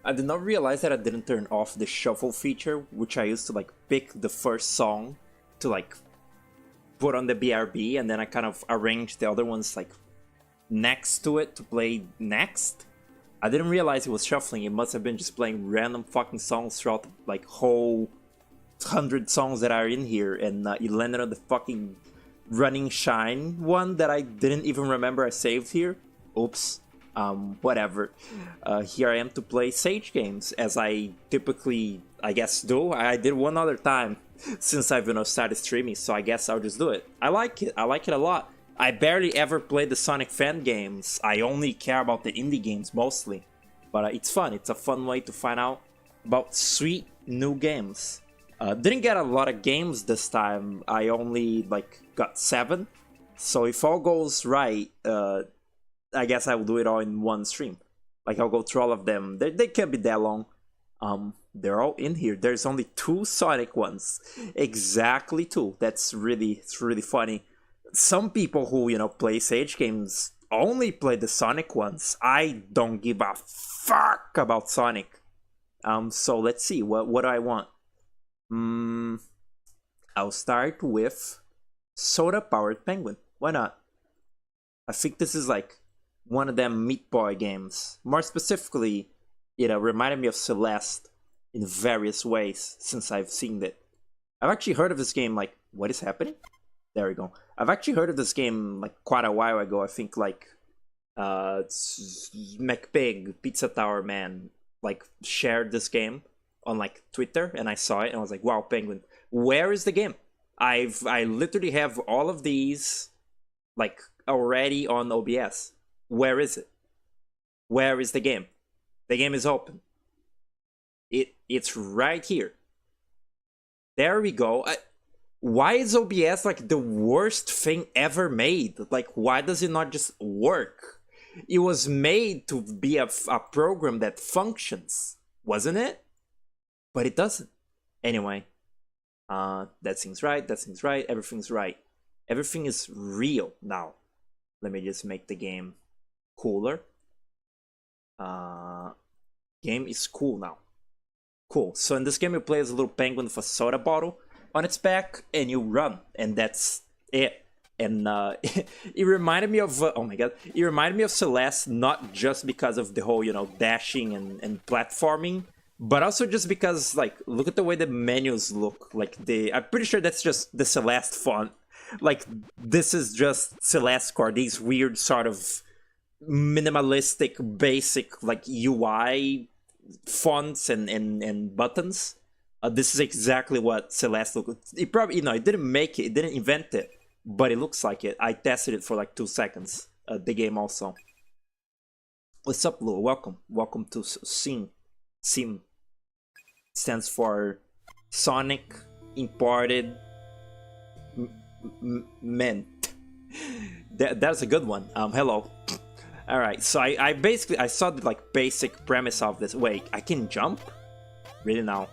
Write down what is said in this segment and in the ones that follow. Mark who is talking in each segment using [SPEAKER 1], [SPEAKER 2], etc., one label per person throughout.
[SPEAKER 1] I did not realize that I didn't turn off the shuffle feature, which I used to like pick the first song to like put on the BRB, and then I kind of arranged the other ones like next to it to play next. I didn't realize it was shuffling. It must have been just playing random fucking songs throughout the like whole 100 songs that are in here, and it landed on the fucking Running Shine one that I didn't even remember I saved here. Oops. Whatever. Here I am to play Sage games, as I typically, I guess, do. I did one other time since I've, started streaming, so I guess I'll just do it. I like it. I like it a lot. I barely ever play the Sonic fan games. I only care about the indie games mostly. But it's fun. It's a fun way to find out about sweet new games. Didn't get a lot of games this time. I only, got 7. So if all goes right, I guess I will do it all in one stream. Like, I'll go through all of them. They can't be that long. They're all in here. There's only 2 Sonic ones. Exactly 2. It's really funny. Some people who, play Sage games only play the Sonic ones. I don't give a fuck about Sonic. So let's see. What do I want? I'll start with Soda-Powered Penguin. Why not? I think this is like one of them Meat Boy games. More specifically, reminded me of Celeste in various ways since I've seen it. I've actually heard of this game, like, what is happening? There we go. I've actually heard of this game, like, quite a while ago. I think, like, McPig, Pizza Tower Man, like, shared this game on, like, Twitter, and I saw it, and I was like, wow, Penguin. Where is the game? I literally have all of these, like, already on OBS. Where is it? Where is the game? The game is open. It's right here. There we go. Why is OBS like the worst thing ever made? Like, why does it not just work? It was made to be a program that functions, wasn't it? But it doesn't. Anyway, that seems right. That seems right. Everything's right. Everything is real now. Let me just make the game cooler. Game is cool now. Cool. So in this game you play as a little penguin with a soda bottle on its back, and you run, and that's it. And it reminded me of oh my god, it reminded me of Celeste, not just because of the whole dashing and platforming, but also just because, like, look at the way the menus look. Like, I'm pretty sure that's just the Celeste font. Like, this is just Celeste Core, these weird sort of minimalistic, basic, like, UI fonts and buttons. This is exactly what Celeste looked. It probably, it didn't make it, it didn't invent it, but it looks like it. I tested it for like 2 seconds. The game also. What's up, Lou? Welcome to SIM. SIM stands for Sonic Imported Mint. That's a good one. Hello. All right, so I saw the like basic premise of this. Wait, I can jump? Really now?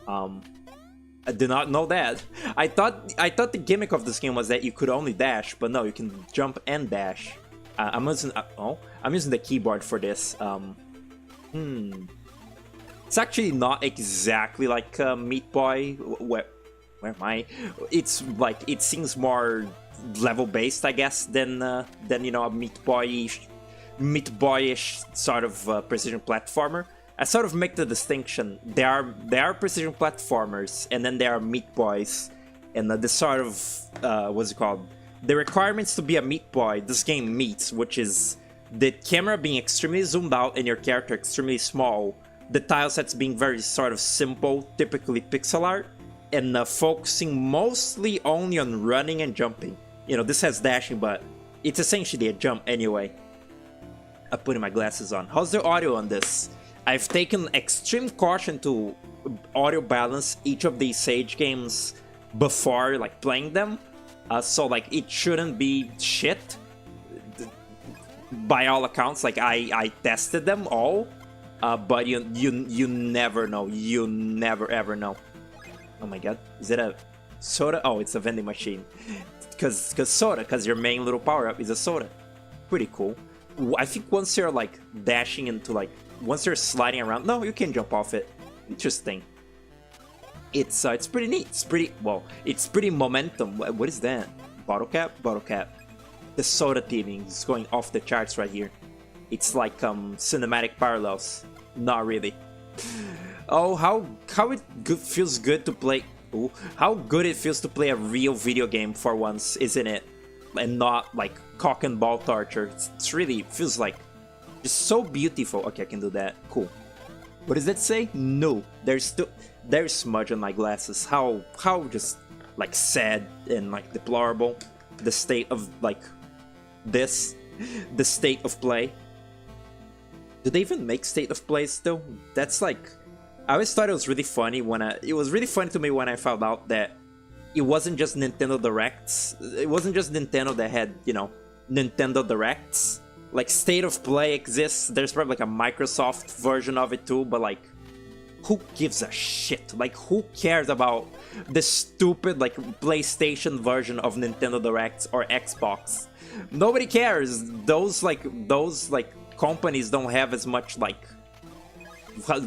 [SPEAKER 1] I did not know that. I thought the gimmick of this game was that you could only dash, but no, you can jump and dash. I'm using the keyboard for this. It's actually not exactly like Meat Boy. Where am I? It's like, it seems more level based, I guess, than a Meat Boyish sort of precision platformer. I sort of make the distinction. There are precision platformers, and then there are Meat Boys, and the sort of what's it called? The requirements to be a Meat Boy this game meets, which is the camera being extremely zoomed out and your character extremely small, the tile sets being very sort of simple, typically pixel art, and focusing mostly only on running and jumping. This has dashing, but it's essentially a jump anyway. I'm putting my glasses on. How's the audio on this? I've taken extreme caution to audio balance each of these Sage games before like playing them, so like it shouldn't be shit. By all accounts, like I tested them all, but you never know. You never ever know. Oh my god, is it a soda? Oh, it's a vending machine. Because your main little power up is a soda. Pretty cool. I think once you're like dashing into like once you're sliding around, no, you can jump off it. Interesting. It's pretty neat. It's pretty, well, it's pretty momentum. What is that? Bottle cap? Bottle cap. The soda theming is going off the charts right here. It's like cinematic parallels. Not really. Oh, how it feels good to play. Ooh, how good it feels to play a real video game for once, isn't it? And not like cock and ball torture. It's really feels like just so beautiful. Okay, I can do that. Cool. What does that say? No, there's smudge on my glasses. How just like sad and like deplorable the state of like this, the state of play. Do they even make state of play still? That's like, I always thought it was really funny it was really funny to me when I found out that it wasn't just Nintendo Directs. It wasn't just Nintendo that had, you know, Nintendo Directs. Like, State of Play exists. There's probably like a Microsoft version of it too, but like, who gives a shit? Like, who cares about the stupid like PlayStation version of Nintendo Directs or Xbox? Nobody cares. Those companies don't have as much like, how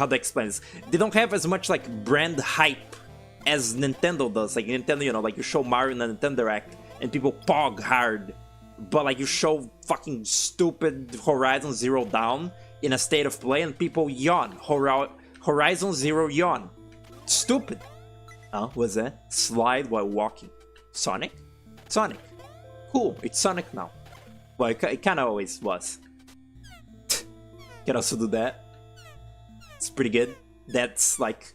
[SPEAKER 1] to explain this? They don't have as much like brand hype as Nintendo does. Like Nintendo, you know, like you show Mario in the Nintendo Direct and people pog hard. But like you show fucking stupid Horizon Zero Dawn in a State of Play and people yawn. Horizon Zero yawn. Stupid. Oh, what's that? Slide while walking. Sonic? Sonic. Cool, it's Sonic now. Well, it kind of always was. Can also do that. It's pretty good. That's like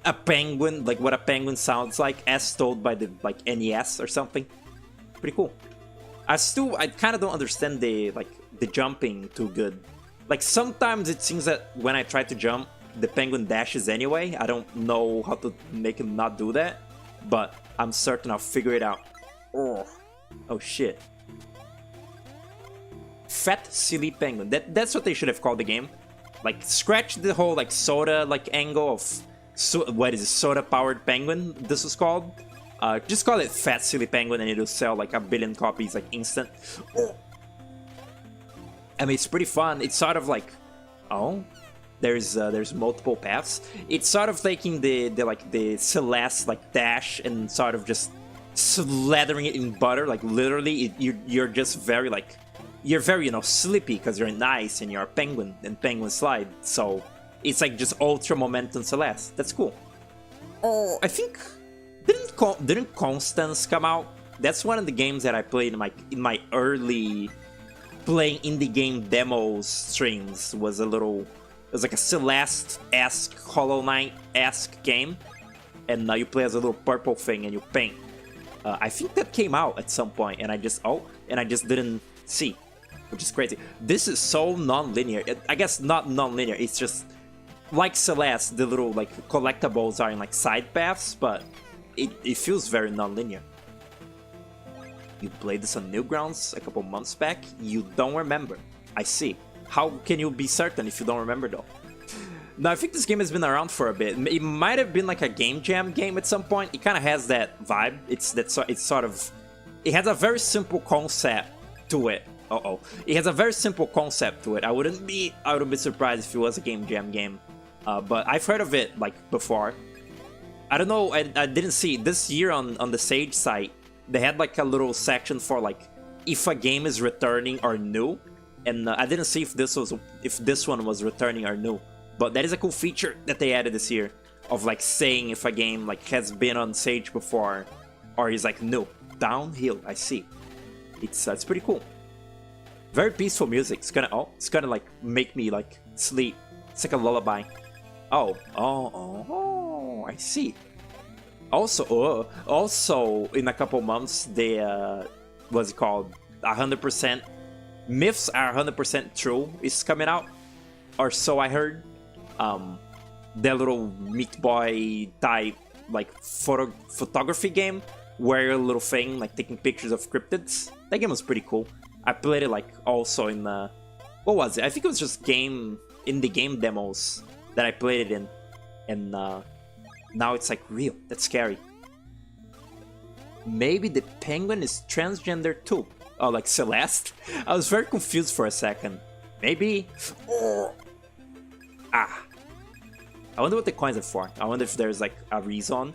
[SPEAKER 1] a penguin, like what a penguin sounds like as told by the like NES or something. Pretty cool. I kind of don't understand the jumping too good. Like sometimes it seems that when I try to jump, the penguin dashes anyway. I don't know how to make him not do that, but I'm certain I'll figure it out. Oh shit. Fat silly penguin. That's what they should have called the game. Like scratch the whole like soda like angle of what is it, soda powered penguin this was called. Just call it Fat Silly Penguin and it'll sell like 1 billion copies like instant. I mean, it's pretty fun. It's sort of like, oh, there's multiple paths. It's sort of taking the Celeste like dash and sort of just slathering it in butter. Like literally, you're just very like, you're very, you know, sleepy because you're nice and you're a penguin and penguin slide. So it's like just ultra momentum Celeste. That's cool. Oh, I think. Didn't Constance come out? That's one of the games that I played in my early playing indie game demos streams. It was like a Celeste-esque, Hollow Knight-esque game, and now you play as a little purple thing and you paint. I think that came out at some point, and I just didn't see, which is crazy. This is so non-linear. I guess not non-linear. It's just like Celeste, the little like collectibles are in like side paths, but it feels very non-linear. You played this on Newgrounds a couple months back? You don't remember. I see. How can you be certain if you don't remember though? Now, I think this game has been around for a bit. It might have been like a Game Jam game at some point. It kind of has that vibe. It has a very simple concept to it. It has a very simple concept to it. I wouldn't be surprised if it was a Game Jam game. But I've heard of it like before. I don't know, I didn't see this year on the Sage site. They had like a little section for like if a game is returning or new, and I didn't see if this one was returning or new. But that is a cool feature that they added this year of like saying if a game like has been on Sage before or is like new. Downhill, I see. It's pretty cool. Very peaceful music. It's gonna like make me like sleep. It's like a lullaby. Oh, I see. Also, in a couple months, they, what's it called? 100% Myths Are 100% True is coming out, or so I heard. That little Meat Boy type, like, photography game, where you're a little thing, like, taking pictures of cryptids. That game was pretty cool. I played it, like, also in, what was it? I think it was just indie game demos that I played it in, and now it's like real. That's scary. Maybe the penguin is transgender too. Oh, like Celeste? I was very confused for a second. Maybe. Ah. I wonder what the coins are for. I wonder if there's like a reason.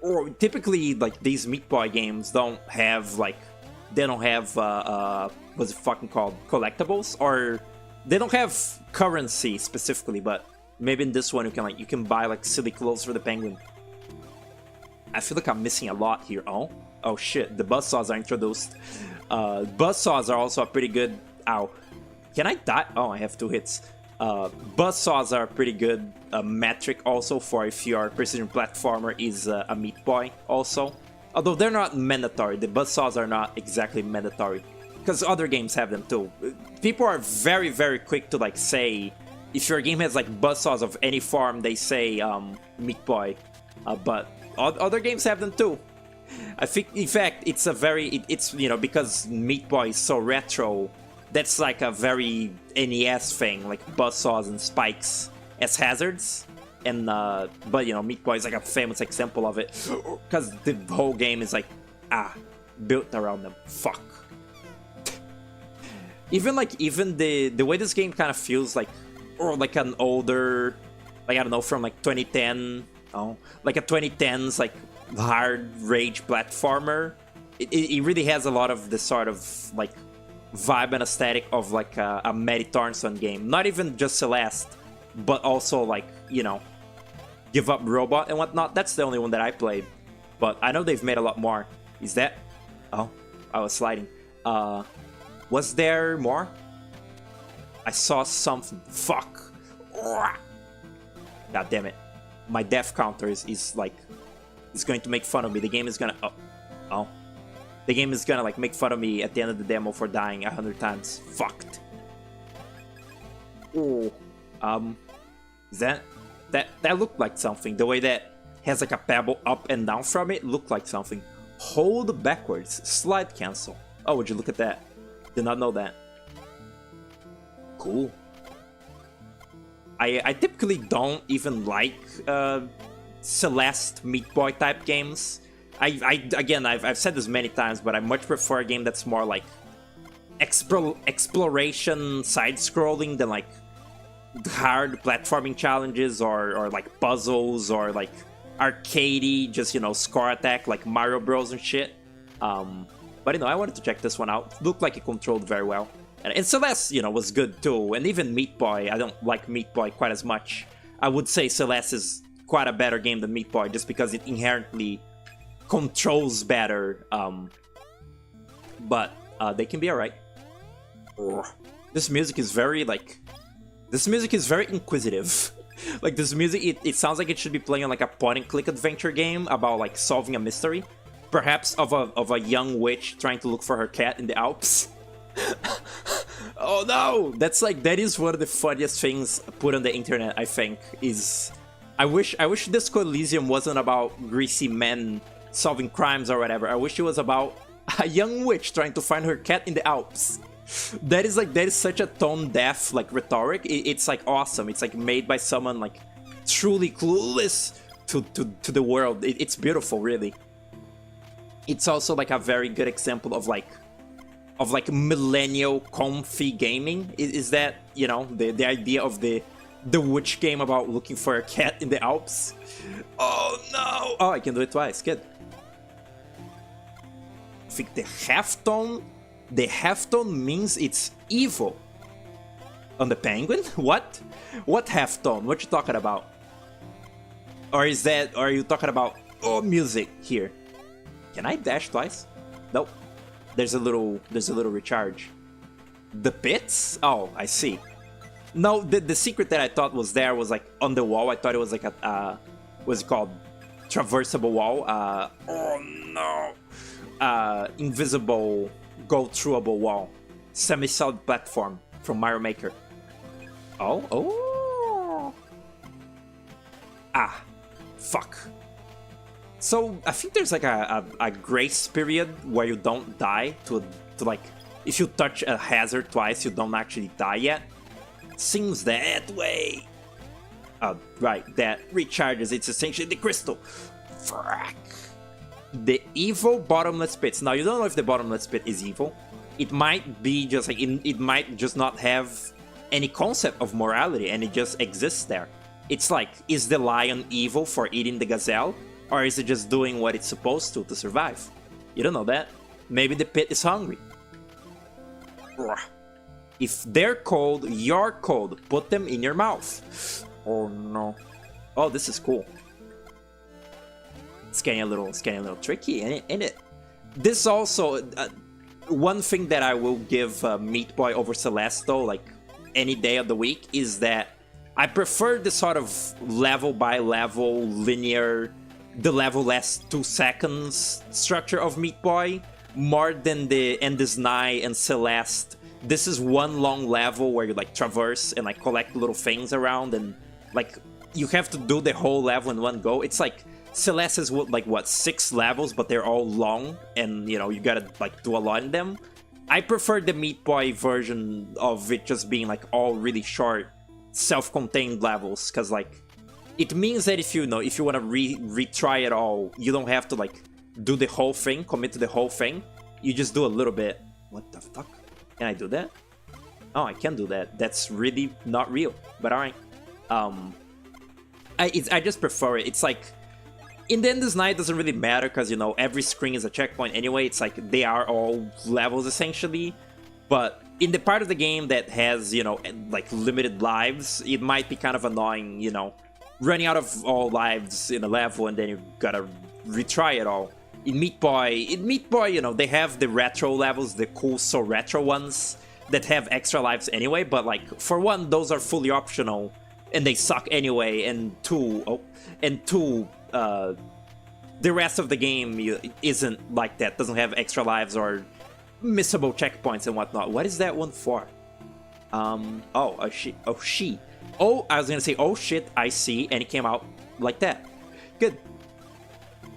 [SPEAKER 1] Or typically, like, these Meat Boy games don't have, like, they don't have, what's it fucking called? Collectibles? Or they don't have currency specifically, but maybe in this one you can buy, like, silly clothes for the penguin. I feel like I'm missing a lot here. Oh shit, the buzzsaws are introduced. Buzzsaws are also a pretty good... Ow. Can I die? Oh, I have 2 hits. Buzzsaws are a pretty good metric also for if your precision platformer is a Meat Boy also. Although they're not mandatory, the buzzsaws are not exactly mandatory. Because other games have them too. People are very, very quick to like say, if your game has like buzzsaws of any form, they say Meat Boy. But other games have them too. I think, in fact, it's a very, it's, you know, because Meat Boy is so retro, that's like a very NES thing, like buzzsaws and spikes as hazards. And, but, you know, Meat Boy is like a famous example of it. Because the whole game is like, built around them. Fuck. Even the way this game kind of feels like, or like an older, like, I don't know, from like 2010, like a 2010s, like, hard rage platformer. It really has a lot of the sort of, like, vibe and aesthetic of like a Mary Thornton game. Not even just Celeste, but also like, you know, Give Up Robot and whatnot. That's the only one that I played, but I know they've made a lot more. Is that... Oh, I was sliding. Was there more? I saw something. Fuck. God damn it. My death counter is like... It's going to make fun of me. The game is gonna... Oh. The game is gonna like make fun of me at the end of the demo for dying 100 times. Fucked. Oh. That looked like something. The way that has like a pebble up and down from it looked like something. Hold backwards. Slide cancel. Oh, would you look at that? Did not know that. Cool. I typically don't even like Celeste Meat Boy type games. Again, I've said this many times, but I much prefer a game that's more like exploration, side-scrolling than like hard platforming challenges or like puzzles or like arcadey, just, you know, score attack like Mario Bros and shit. But you know, I wanted to check this one out. Looked like it controlled very well, and Celeste, you know, was good too. And even Meat Boy, I don't like Meat Boy quite as much. I would say Celeste is quite a better game than Meat Boy just because it inherently controls better, but they can be alright. This music is very like, this music is very inquisitive. Like this music, it sounds like it should be playing on like a point-and-click adventure game about like solving a mystery, perhaps of a young witch trying to look for her cat in the Alps. Oh no, that is one of the funniest things put on the internet. I think is, I wish Disco Elysium wasn't about greasy men solving crimes or whatever. I wish it was about a young witch trying to find her cat in the Alps. That is such a tone-deaf like rhetoric. It's like awesome. It's like made by someone like truly clueless to the world. It's beautiful, really. It's also like a very good example of like millennial comfy gaming. Is that, you know, the idea of the witch game about looking for a cat in the Alps? Oh no! Oh, I can do it twice. Good. I think the halftone means it's evil. On the penguin? What? What halftone? What you talking about? Or are you talking about music here? Can I dash twice? Nope. There's a little recharge. The pits? Oh, I see. No, the secret that I thought was there was like on the wall. I thought it was like a what's it called? Traversable wall. Oh no. Invisible, go-throughable wall. Semi-solid platform from Mario Maker. Oh. Ah, fuck. So I think there's like a grace period where you don't die to like, if you touch a hazard twice, you don't actually die yet. Seems that way. Right, that recharges. It's essentially the crystal. Frack. The evil bottomless pits. Now, you don't know if the bottomless pit is evil. It might be just like, it might just not have any concept of morality, and it just exists there. It's like, is the lion evil for eating the gazelle, or is it just doing what it's supposed to survive? You don't know that. Maybe the pit is hungry. If they're cold, you're cold. Put them in your mouth. Oh no. Oh, this is cool. It's getting a little tricky, ain't it? This also, one thing that I will give Meat Boy over Celeste, though, like any day of the week, is that I prefer the sort of level by level, linear, the level lasts 2 seconds structure of Meat Boy, more than the Endless Night and Celeste. This is one long level where you like traverse and like collect little things around, and like you have to do the whole level in one go. It's like Celeste is like what, 6 levels, but they're all long, and you know you gotta like do a lot in them. I prefer the Meat Boy version of it just being like all really short, self-contained levels, because like it means that if you want to retry it all, you don't have to like do the whole thing, commit to the whole thing. You just do a little bit. What the fuck? Can I do that? Oh, I can do that. That's really not real, but alright. I just prefer it. It's like, in the Endless Night, it doesn't really matter because, you know, every screen is a checkpoint anyway. It's like they are all levels essentially. But in the part of the game that has, you know, like limited lives, it might be kind of annoying, you know, running out of all lives in a level and then you gotta retry it all. In Meat Boy, you know, they have the retro levels, the cool so retro ones that have extra lives anyway, but like, for one, those are fully optional and they suck anyway, and two, the rest of the game isn't like that, doesn't have extra lives or missable checkpoints and whatnot. What is that one for? Oh, I was gonna say, oh shit, I see, and it came out like that. Good.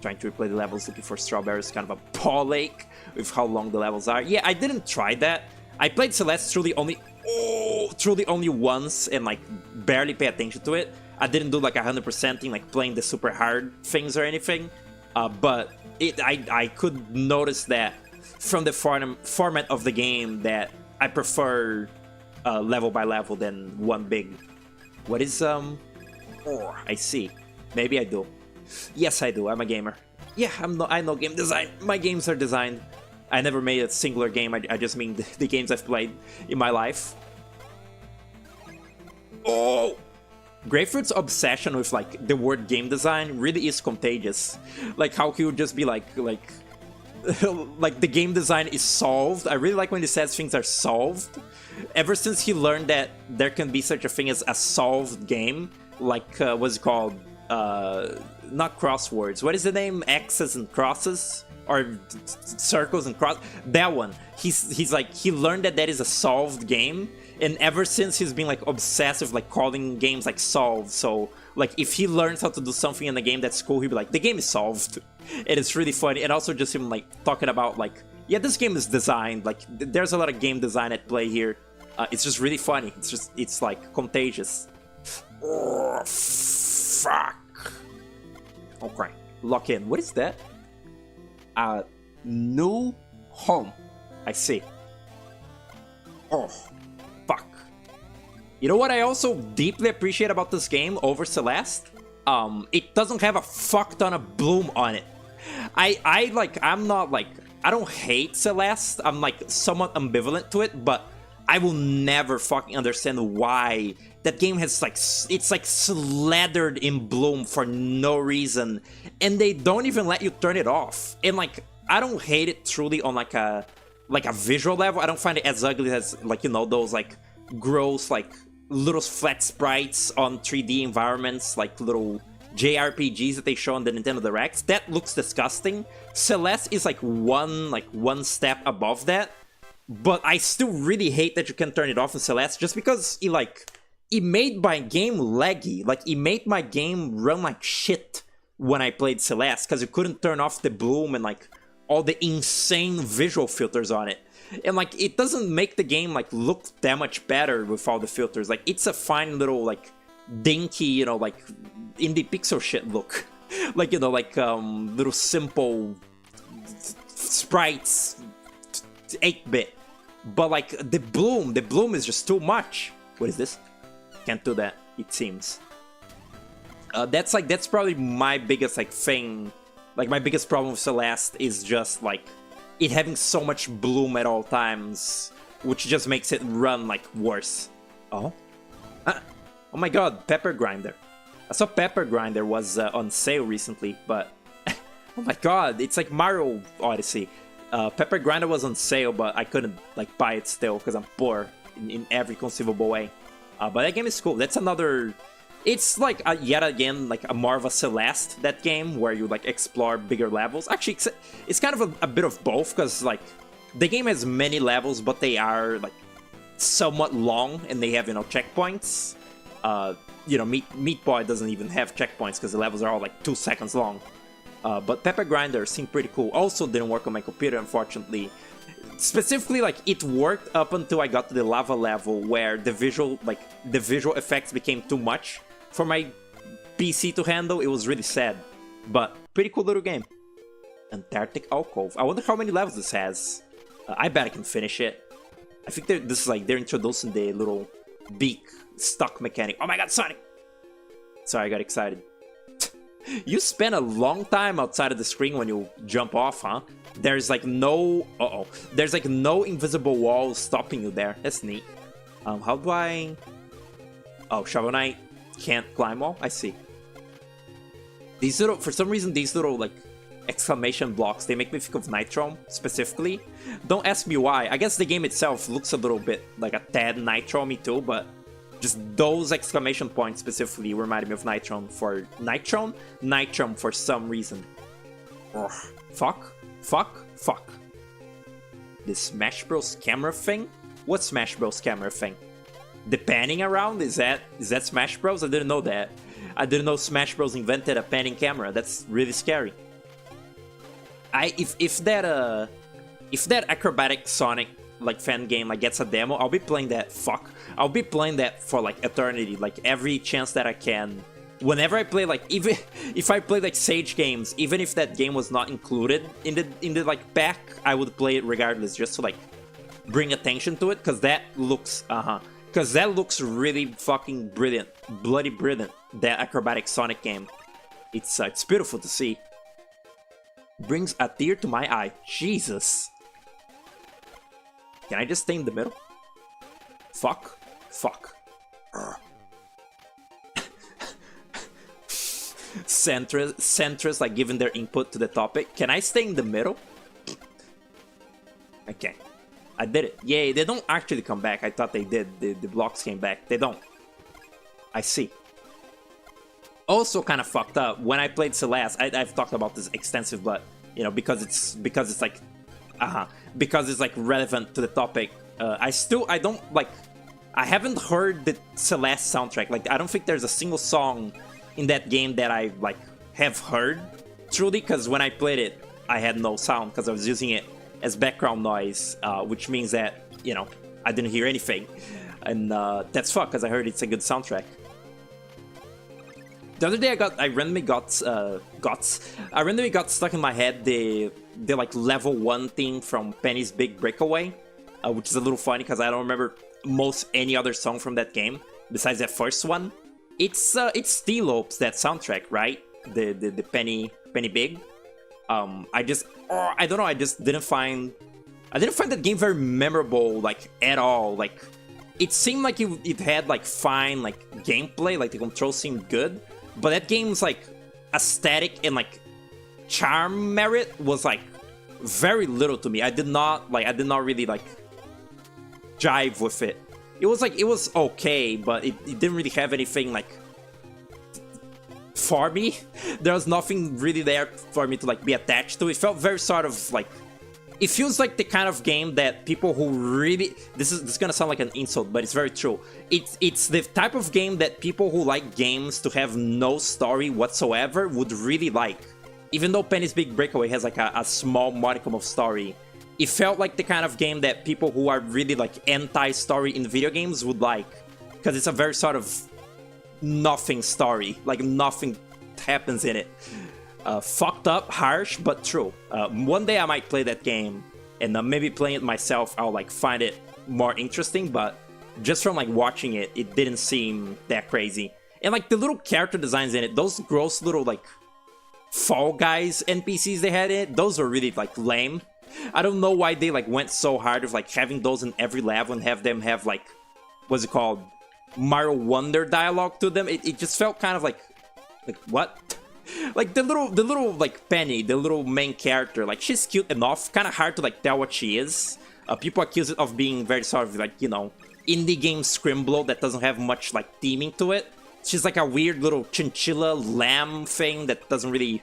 [SPEAKER 1] Trying to replay the levels, looking for strawberries, kind of a paw lake with how long the levels are. Yeah, I didn't try that. I played Celeste truly only once and like barely pay attention to it. I didn't do like 100% thing, like playing the super hard things or anything. But I could notice that from the format of the game that I prefer level by level than one big. What is Oh, I see. Maybe I do. Yes, I do. I'm a gamer. Yeah, I know game design. My games are designed. I never made a singular game. I just mean the games I've played in my life. Oh! Grapefruit's obsession with like the word game design really is contagious. Like how he would just be like like the game design is solved. I really like when he says things are solved. Ever since he learned that there can be such a thing as a solved game, like what's it called? Not crosswords. What is the name? X's and crosses? Or circles and cross? That one. He's like, he learned that is a solved game, and ever since he's been like obsessive, like calling games like solved. So like if he learns how to do something in the game that's cool, he'll be like, the game is solved. And it's really funny. And also just him like talking about like, yeah, this game is designed. Like there's a lot of game design at play here. It's just really funny. It's like contagious. Oh, fuck. Okay, lock in. What is that? New home. I see. Oh, fuck. You know what I also deeply appreciate about this game over Celeste? It doesn't have a fuck ton of bloom on it. I don't hate Celeste. I'm like somewhat ambivalent to it, but I will never fucking understand why that game has like, it's like slathered in bloom for no reason, and they don't even let you turn it off. And like, I don't hate it truly on like a visual level. I don't find it as ugly as like, you know, those like gross like little flat sprites on 3D environments, like little JRPGs that they show on the Nintendo Directs. That looks disgusting. Celeste is like one step above that. But I still really hate that you can turn it off in Celeste, just because it made my game laggy. Like, it made my game run like shit when I played Celeste, because you couldn't turn off the bloom and like all the insane visual filters on it. And like, it doesn't make the game like look that much better with all the filters. Like, it's a fine little like dinky, you know, like indie pixel shit look. Like, you know, like little simple sprites, 8-bit. But like the bloom is just too much. What is this? Can't do that, it seems. That's probably my biggest like thing. Like my biggest problem with Celeste is just like it having so much bloom at all times, which just makes it run like worse. Oh, oh my God, Pepper Grinder. I saw Pepper Grinder was on sale recently, but oh my God, it's like Mario Odyssey. Pepper Grinder was on sale, but I couldn't like buy it still because I'm poor in every conceivable way. But that game is cool. That's another. It's like yet again like a more of a Celeste, that game where you like explore bigger levels. Actually, it's kind of a bit of both because like the game has many levels, but they are like somewhat long and they have checkpoints. Meat Boy doesn't even have checkpoints because the levels are all like 2 seconds long. But Pepper Grinder seemed pretty cool. Also didn't work on my computer, unfortunately. Specifically, like it worked up until I got to the lava level where the visual effects became too much for my PC to handle. It was really sad, but pretty cool little game. Antarctic Alcove. I wonder how many levels this has. I bet I can finish it. I think this is like they're introducing the little beak stuck mechanic. Oh my God, Sonic! Sorry, I got excited. You spend a long time outside of the screen when you jump off, huh? There's like no... There's like no invisible wall stopping you there. That's neat. How do I... Oh, Shovel Knight can't climb wall? I see. These little... For some reason, these little like exclamation blocks, they make me think of Nitro specifically. Don't ask me why. I guess the game itself looks a little bit like a tad Nitro me too, but just those exclamation points specifically reminded me of Nitron for some reason. Ugh. Fuck. The Smash Bros camera thing? What's Smash Bros camera thing? The panning around? Is that Smash Bros? I didn't know that. I didn't know Smash Bros invented a panning camera. That's really scary. If that acrobatic Sonic like fan game like gets a demo, I'll be playing that. I'll be playing that for like eternity, like every chance that I can. Whenever I play, like even if I play like Sage games, even if that game was not included in the like pack, I would play it regardless, just to like bring attention to it, because that looks really fucking brilliant, bloody brilliant. That acrobatic Sonic game, it's beautiful to see. Brings a tear to my eye. Jesus. Can I just stay in the middle? Fuck. Centrists like giving their input to the topic. Can I stay in the middle? I can't. I did it. Yay, they don't actually come back. I thought they did. The blocks came back. They don't. I see. Also kind of fucked up. When I played Celeste, I've talked about this extensive, but because it's like because it's like relevant to the topic. I haven't heard the Celeste soundtrack. Like, I don't think there's a single song in that game that I like have heard truly, because when I played it, I had no sound because I was using it as background noise, which means that I didn't hear anything, and that's fucked because I heard it's a good soundtrack. The other day I randomly got stuck in my head the like level 1 theme from Penny's Big Breakaway, which is a little funny because I don't remember any other song from that game besides that first one. It's Steelopes, that soundtrack, right? The Penny Big. I don't know. I just didn't find that game very memorable, like at all. Like, it seemed like it had like fine like gameplay, like the controls seemed good, but that game's like aesthetic and like charm merit was like very little to me. I did not really like jive with it. It was okay, but it didn't really have anything like for me. There was nothing really there for me to like be attached to. It felt very sort of like, it feels like the kind of game that people who really, this is gonna sound like an insult, but it's very true. It's the type of game that people who like games to have no story whatsoever would really like. Even though Penny's Big Breakaway has like a small modicum of story, it felt like the kind of game that people who are really like anti-story in video games would like, because it's a very sort of nothing story, like nothing happens in it. Fucked up, harsh, but true. One day I might play that game, and maybe playing it myself, I'll like find it more interesting, but just from like watching it, it didn't seem that crazy. And like the little character designs in it, those gross little like Fall Guys NPCs they had in it, those were really like lame. I don't know why they like went so hard of like having those in every level and have them have like, what's it called, Mario Wonder dialogue to them. It just felt kind of like what? Like the little like Penny, the little main character, like she's cute enough, kind of hard to like tell what she is. People accuse it of being very sort of like, you know, indie game scrimblow that doesn't have much like theming to it. She's like a weird little chinchilla lamb thing that doesn't really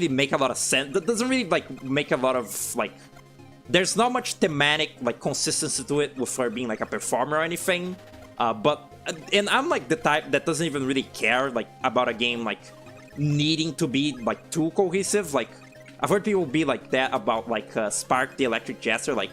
[SPEAKER 1] make a lot of sense. That doesn't really like make a lot of like, there's not much thematic like consistency to it with her being like a performer or anything. And I'm like the type that doesn't even really care like about a game like needing to be like too cohesive. Like I've heard people be like that about like Spark the Electric Jester. Like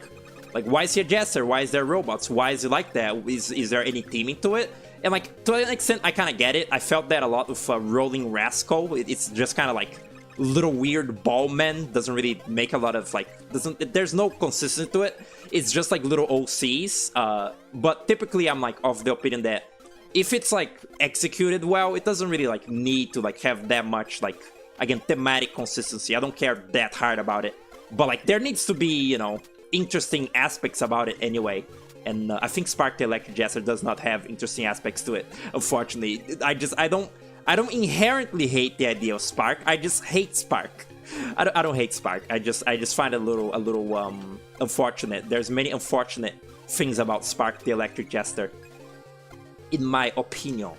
[SPEAKER 1] why is he a jester? Why is there robots? Why is it like that? Is there any theming to it? And like to an extent, I kind of get it. I felt that a lot with Rolling Rascal. It's just kind of like little weird ball men. Doesn't really make a lot of like there's no consistency to it. It's just like little OCs. But typically, I'm like of the opinion that if it's like executed well, it doesn't really like need to like have that much like, again, thematic consistency. I don't care that hard about it, but like there needs to be, you know, interesting aspects about it anyway. And I think Spark the Electric Jester does not have interesting aspects to it, unfortunately. I don't inherently hate the idea of Spark. I just hate Spark. I don't hate Spark. I just find it a little unfortunate. There's many unfortunate things about Spark the Electric Jester, in my opinion.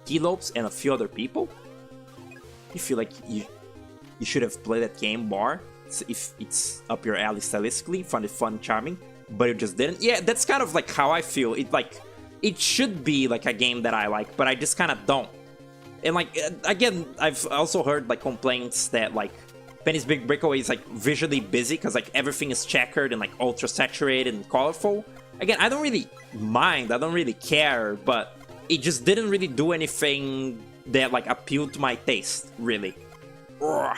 [SPEAKER 1] Kelopes and a few other people, you feel like you should have played that game more if it's up your alley stylistically, find it fun, charming, but you just didn't. Yeah, that's kind of like how I feel. It should be like a game that I like, but I just kind of don't. And like again, I've also heard like complaints that like Penny's Big Breakaway is like visually busy because like everything is checkered and like ultra saturated and colorful. Again, I don't really mind, I don't really care, but it just didn't really do anything that like appealed to my taste, really. Ugh.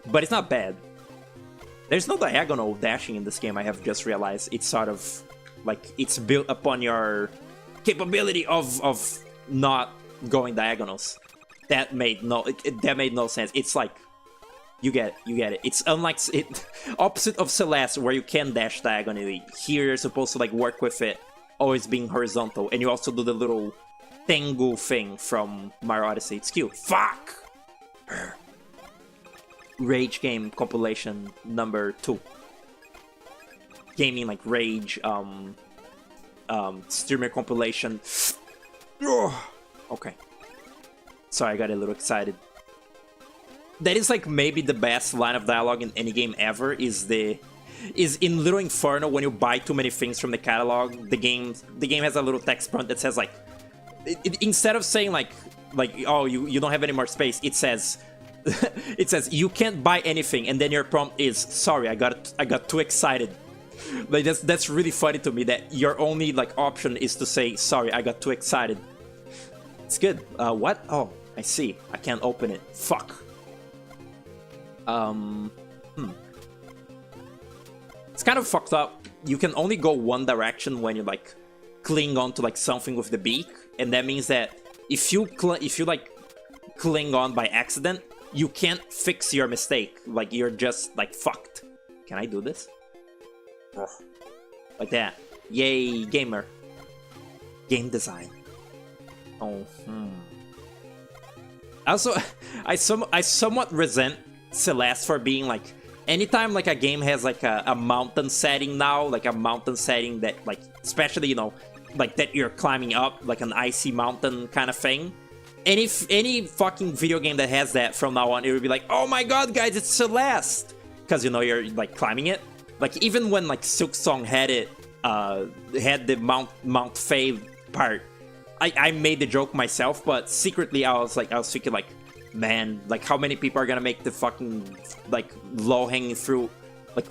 [SPEAKER 1] But it's not bad. There's no diagonal dashing in this game, I have just realized. It's sort of like it's built upon your capability of not going diagonals. That made no sense. It's like you get it. It's unlike opposite of Celeste where you can dash diagonally. Here you're supposed to like work with it always being horizontal, and you also do the little Tengu thing from Mario Odyssey. It's cute. Fuck. Rage game compilation number 2. Gaming like Rage streamer compilation. Okay. Sorry, I got a little excited. That is like maybe the best line of dialogue in any game ever is in Little Inferno. When you buy too many things from the catalog, the game has a little text prompt that says like, instead of saying like oh you don't have any more space, it says it says you can't buy anything, and then your prompt is sorry, I got too excited. Like that's really funny to me that your only like option is to say sorry, I got too excited. It's good. What? Oh, I see. I can't open it. Fuck. It's kind of fucked up. You can only go one direction when you like cling on to like something with the beak, and that means that if you like cling on by accident, you can't fix your mistake. Like you're just like fucked. Can I do this? Ugh. Like that. Yay, gamer. Game design. Oh. Also, I somewhat resent Celeste for being like, anytime like a game has like a mountain setting now, like a mountain setting that like, especially, you know, like that you're climbing up like an icy mountain kind of thing. Any fucking video game that has that from now on, it would be like, oh my god, guys, it's Celeste, because you know you're like climbing it. Like even when like Silksong had it, had the Mount Faye part, I made the joke myself, but secretly I was thinking like, man, like how many people are gonna make the fucking like low-hanging fruit, like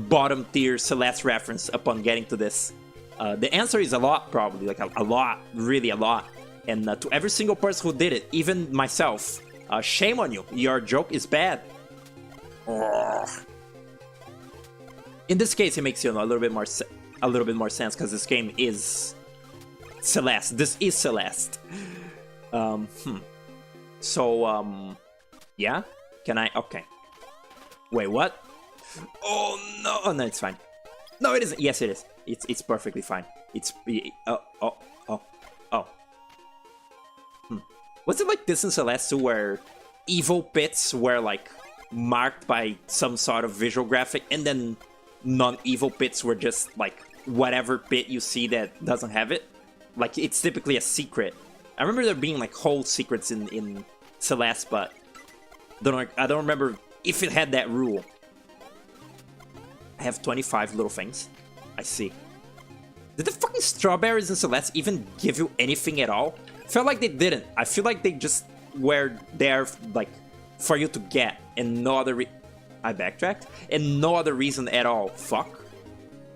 [SPEAKER 1] bottom tier Celeste reference upon getting to this? The answer is a lot, probably, like a lot, really a lot. And to every single person who did it, even myself, shame on you. Your joke is bad. Ugh. In this case, it makes, you know, a little bit more a little bit more sense because this game is Celeste. This is Celeste. So, yeah? Can I? Okay. Wait, what? Oh, no. Oh, no, it's fine. No, it isn't. Yes, it is. It's perfectly fine. It's... Oh. Was it like this in Celeste 2 where evil pits were, like, marked by some sort of visual graphic, and then non-evil pits were just, like, whatever pit you see that doesn't have it? Like, it's typically a secret. I remember there being, like, whole secrets in Celeste, but I don't remember if it had that rule. I have 25 little things. I see. Did the fucking strawberries in Celeste even give you anything at all? Felt like they didn't. I feel like they just were there, like, for you to get, and no other I backtracked? And no other reason at all. Fuck.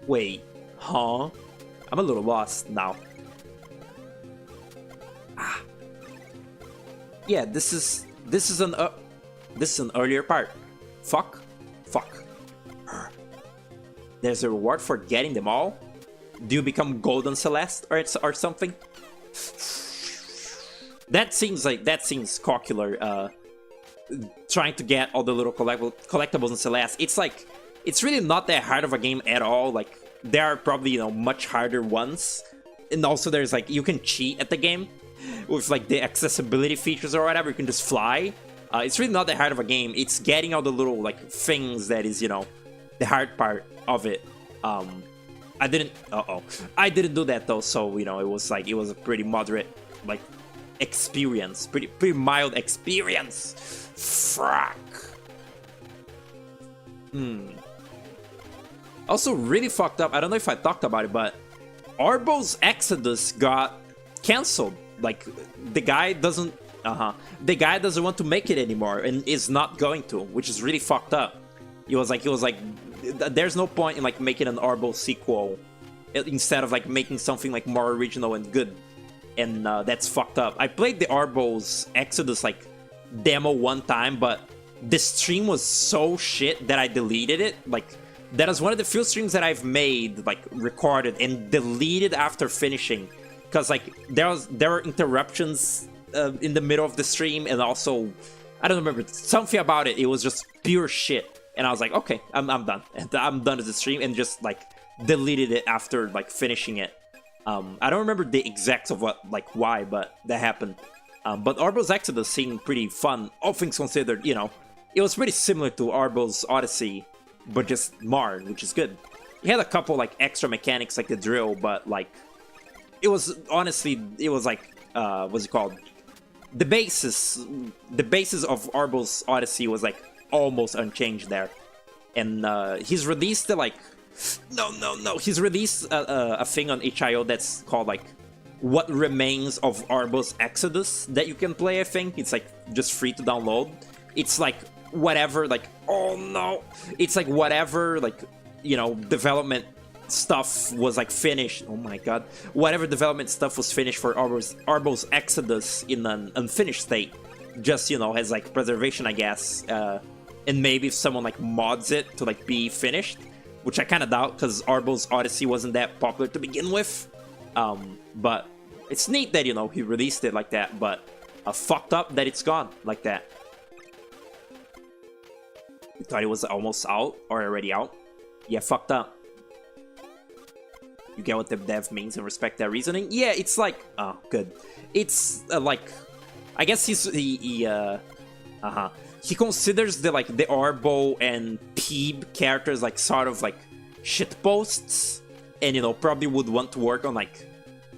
[SPEAKER 1] Wait. Huh? I'm a little lost now. Ah. Yeah, this is an earlier part. Fuck. There's a reward for getting them all? Do you become Golden Celeste or something? That seems cockular, trying to get all the little collectibles in Celeste. It's really not that hard of a game at all. Like, there are probably, much harder ones. And also there's, like, you can cheat at the game with, like, the accessibility features or whatever. You can just fly. It's really not that hard of a game. It's getting all the little, like, things that is, the hard part of it. I didn't do that though, so, it was a pretty moderate, like, experience. Pretty mild experience. Fuck. Also really fucked up, I don't know if I talked about it, but Arbos Exodus got cancelled. Like, the guy doesn't want to make it anymore and is not going to, which is really fucked up. He was like, there's no point in, like, making an Arbos sequel instead of, like, making something, like, more original and good. And that's fucked up. I played the Arbos Exodus, like, demo one time, but the stream was so shit that I deleted it. Like, that was one of the few streams that I've made, like, recorded and deleted after finishing. Because, like, there were interruptions in the middle of the stream, and also, I don't remember, something about it. It was just pure shit. And I was like, okay, I'm done. I'm done with the stream, and just, like, deleted it after, like, finishing it. I don't remember the exacts of why, but that happened. But Arbos Exodus seemed pretty fun, all things considered. It was pretty similar to Arbos Odyssey, but just marred, which is good. It had a couple, like, extra mechanics, like the drill, but, like, it was what's it called? The basis of Arbos Odyssey was, like, almost unchanged there. And he's released the, like, he's released a thing on itch.io that's called, like, What Remains of Arbos Exodus that you can play. I think it's, like, just free to download. It's like whatever, like, it's like whatever, like, development stuff was, like, finished. Oh my god, whatever development stuff was finished for Arbos Exodus in an unfinished state, just, has, like, preservation, I guess, and maybe if someone, like, mods it to, like, be finished, which I kind of doubt, because Arbos Odyssey wasn't that popular to begin with. But it's neat that, he released it like that, but fucked up that it's gone like that. You thought it was almost out, or already out? Yeah, fucked up. You get what the dev means and respect their reasoning? Yeah, it's like, oh, good. It's, like, I guess he considers the, like, the Arbo and Peeb characters, like, sort of, like, shitposts, and, probably would want to work on, like,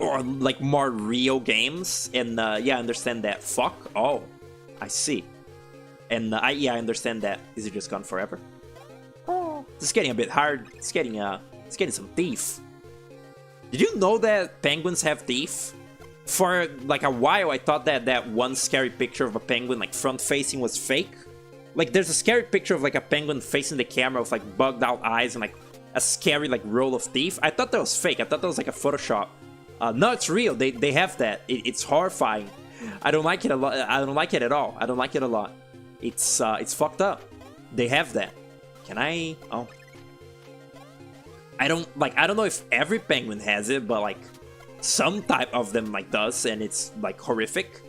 [SPEAKER 1] or, like, more real games, and, yeah, I understand that. Fuck? Oh, I see. And, I understand that. Is it just gone forever? Oh, this is getting a bit hard. It's getting some teeth. Did you know that penguins have teeth? For, like, a while, I thought that one scary picture of a penguin, like, front-facing was fake. Like, there's a scary picture of, like, a penguin facing the camera with, like, bugged-out eyes and, like, a scary, like, row of teeth. I thought that was fake. I thought that was, like, a Photoshop. No, it's real. They have that. It's horrifying. I don't like it a lot. I don't like it at all. I don't like it a lot. It's fucked up. They have that. Can I? Oh. I don't know if every penguin has it, but like some type of them like does, and it's like horrific.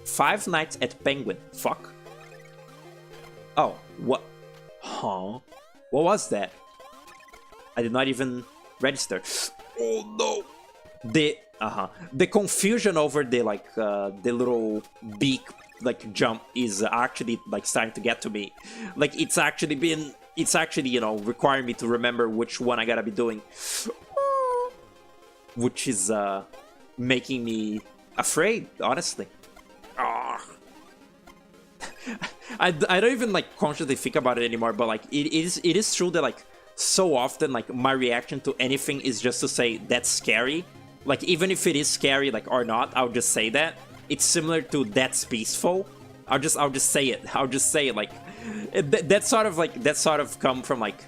[SPEAKER 1] Five Nights at Penguin. Fuck. Oh, what? Huh? What was that? I did not even register. Oh no! The confusion over the the little beak like jump is actually like starting to get to me. Like it's actually you know requiring me to remember which one I gotta be doing, which is making me afraid, honestly. Ah. I don't even like consciously think about it anymore, but like it is true that like so often like my reaction to anything is just to say that's scary. Like even if it is scary like or not, I'll just say that. It's similar to that's peaceful. I'll just say it. I'll just say it like that sort of come from like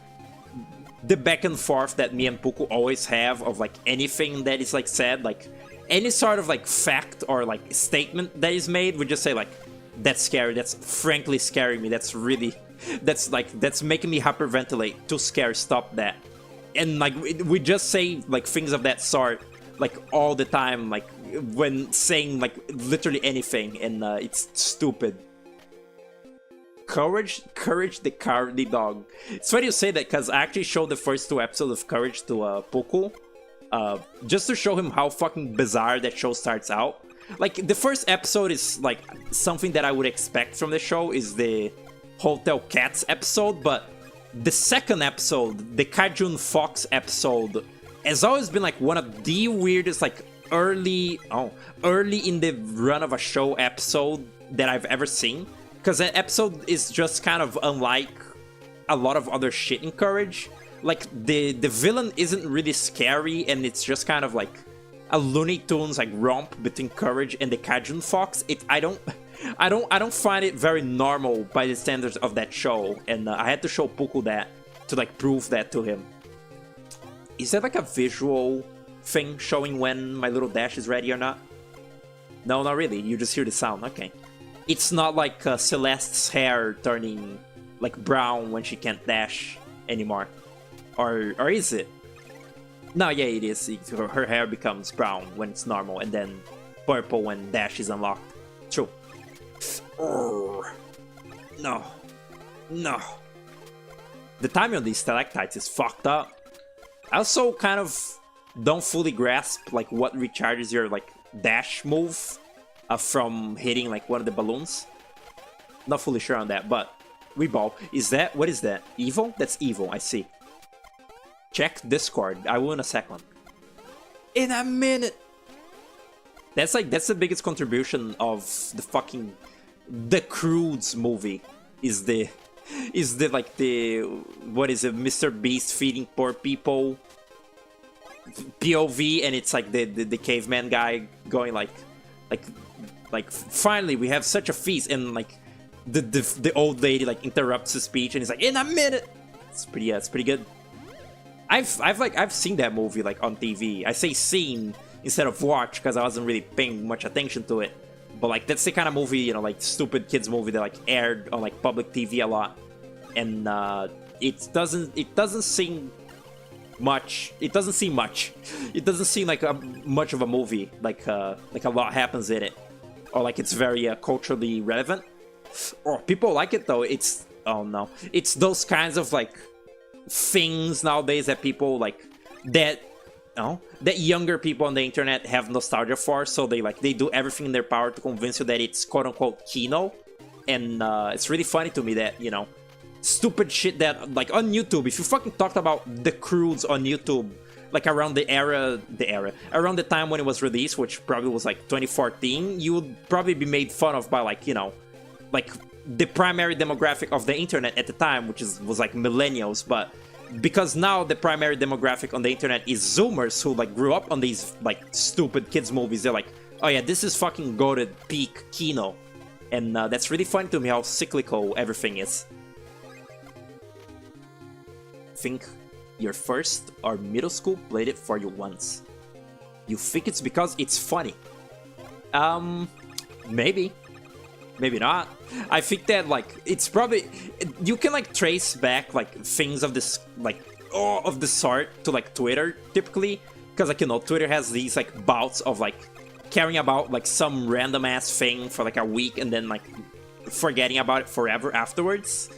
[SPEAKER 1] the back and forth that me and Puku always have of like anything that is like said, like any sort of like fact or like statement that is made, we just say like that's scary, that's frankly scaring me, that's making me hyperventilate, too scary, stop that. And like we just say like things of that sort like all the time, like when saying like literally anything, and it's stupid. Courage the Cowardly Dog. It's funny you say that because I actually showed the first two episodes of Courage to Puku, just to show him how fucking bizarre that show starts out. Like the first episode is like something that I would expect from the show, is the Hotel Cats episode, but the second episode, the Kajun Fox episode, has always been like one of the weirdest like early in the run of a show episode that I've ever seen. Because that episode is just kind of unlike a lot of other shit in Courage. Like the villain isn't really scary, and it's just kind of like a Looney Tunes like romp between Courage and the Kajun Fox. I don't find it very normal by the standards of that show, and I had to show Puku that to like prove that to him. Is that like a visual thing showing when my little dash is ready or not? No, not really. You just hear the sound. Okay. It's not like Celeste's hair turning like brown when she can't dash anymore, or is it? No, yeah, it is. Her hair becomes brown when it's normal, and then purple when dash is unlocked. True. No. The timing on these stalactites is fucked up. I also kind of don't fully grasp like what recharges your like dash move from hitting like one of the balloons. Not fully sure on that, but Weeball. What is that? Evil? That's evil, I see. Check Discord. I will in a second. In a minute! That's the biggest contribution of the fucking The Croods movie. Is the what is it, Mr. Beast feeding poor people POV, and it's like the caveman guy going like finally we have such a feast, and like the old lady like interrupts the speech and he's like in a minute. It's pretty good. I've seen that movie like on TV. I say seen instead of watch because I wasn't really paying much attention to it. But like that's the kind of movie, you know, like stupid kids movie that like aired on like public TV a lot, and it doesn't seem much. It doesn't seem much. It doesn't seem like much of a movie. Like a lot happens in it, or like it's very culturally relevant. Or people like it though. It's it's those kinds of like things nowadays that people like that younger people on the internet have nostalgia for, so they do everything in their power to convince you that it's quote-unquote Kino. And it's really funny to me that, you know, stupid shit that like on YouTube, if you fucking talked about The Croods on YouTube like around around the time when it was released, which probably was like 2014, you would probably be made fun of by like, you know, like the primary demographic of the internet at the time, which was like millennials. But because now the primary demographic on the internet is Zoomers who like grew up on these like stupid kids movies, they're like, oh yeah, this is fucking goated peak Kino. And that's really funny to me how cyclical everything is. Think your first or middle school played it for you once. You think it's because it's funny? Maybe. Maybe not. I think that like it's probably, you can like trace back like things of this like of the sort to like Twitter typically, because like, you know, Twitter has these like bouts of like caring about like some random ass thing for like a week and then like forgetting about it forever afterwards.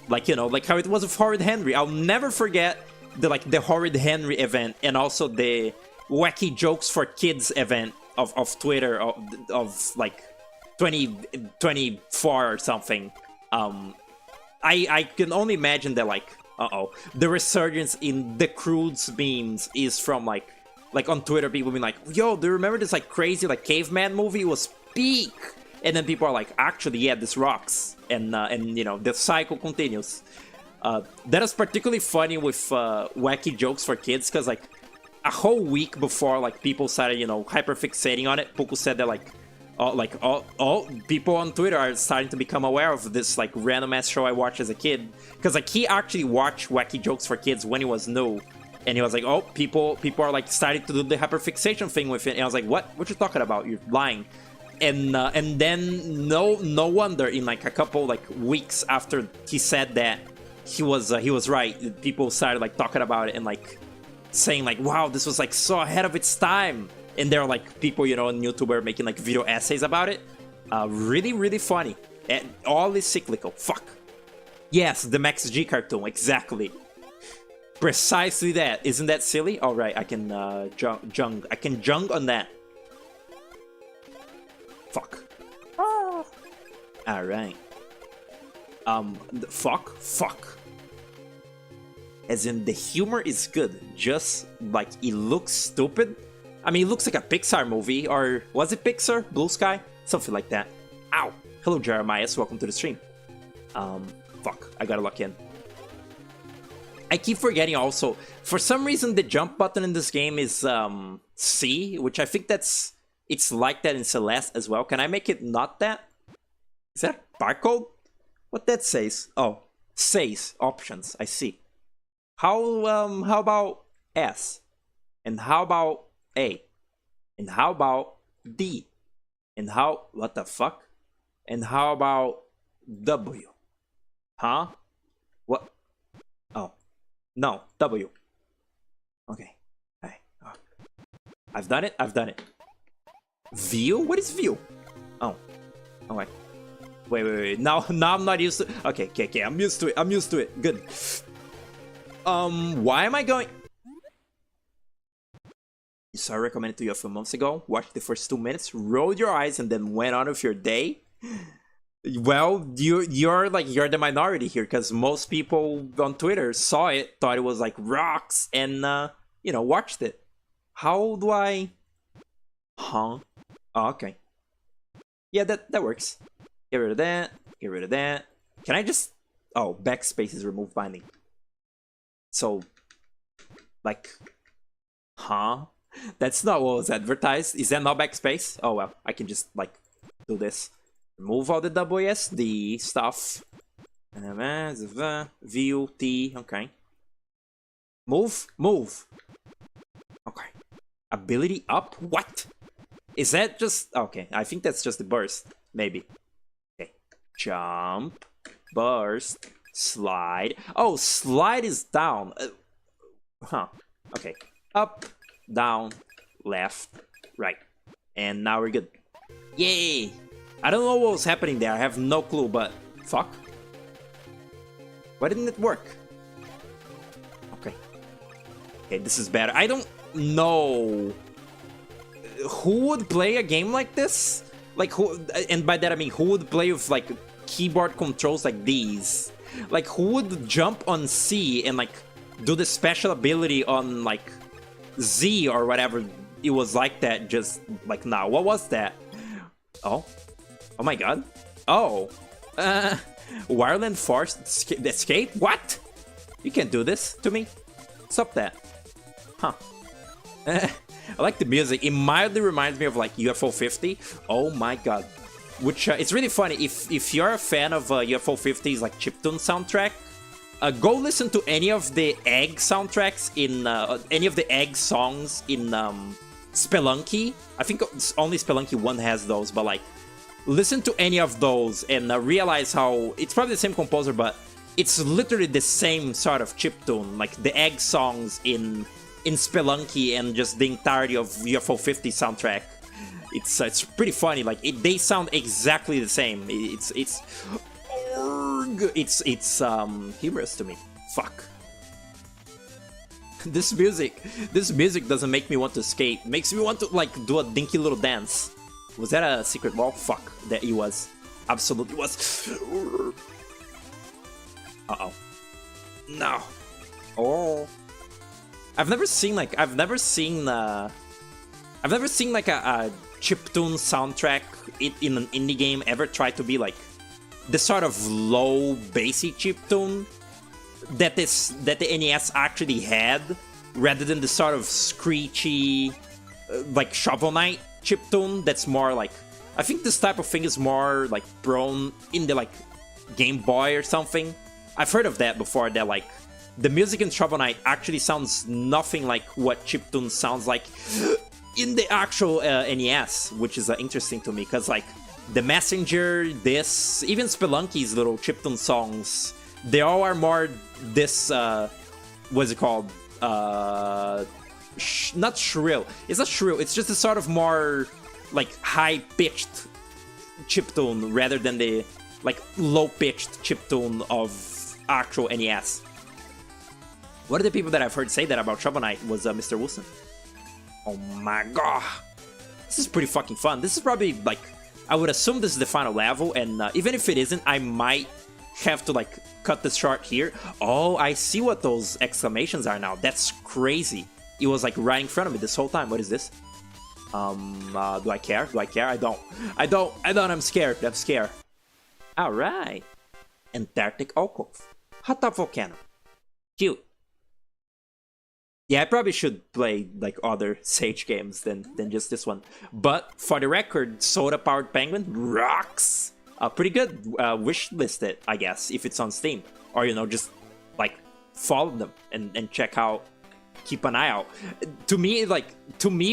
[SPEAKER 1] Like, you know, like how it was with Horrid Henry. I'll never forget the Horrid Henry event and also the Wacky Jokes for Kids event of Twitter of like 2024 or something. I can only imagine that like the resurgence in the Crudes memes is from like on Twitter, people being like, yo, do you remember this like crazy like caveman movie? It was peak. And then people are like, actually, yeah, this rocks. And you know, the cycle continues. That is particularly funny with Wacky Jokes for Kids, because like a whole week before like people started, you know, hyperfixating on it, Puku said that like all people on Twitter are starting to become aware of this like random ass show I watched as a kid, because like he actually watched Wacky Jokes for Kids when he was new, and he was like, oh, people are like starting to do the hyperfixation thing with it, and I was like, what you talking about? You're lying. And then no wonder in like a couple like weeks after he said that, he was right. People started like talking about it and like saying like, wow, this was like so ahead of its time. And there are like people, you know, on YouTube are making like video essays about it. Really funny. And all is cyclical. Fuck. Yes, the Max G cartoon, exactly. Precisely that. Isn't that silly? All right, I can jung. I can jung on that. Fuck. Oh. All right. Fuck. As in, the humor is good, just like it looks stupid. I mean, it looks like a Pixar movie, or was it Pixar? Blue Sky? Something like that. Ow! Hello, Jeremiah, welcome to the stream. Fuck, I gotta lock in. I keep forgetting also, for some reason the jump button in this game is C, which I think it's like that in Celeste as well. Can I make it not that? Is that barcode? What that says? Oh, says options, I see. How about S? And how about A? And how about D? And what the fuck? And how about W? Huh? What? Oh. No, W. Okay. Hey. Oh. I've done it. View? What is view? Oh. Alright. Wait. Now I'm not used to. Okay. I'm used to it. Good. Why am I going? You saw recommended to you a few months ago. Watched the first 2 minutes, rolled your eyes, and then went on with your day. Well, you're the minority here, because most people on Twitter saw it, thought it was like rocks, and you know, watched it. How do I? Huh? Oh, okay. Yeah, that works. Get rid of that. Get rid of that. Can I just? Oh, backspace is remove binding. So, like, huh? That's not what was advertised. Is that not backspace? Oh well, I can just like do this. Remove all the WSD stuff. View T. Okay. Move. Okay. Ability up. What? Is that just okay? I think that's just the burst. Maybe. Okay. Jump. Burst. Slide. Oh, slide is down. Huh. Okay. Up, down, left, right. And now we're good. Yay! I don't know what was happening there. I have no clue, but fuck. Why didn't it work? Okay. Okay, this is better. I don't know who would play a game like this? Like who, and by that I mean who would play with like keyboard controls like these? Like who would jump on C and like do the special ability on like Z or whatever it was like that just like now? What was that? Oh my god. Oh. Wireland forced escape? What? You can't do this to me. Stop that. Huh. I like the music. It mildly reminds me of like UFO 50. Oh my god. Which it's really funny. If you're a fan of UFO 50's like chiptune soundtrack, go listen to any of the Egg soundtracks in any of the Egg songs in Spelunky. I think only Spelunky 1 has those, but like listen to any of those and realize how it's probably the same composer, but it's literally the same sort of chiptune, like the egg songs in Spelunky and just the entirety of UFO 50 soundtrack. It's pretty funny. Like they sound exactly the same. It's humorous to me. Fuck. This music doesn't make me want to skate. It makes me want to like do a dinky little dance. Was that a secret wall? Fuck, that it was. Absolutely was. Uh-oh. No. Oh. I've never seen like a chiptune soundtrack in an indie game ever try to be like the sort of low bassy chiptune that the NES actually had, rather than the sort of screechy like Shovel Knight chiptune that's more like, I think this type of thing is more like prone in the like Game Boy or something. I've heard of that before, that like the music in Shovel Knight actually sounds nothing like what chiptune sounds like in the actual NES, which is interesting to me, because like The Messenger, this, even Spelunky's little chiptune songs, they all are more this, what's it called? Not shrill. It's not shrill, it's just a sort of more like high-pitched chiptune rather than the like low-pitched chiptune of actual NES. One of the people that I've heard say that about Shovel Knight was Mr. Wilson. Oh my god. This is pretty fucking fun. This is probably like, I would assume this is the final level, and even if it isn't, I might have to like cut this short here. Oh, I see what those exclamations are now. That's crazy. It was like right in front of me this whole time. What is this? Do I care? Do I care? I don't. I'm scared. I'm scared. Alright. Antarctic Alcove. Hot Top Volcano. Cute. Yeah, I probably should play like other Sage games than just this one. But for the record, Soda Powered Penguin rocks. Pretty good. Wish listed, I guess, if it's on Steam, or you know, just like follow them and check out. Keep an eye out. To me,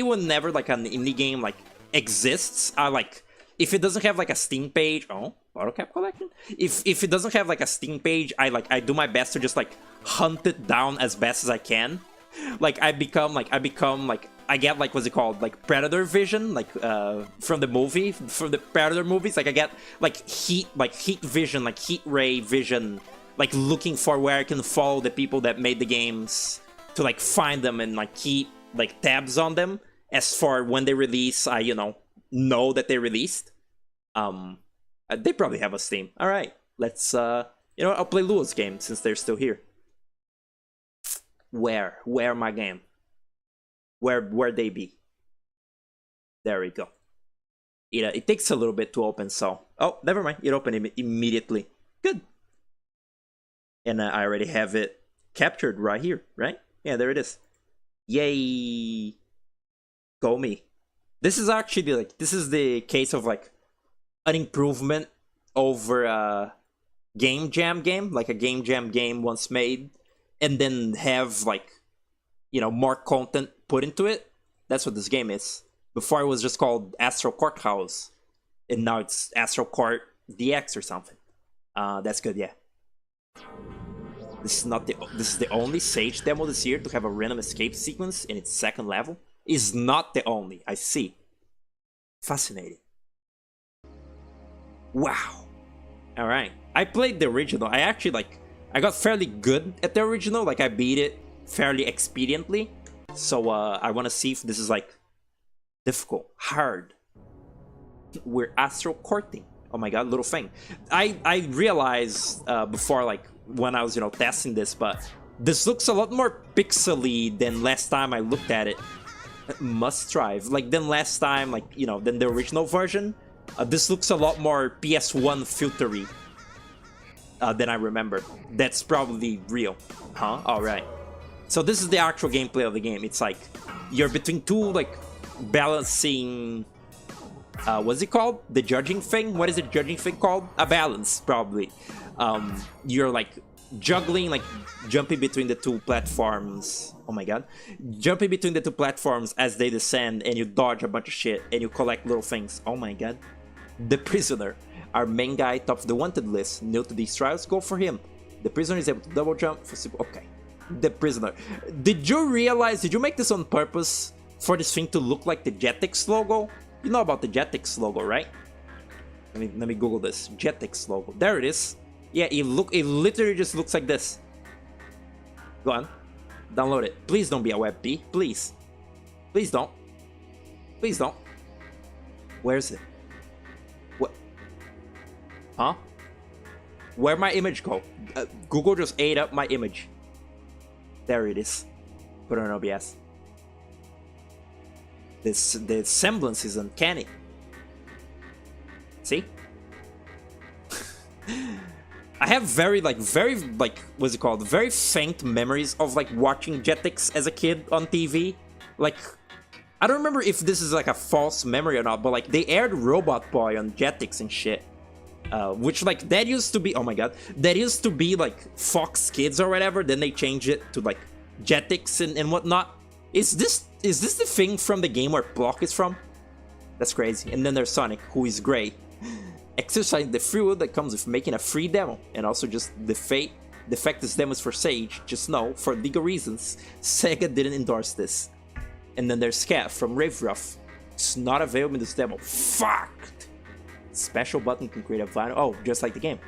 [SPEAKER 1] whenever like an indie game like exists, I like, if it doesn't have like a Steam page. Oh, Bottle Cap Collection. If it doesn't have like a Steam page, I do my best to just like hunt it down as best as I can. Like I get like, what's it called, like Predator vision, like from the Predator movies. Like I get like heat vision, like heat ray vision, like looking for where I can follow the people that made the games to like find them and like keep like tabs on them. As for when they release, I know that they released. They probably have a Steam. All right, let's I'll play Luo's game since they're still here. Where my game? Where they be? There we go. It takes a little bit to open, so oh, never mind. It opened immediately. Good. And I already have it captured right here, right? Yeah, there it is. Yay! Go me. This is actually like, this is the case of like an improvement over a Game Jam game, like a Game Jam game once made, and then have like, more content put into it. That's what this game is. Before it was just called Astral Courthouse, and now it's Astral Court DX or something. That's good, yeah. This is the only Sage demo this year to have a random escape sequence in its second level. Is not the only. I see. Fascinating. Wow. All right. I played the original. I got fairly good at the original. Like I beat it fairly expediently. So I want to see if this is like difficult, hard. We're astral courting. Oh my god, little thing. I realized before, like when I was testing this, but this looks a lot more pixely than last time I looked at it. Must strive. Like than last time, like than the original version. This looks a lot more PS1 filtery than I remember. That's probably real. Huh? Alright. So this is the actual gameplay of the game. It's like you're between two like balancing, what's it called? The judging thing? What is the judging thing called? A balance, probably. You're like juggling, like jumping between the two platforms. Oh my god. Jumping between the two platforms as they descend, and you dodge a bunch of shit, and you collect little things. Oh my god. The Prisoner. Our main guy, top of the wanted list. New to these trials, go for him. The prisoner is able to double jump for super. Okay. The prisoner. Did you realize, did you make this on purpose for this thing to look like the Jetix logo? You know about the Jetix logo, right? Let me Google this. Jetix logo. There it is. Yeah, it literally just looks like this. Go on. Download it. Please don't be a WebP. Please. Please don't. Please don't. Where is it? What? Huh? Where'd my image go? Google just ate up my image. There it is. Put it on OBS. The semblance is uncanny. See? I have very, what's it called? Very faint memories of, like, watching Jetix as a kid on TV. Like, I don't remember if this is, like, a false memory or not, but, like, they aired Robot Boy on Jetix and shit. Which, like, that used to be, oh my god, that used to be, like, Fox Kids or whatever, then they changed it to, like, Jetix and whatnot. Is this the thing from the game where Block is from? That's crazy. And then there's Sonic, who is gray. Exercising the free will that comes with making a free demo, and also just the fact this demo is for Sage. Just know, for legal reasons, Sega didn't endorse this. And then there's Scat from Rave Ruff. It's not available in this demo. Fucked! Special button can create a vinyl. Oh, just like the game.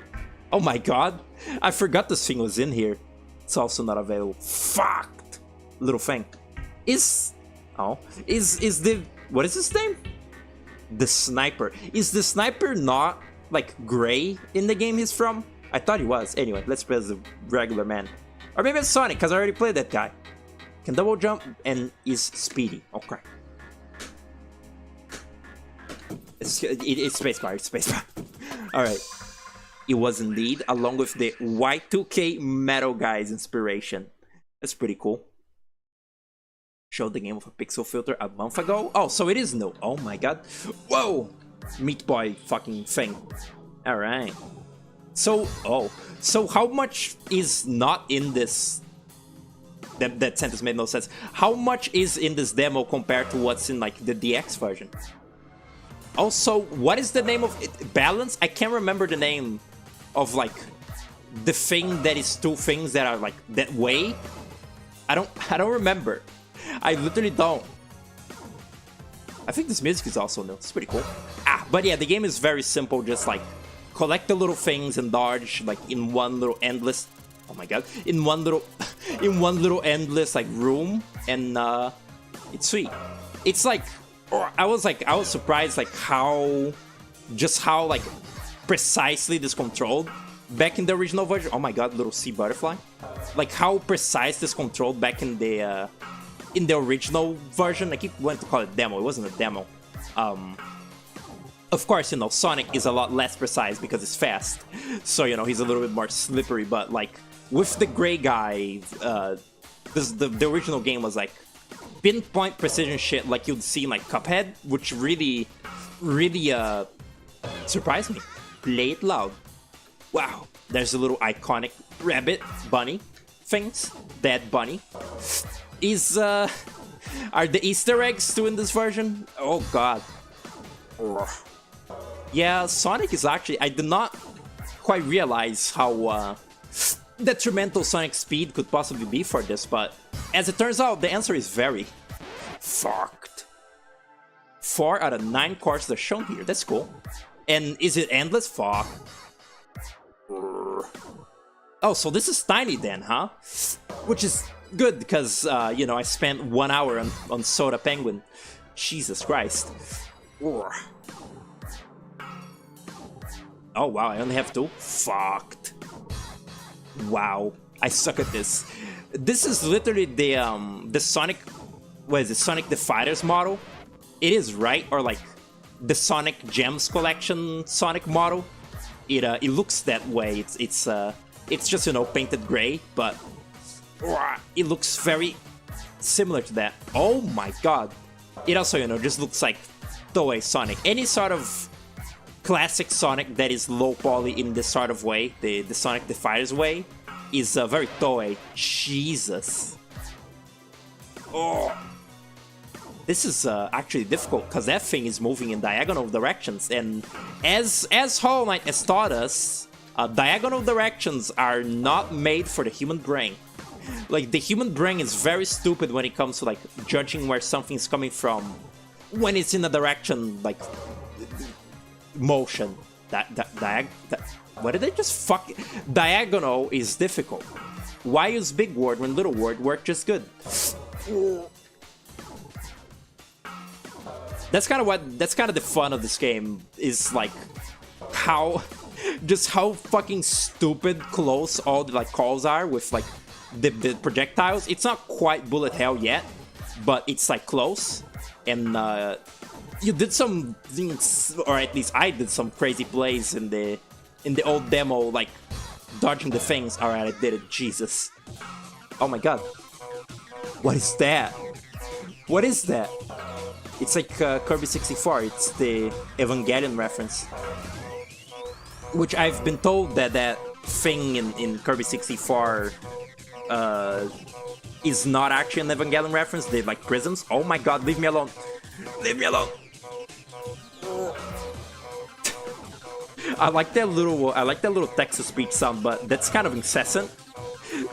[SPEAKER 1] Oh my god! I forgot this thing was in here. It's also not available. Fucked! Little thing. Is the... What is his name? The Sniper. Is the Sniper not, like, gray in the game he's from? I thought he was. Anyway, let's play as the regular man. Or maybe it's Sonic, because I already played that guy. Can double jump and is speedy. Okay. It's spacebar, it's spacebar. Alright. It was indeed, along with the Y2K Metal Guys inspiration. That's pretty cool. Showed the game with a pixel filter a month ago. Oh, so it is new. Oh my god. Whoa! Meat Boy fucking thing. Alright. So, so how much is not in this... That sentence made no sense. How much is in this demo compared to what's in, like, the DX version? Also, what is the name of it? Balance? I can't remember the name of, like, the thing that is two things that are, like, that way. I don't remember. I literally don't. I think this music is also new. It's pretty cool. But yeah, the game is very simple. Just like collect the little things and dodge like in one little endless. Oh my god! In one little endless like room, and it's sweet. It's like I was surprised like how like precisely this controlled back in the original version. Oh my god, little sea butterfly! Like how precise this controlled back in the original version. I keep wanting to call it demo. It wasn't a demo. Of course, you know, Sonic is a lot less precise because it's fast. So, you know, he's a little bit more slippery. But, like, with the gray guy, the original game was, like, pinpoint precision shit like you'd see in, like, Cuphead, which really surprised me. Play it loud. Wow. There's a little iconic rabbit bunny things. Dead bunny. Are the Easter eggs still in this version? Oh god. Ugh. Yeah, Sonic is actually... I did not quite realize how detrimental Sonic's speed could possibly be for this, but as it turns out, the answer is very fucked. 4 out of 9 courses are shown here. That's cool. And is it endless? Fuck. Oh, so this is tiny then, huh? Which is good because, you know, I spent 1 hour on Soda Penguin. Jesus Christ. Oh, wow, I only have 2? Fucked. Wow, I suck at this. This is literally the Sonic... What is it? Sonic the Fighters model? It is, right? Or, like, the Sonic Gems Collection Sonic model? It looks that way. It's just, you know, painted gray, but... It looks very similar to that. Oh my god. It also, you know, just looks like Toei Sonic. Any sort of classic Sonic that is low poly in this sort of way, the Sonic the Fighters way, is very Toei. Jesus. Oh. This is actually difficult, because that thing is moving in diagonal directions, and as Hollow Knight has taught us, Diagonal directions are not made for the human brain. Like, the human brain is very stupid when it comes to, like, judging where something's coming from when it's in a direction, like, motion. What did I just fuck? Diagonal is difficult. Why use big word when little word work just good? That's kind of the fun of this game, is like how fucking stupid close all the like calls are with like the projectiles. It's not quite bullet hell yet, but it's like close. And you did some things, or at least I did some crazy plays in the old demo, like dodging the things. Alright, I did it. Jesus. Oh my god. What is that? What is that? It's like Kirby 64. It's the Evangelion reference. Which I've been told that thing in Kirby 64 is not actually an Evangelion reference. They like prisms. Oh my god, leave me alone. Leave me alone. I like that little text-to-speech sound, but that's kind of incessant.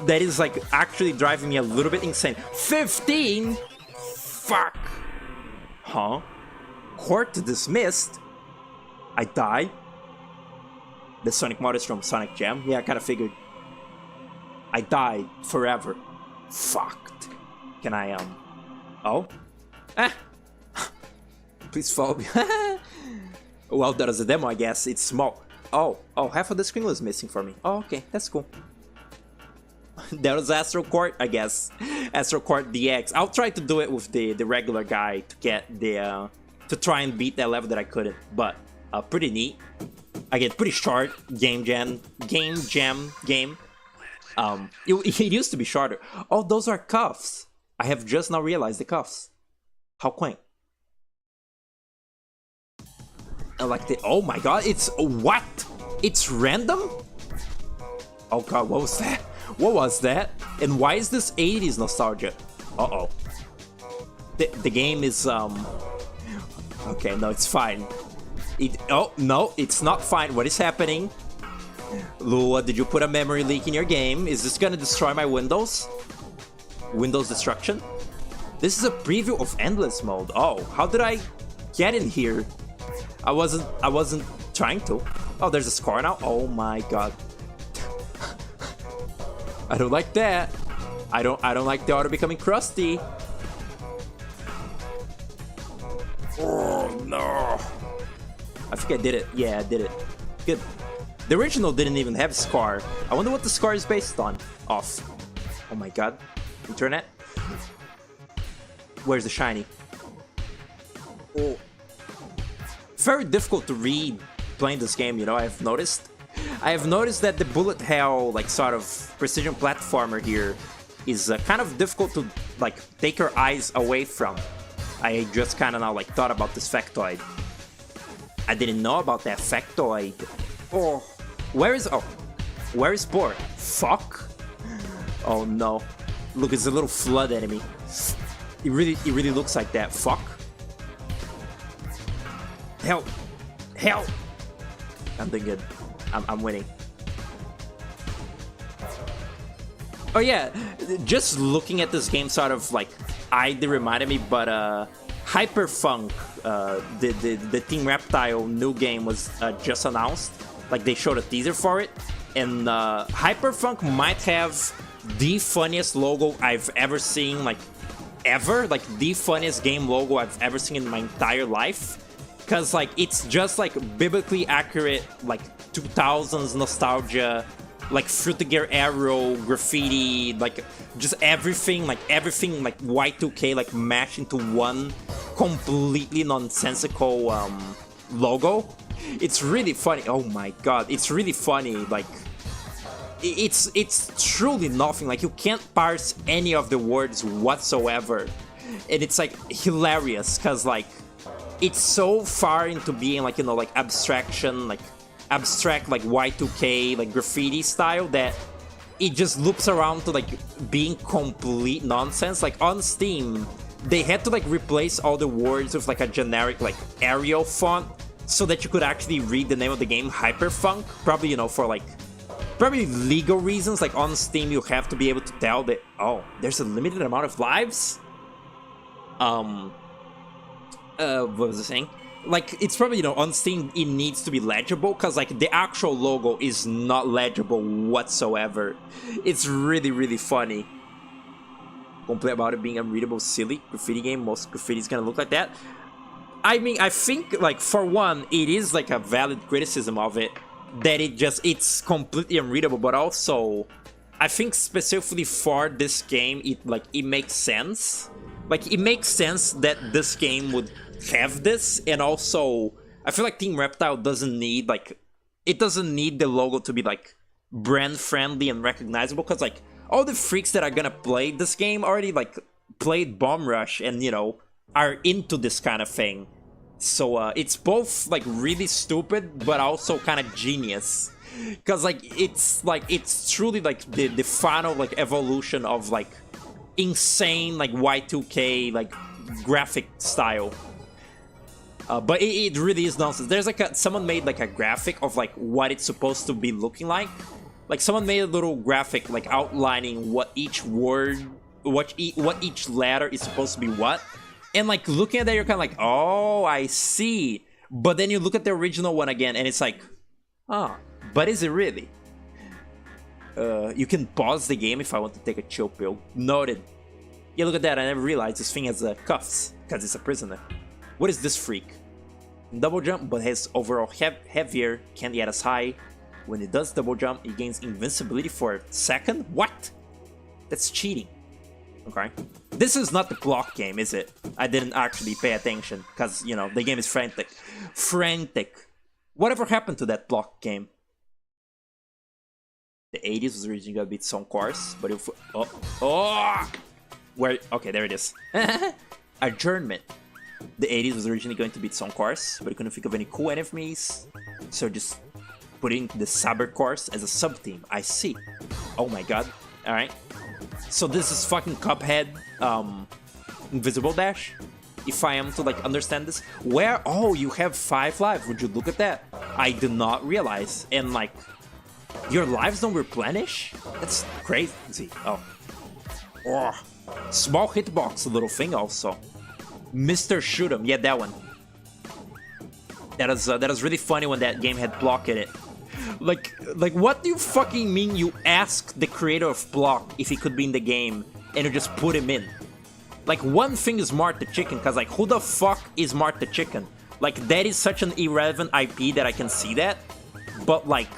[SPEAKER 1] That is like actually driving me a little bit insane. 15? Fuck. Huh? Court dismissed? I die? The Sonic mod is from Sonic Jam? Yeah, I kinda figured. I died forever. Fucked. Can I, Oh? Ah! Please follow me. Well, that was a demo, I guess. It's small. Oh, half of the screen was missing for me. Oh, okay, that's cool. That was Astral Court, I guess. Astral Court DX. I'll try to do it with the regular guy to get the to try and beat that level that I couldn't. But pretty neat. Again, pretty short game jam. It used to be shorter. Oh, those are cuffs. I have just now realized the cuffs. How quaint. I like the. Oh my god! It's what? It's random? Oh god! What was that? What was that? And why is this 80s nostalgia? Uh-oh. The game is, Okay, no, it's fine. Oh, no, it's not fine. What is happening? Lua, did you put a memory leak in your game? Is this gonna destroy my Windows? Windows destruction? This is a preview of Endless Mode. Oh, how did I get in here? I wasn't trying to. Oh, there's a score now? Oh my god. I don't like that. I don't like the auto becoming crusty. Oh no. I think I did it. Yeah, I did it. Good. The original didn't even have Scar. I wonder what the Scar is based on. Off. Oh my god. Internet. Where's the shiny? Oh. Very difficult to read playing this game, you know, I've noticed. I have noticed that the bullet hell, like, sort of precision platformer here is kind of difficult to, like, take your eyes away from. I just kind of now, like, thought about this factoid. I didn't know about that factoid. Oh, where is Boar? Fuck. Oh no. Look, it's a little flood enemy. It really looks like that. Fuck. Help. Help. I'm doing good. I'm winning. Oh yeah, just looking at this game sort of like they reminded me, but Hyperfunk, the Team Reptile new game was just announced. Like they showed a teaser for it, and Hyperfunk might have the funniest logo I've ever seen, like ever, like the funniest game logo I've ever seen in my entire life. Cause like it's just like biblically accurate, like 2000s nostalgia, like Frutiger Arrow, graffiti, like just everything like Y2K like mashed into one completely nonsensical logo. It's really funny. Oh my god, it's really funny. Like it's truly nothing. Like you can't parse any of the words whatsoever, and it's like hilarious because like it's so far into being like, you know, like abstraction, like abstract like Y2K like graffiti style that it just loops around to like being complete nonsense. Like on Steam they had to like replace all the words with like a generic like Arial font so that you could actually read the name of the game, Hyperfunk. Probably, you know, for like, probably legal reasons. Like on Steam, you have to be able to tell that, oh, there's a limited amount of lives. What was I saying? Like, it's probably, you know, on Steam, it needs to be legible, because, like, the actual logo is not legible whatsoever. It's really, really funny. Complain about it being unreadable, silly graffiti game. Most graffiti is gonna look like that. I mean, I think, like, for one, it is, like, a valid criticism of it, that it's completely unreadable, but also, I think specifically for this game, it makes sense. Like, it makes sense that this game would have this, and also I feel like Team Reptile doesn't need, like, it doesn't need the logo to be like brand friendly and recognizable, because like all the freaks that are gonna play this game already like played Bomb Rush and, you know, are into this kind of thing. So it's both like really stupid but also kind of genius, because like it's truly like the final like evolution of like insane like Y2K like graphic style. But it really is nonsense. There's like someone made like a graphic of like what it's supposed to be looking like. Like someone made a little graphic like outlining what each word, what each letter is supposed to be what. And like looking at that, you're kind of like, oh, I see. But then you look at the original one again, and it's like, ah, but is it really? You can pause the game if I want to take a chill pill. Noted. Yeah, look at that. I never realized this thing has cuffs because it's a prisoner. What is this freak? Double jump, but has overall heavier, can't get as high. When it does double jump, it gains invincibility for a second? What? That's cheating. Okay. This is not the block game, is it? I didn't actually pay attention, because, you know, the game is frantic. Frantic. Whatever happened to that block game? The 80s was originally gonna be its own course, but if... Oh! Where... Okay, there it is. Adjournment. The 80s was originally going to be its own course, but I couldn't think of any cool enemies, so just putting the Saber course as a sub-theme. I see. Oh my god. Alright. So this is fucking Cuphead, Invisible Dash? If I am to, like, understand this. Where? Oh, you have 5 lives. Would you look at that? I did not realize. And, like, your lives don't replenish? That's crazy. Oh. Oh. Small hitbox little thing also. Mr. Shoot'em, yeah, that one. That was really funny when that game had block in it. Like, what do you fucking mean you ask the creator of Block if he could be in the game and you just put him in? Like, one thing is Mart the Chicken, because, like, who the fuck is Mart the Chicken? Like, that is such an irrelevant IP that I can see that. But, like,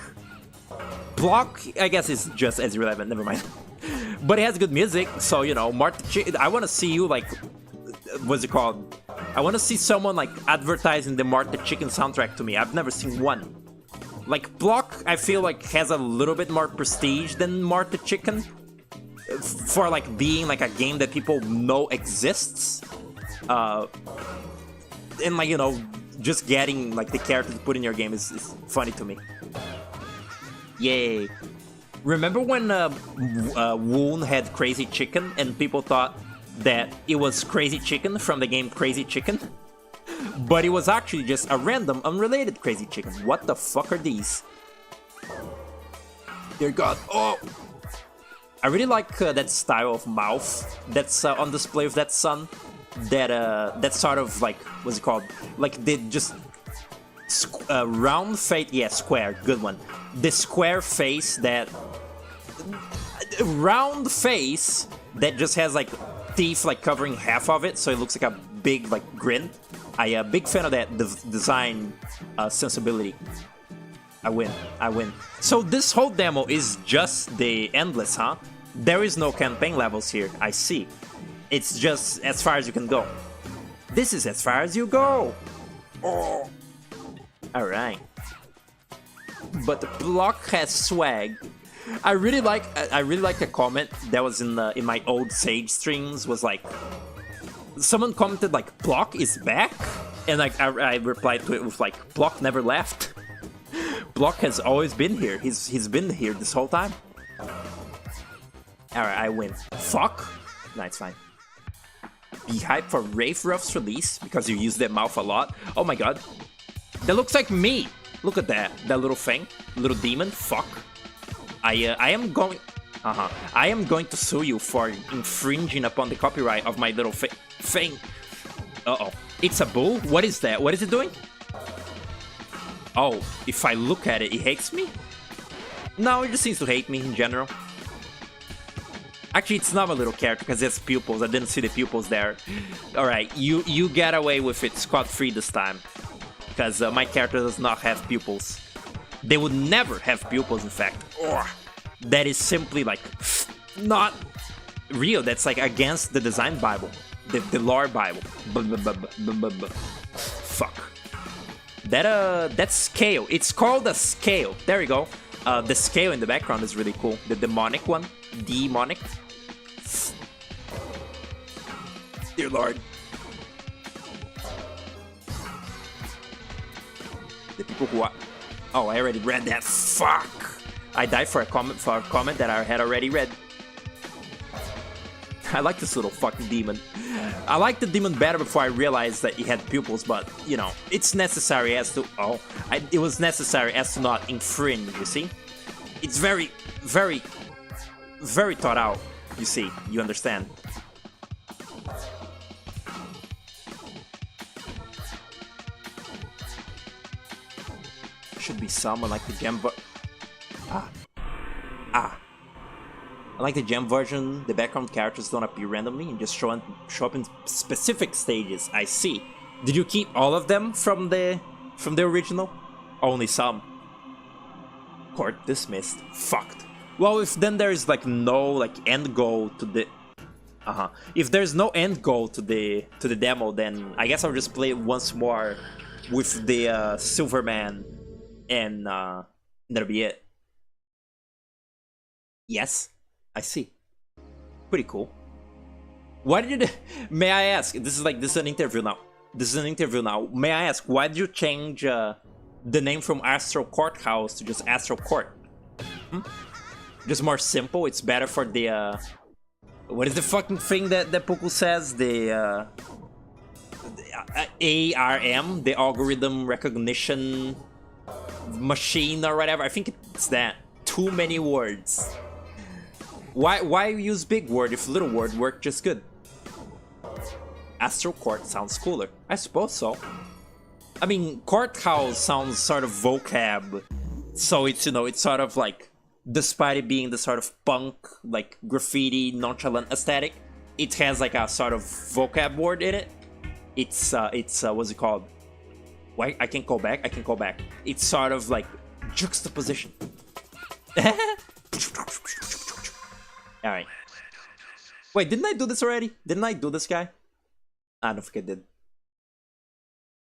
[SPEAKER 1] Block, I guess, is just as irrelevant, never mind. But it has good music, so, you know, Mart the Chicken, I want to see you, like... What's it called? I want to see someone like advertising the Mart the Chicken soundtrack to me. I've never seen one. Like Block, I feel like has a little bit more prestige than Mart the Chicken for like being like a game that people know exists. And like, you know, just getting like the character to put in your game is funny to me. Yay! Remember when Woon had Crazy Chicken and people thought that it was Crazy Chicken from the game Crazy Chicken? But it was actually just a random, unrelated Crazy Chicken. What the fuck are these? Dear God, oh! I really like that style of mouth that's on display with that sun. That sort of like, what's it called? Like they just... round face, yeah, square, good one. The square face that... Round face that just has like teeth like covering half of it, so it looks like a big like grin. I am a big fan of that design sensibility. I win. So this whole demo is just the Endless, huh? There is no campaign levels here, I see. It's just as far as you can go. This is as far as you go! Oh. Alright. But the Block has swag. I really like a comment that was in my old Sage streams, was like, someone commented like, Block is back? And like I replied to it with like, Block never left. Block has always been here. He's been here this whole time. Alright, I win. Fuck? Nah, it's fine. Be hyped for Wraith Rough's release because you use that mouth a lot. Oh my god. That looks like me. Look at that. That little thing. Little demon. Fuck. I am going... I am going to sue you for infringing upon the copyright of my little thing. Uh-oh. It's a bull? What is that? What is it doing? Oh, if I look at it, it hates me? No, it just seems to hate me in general. Actually, it's not a little character because it has pupils. I didn't see the pupils there. Alright, you get away with it scot-free this time. Because my character does not have pupils. They would never have pupils, in fact. Ugh. That is simply, like, not real. That's, like, against the design Bible. The lore Bible. Fuck. That's scale. It's called a scale. There we go. The scale in the background is really cool. The demonic one. Demonic. Dear Lord. The people who are... Oh, I already read that. Fuck. I died for a comment that I had already read. I like this little fucking demon. I liked the demon better before I realized that he had pupils, but, you know, it's necessary as to... Oh, it was necessary as to not infringe, you see? It's very, very, very thought out, you see. You understand? Should be someone like the gem... Like the gem version, the background characters don't appear randomly and just show up in specific stages. I see. Did you keep all of them from the original? Only some. Court dismissed. Fucked. Well, if then there's like no like end goal to the if there's no end goal to the demo, then I guess I'll just play it once more with the Silverman, and that'll be it. Yes. I see. Pretty cool. Why did you... May I ask? This is an interview now. May I ask, why did you change the name from Astral Courthouse to just Astral Court? Just more simple? It's better for the... What is the fucking thing that Puku says? The... ARM? The Algorithm Recognition Machine or whatever. I think it's that. Too many words. Why use big word if little word work just good? Astral Court sounds cooler. I suppose so. I mean, courthouse sounds sort of vocab. So it's, you know, it's sort of like, despite it being the sort of punk, like graffiti, nonchalant aesthetic, it has like a sort of vocab word in it. It's what's it called? Why? I can't go back. It's sort of like juxtaposition. Alright. Wait, didn't I do this already? Didn't I do this guy? I don't think I did.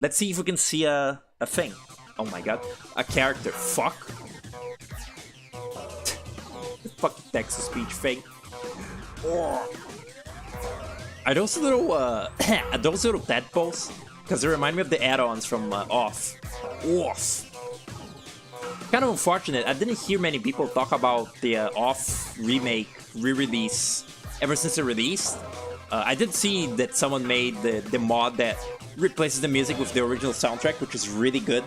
[SPEAKER 1] Let's see if we can see a thing. Oh my god. A character. Fuck. The fucking text-to-speech thing. Oh. Are those little tadpoles? Because they remind me of the add-ons from Off. Kind of unfortunate. I didn't hear many people talk about the Off remake, re-release ever since it released. I did see that someone made the mod that replaces the music with the original soundtrack, which is really good.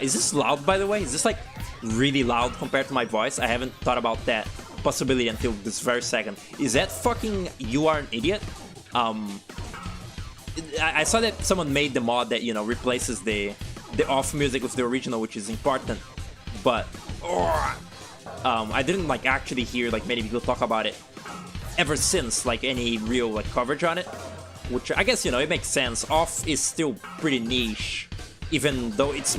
[SPEAKER 1] Is this loud, by the way? Is this like really loud compared to my voice? I haven't thought about that possibility until this very second. Is that fucking You Are an Idiot? I saw that someone made the mod that, you know, replaces the Off music with the original, which is important. But I didn't like actually hear like many people talk about it ever since like any real like coverage on it, which I guess, you know, it makes sense. Off is still pretty niche, even though it's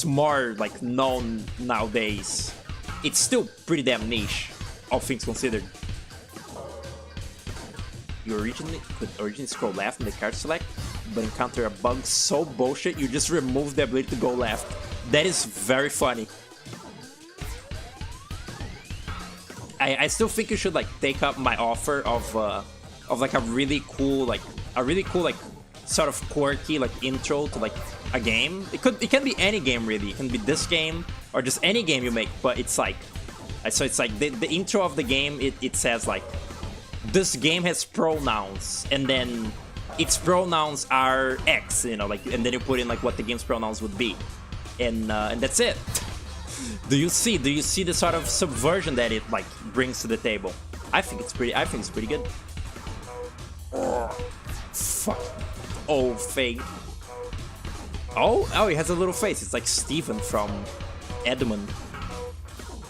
[SPEAKER 1] more like known nowadays. It's still pretty damn niche, all things considered. You could originally scroll left in the card select, but encounter a bug so bullshit you just remove the ability to go left. That is very funny. I still think you should like take up my offer of like a really cool sort of quirky like intro to like a game. It can be any game really. It can be this game or just any game you make. But it's like, so it's like the intro of the game. It says like, this game has pronouns, and then its pronouns are X, you know, like, and then you put in like what the game's pronouns would be, and that's it. Do you see the sort of subversion that it like brings to the table? I think it's pretty good. Oh, fuck. Oh, Faye. Oh, he has a little face. It's like Steven from Edmund.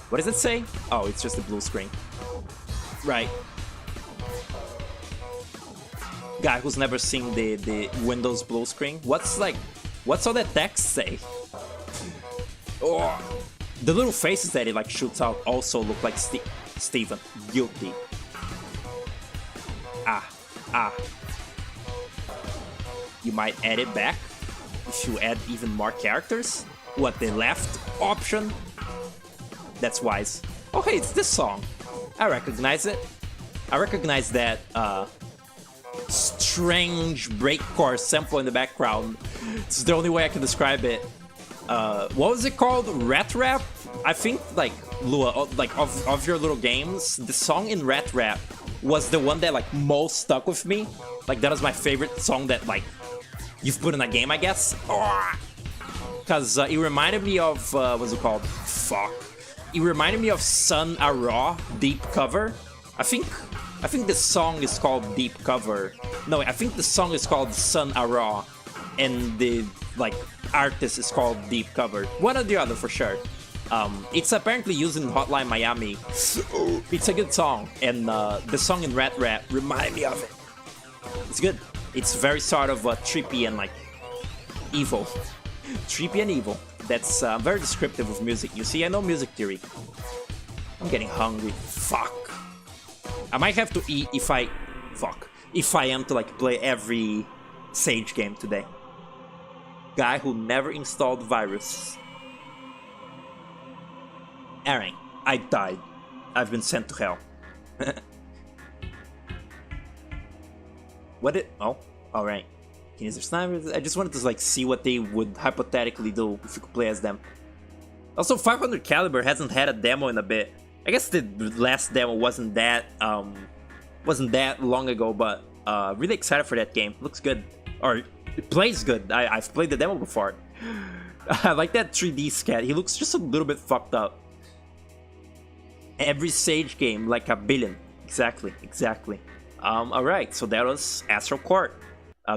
[SPEAKER 1] What does it say? Oh, it's just a blue screen. Right. Guy who's never seen the Windows blue screen. What's all that text say? Oh, the little faces that it like shoots out also look like Steven. Guilty. Ah. You might add it back if you add even more characters. What, the left option? That's wise. Oh, hey, it's this song. I recognize it. I recognize that strange breakcore sample in the background. It's the only way I can describe it. What was it called? Rat Rap? I think, like, Lua, like, of your little games, the song in Rat Rap was the one that, like, most stuck with me. Like, that was my favorite song that, like, you've put in a game, I guess. Because it reminded me of, what's it called? Fuck. It reminded me of Sun Ara Deep Cover. I think the song is called Deep Cover. No, I think the song is called Sun Ara, and the like artist is called Deep Cover. One or the other for sure. It's apparently used in Hotline Miami. It's a good song, and the song in Rat Rap reminded me of it. It's good. It's very sort of trippy and like evil. Trippy and evil. That's very descriptive of music. You see, I know music theory. I'm getting hungry. Fuck. I might have to eat if I... Fuck. If I am to like play every Sage game today. Guy who never installed virus. Aaron, I died. I've been sent to hell. What did... Oh, alright. Is there snipers? I just wanted to like see what they would hypothetically do if you could play as them. Also, 500 Caliber hasn't had a demo in a bit. I guess the last demo wasn't that long ago, but really excited for that game. Looks good, or it plays good. I've played the demo before. I like that 3D scat. He looks just a little bit fucked up. Every Sage game like a billion. Exactly. All right, so that was Astral Court.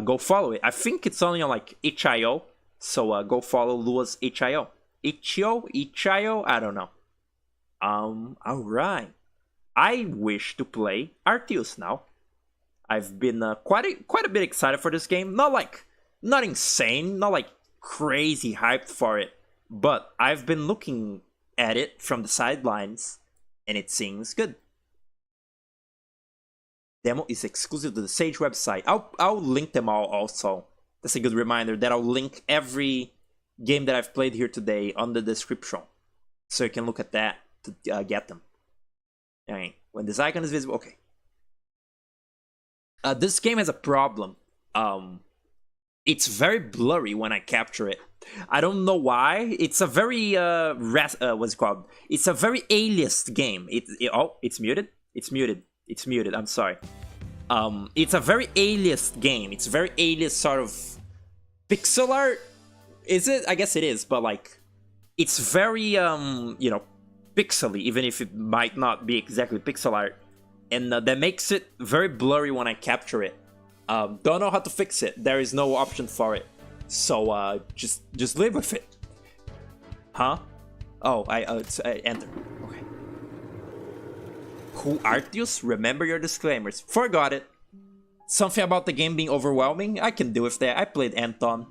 [SPEAKER 1] Go follow it. I think it's only on like itch.io, so go follow Lua's itch.io. Itch.io? I don't know. Alright. I wish to play Arceus now. I've been quite a bit excited for this game. Not insane, not like crazy hyped for it, but I've been looking at it from the sidelines, and it seems good. Demo is exclusive to the Sage website. I'll link them all also. That's a good reminder that I'll link every game that I've played here today on the description. So you can look at that to get them. Alright, when this icon is visible, okay. This game has a problem. It's very blurry when I capture it. I don't know why. It's a very, what's it called? It's a very aliased game. Oh, it's muted? It's muted, I'm sorry. It's a very aliased game. It's very alias sort of pixel art. Is it? I guess it is, but like, it's very, you know, pixely, even if it might not be exactly pixel art. And that makes it very blurry when I capture it. Don't know how to fix it. There is no option for it. So, just live with it. Huh? Oh, it's enter. Okay. Who Arceus? Remember your disclaimers. Forgot it. Something about the game being overwhelming? I can deal with that. I played Anton.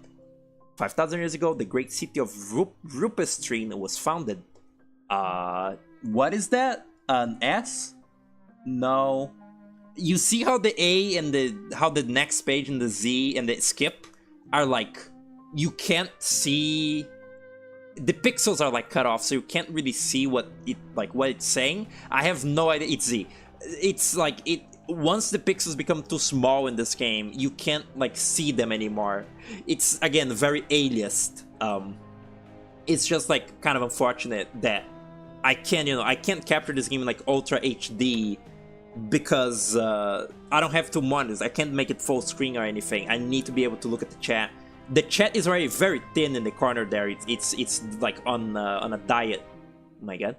[SPEAKER 1] 5,000 years ago, the great city of Rupestrine was founded. What is that? An S? No. You see how the A and how the next page and the Z and the skip are like, you can't see... The pixels are like cut off, so you can't really see what it's saying. I have no idea. It's Z. It's like once the pixels become too small in this game, you can't like see them anymore. It's again very aliased. It's just like kind of unfortunate that I can't capture this game in like Ultra HD because I don't have two monitors. I can't make it full screen or anything. I need to be able to look at the chat. The chat is already very thin in the corner there. It's like on a diet. Oh my god.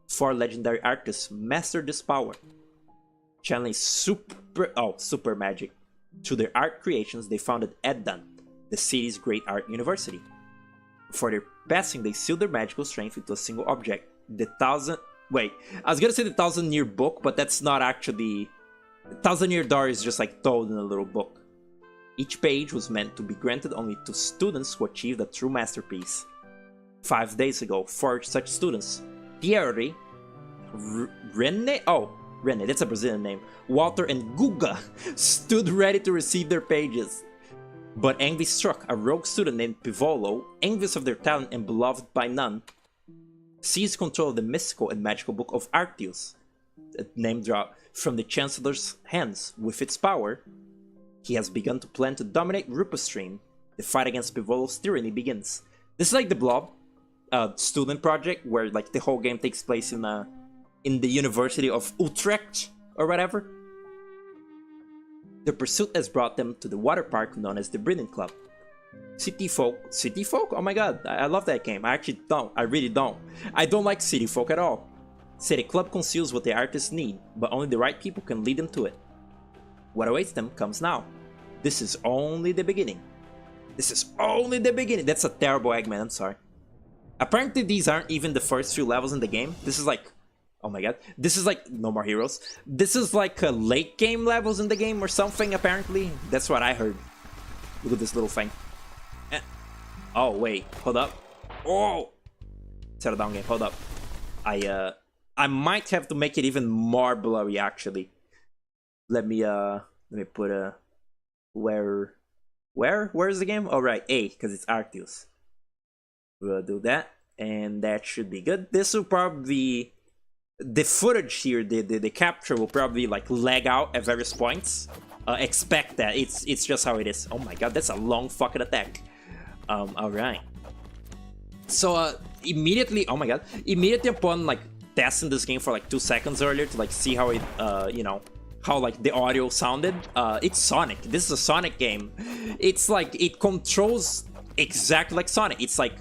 [SPEAKER 1] 4 legendary artists master this power, channeling super magic. Through their art creations, they founded Eddan, the city's great art university. For their passing, they sealed their magical strength into a single object. Wait, I was gonna say the 1,000-year book, but that's not actually... The 1,000-year door is just like told in a little book. Each page was meant to be granted only to students who achieved a true masterpiece. 5 days ago, 4 such students, Thierry, René, René, that's a Brazilian name, Walter and Guga, stood ready to receive their pages. But envy struck a rogue student named Pivolo, envious of their talent and beloved by none, seized control of the mystical and magical book of Arceus, a name drop from the Chancellor's hands. With its power, he has begun to plan to dominate Rupa Stream. The fight against Pivolo's tyranny begins. This is like the Blob student project, where like the whole game takes place in the University of Utrecht or whatever. The pursuit has brought them to the water park known as the Brilliant Club. City Folk? Oh my god, I love that game. I actually don't. I really don't. I don't like City Folk at all. City Club conceals what the artists need, but only the right people can lead them to it. What awaits them comes now. This is only the beginning. This is only the beginning. That's a terrible Eggman, I'm sorry. Apparently these aren't even the first few levels in the game. This is like... Oh my god. This is like... No More Heroes. This is like late game levels in the game or something, apparently. That's what I heard. Look at this little thing. Oh, wait. Hold up. Oh! Settle down, game. Hold up. I might have to make it even more blurry, actually. Let me put a... Where's the game? Oh, right. A, because it's Arceus. We'll do that. And that should be good. This will probably... The footage here, the capture will probably like lag out at various points. Expect that. It's just how it is. Oh my god, that's a long fucking attack. Alright. So, immediately... Oh my god. Immediately upon, like, testing this game for, like, 2 seconds earlier to, like, see how it, you know, how, like, the audio sounded. It's Sonic. This is a Sonic game. It's, like, it controls exactly like Sonic. It's, like,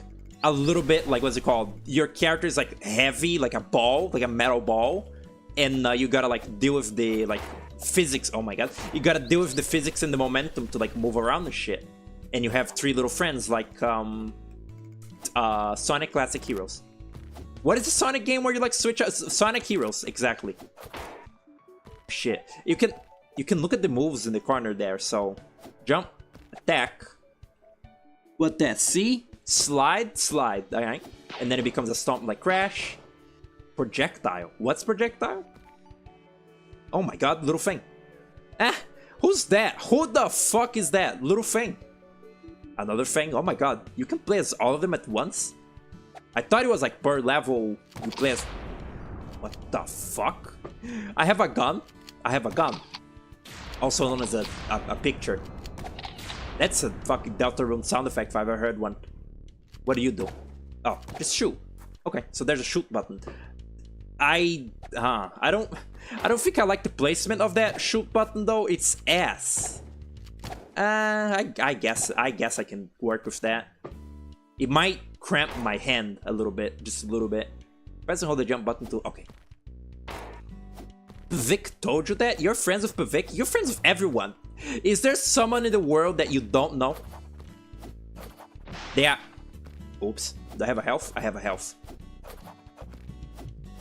[SPEAKER 1] a little bit, like, what's it called? Your character is, like, heavy, like a ball, like a metal ball. And you gotta, like, deal with the, like, physics. Oh my god. You gotta deal with the physics and the momentum to, like, move around and shit. And you have 3 little friends, like, Sonic Classic Heroes. What is a Sonic game where you, like, switch out? Sonic Heroes, exactly. Shit. You can look at the moves in the corner there, so... Jump, attack. What that? See? Slide, alright. And then it becomes a stomp like Crash. Projectile. What's projectile? Oh my god, little thing. Who's that? Who the fuck is that? Little thing. Another thing. Oh my god, you can play as all of them at once? I thought it was like per level you play as... What the fuck? I have a gun. Also known as a picture. That's a fucking Deltarune sound effect if I've ever heard one. What do you do? Oh, just shoot. Okay, so there's a shoot button. I don't think I like the placement of that shoot button though. It's ass. I guess I can work with that. It might cramp my hand a little bit, just a little bit. Press and hold the jump button to... Okay. Pavik told you that? You're friends with Pavik? You're friends with everyone. Is there someone in the world that you don't know? Yeah. Oops. Do I have a health? I have a health.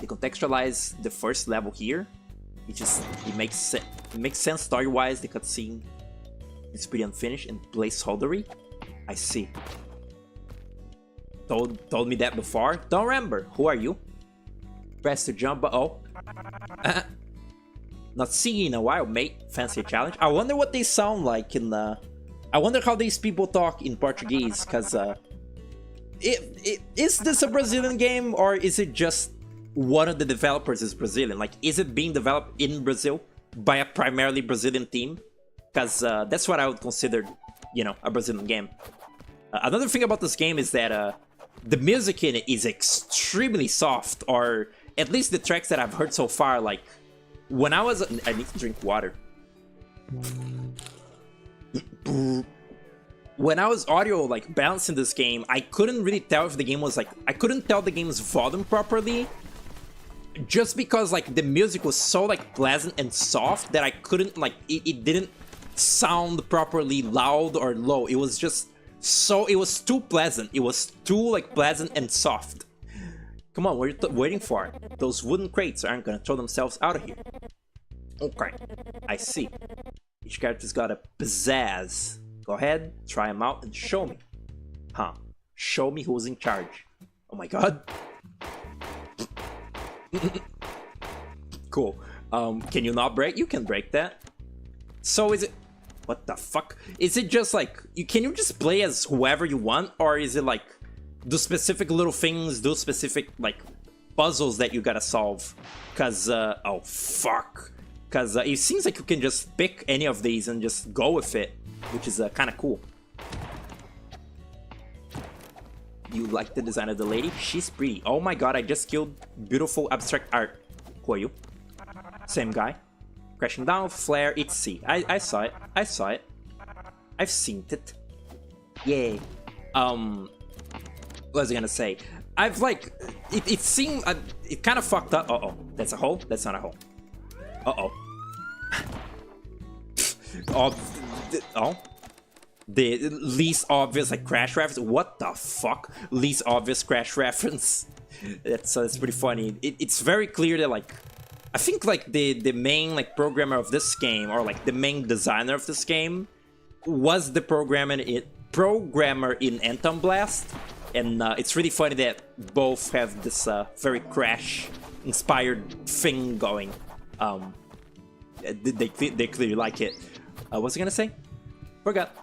[SPEAKER 1] They contextualize the first level here. It makes sense story-wise. The cutscene is pretty unfinished and placeholdery. I see. Told me that before. Don't remember. Who are you? Press to jump. Oh. Not seen you in a while, mate. Fancy a challenge? I wonder what they sound like in the... I wonder how these people talk in Portuguese, because... Is this a Brazilian game, or is it just one of the developers is Brazilian? Like, is it being developed in Brazil by a primarily Brazilian team? Because that's what I would consider, you know, a Brazilian game. Another thing about this game is that the music in it is extremely soft, or at least the tracks that I've heard so far, like When I was... I need to drink water. When I was audio like balancing this game, I couldn't really tell if the game was like... I couldn't tell the game's volume properly. Just because like the music was so like pleasant and soft that I couldn't like... It didn't sound properly loud or low. It was just so... It was too pleasant. It was too like pleasant and soft. Come on, what are you waiting for? Those wooden crates aren't gonna throw themselves out of here. Okay, I see. Each character's got a pizzazz. Go ahead, try them out and show me. Huh, show me who's in charge. Oh my god. Cool. Can you not break? You can break that. So is it... What the fuck? Is it just like... Can you just play as whoever you want? Or is it like... Do specific little things, do specific, like, puzzles that you gotta solve. Cause, oh, fuck. Cause it seems like you can just pick any of these and just go with it, which is kind of cool. You like the design of the lady? She's pretty. Oh my god, I just killed beautiful abstract art. Who are you? Same guy. Crashing down, flare, it's C. I saw it. I saw it. I've seen it. Yay. What was I gonna say? I've like... It seemed... it kind of fucked up. Uh-oh. That's a hole? That's not a hole. Uh-oh. Oh. The least obvious like crash reference. What the fuck? Least obvious crash reference. That's pretty funny. It's very clear that like... I think like the main like programmer of this game, or like the main designer of this game, was the programmer in Anton Blast. And it's really funny that both have this very Crash-inspired thing going. They clearly like it. What's I gonna say? Forgot.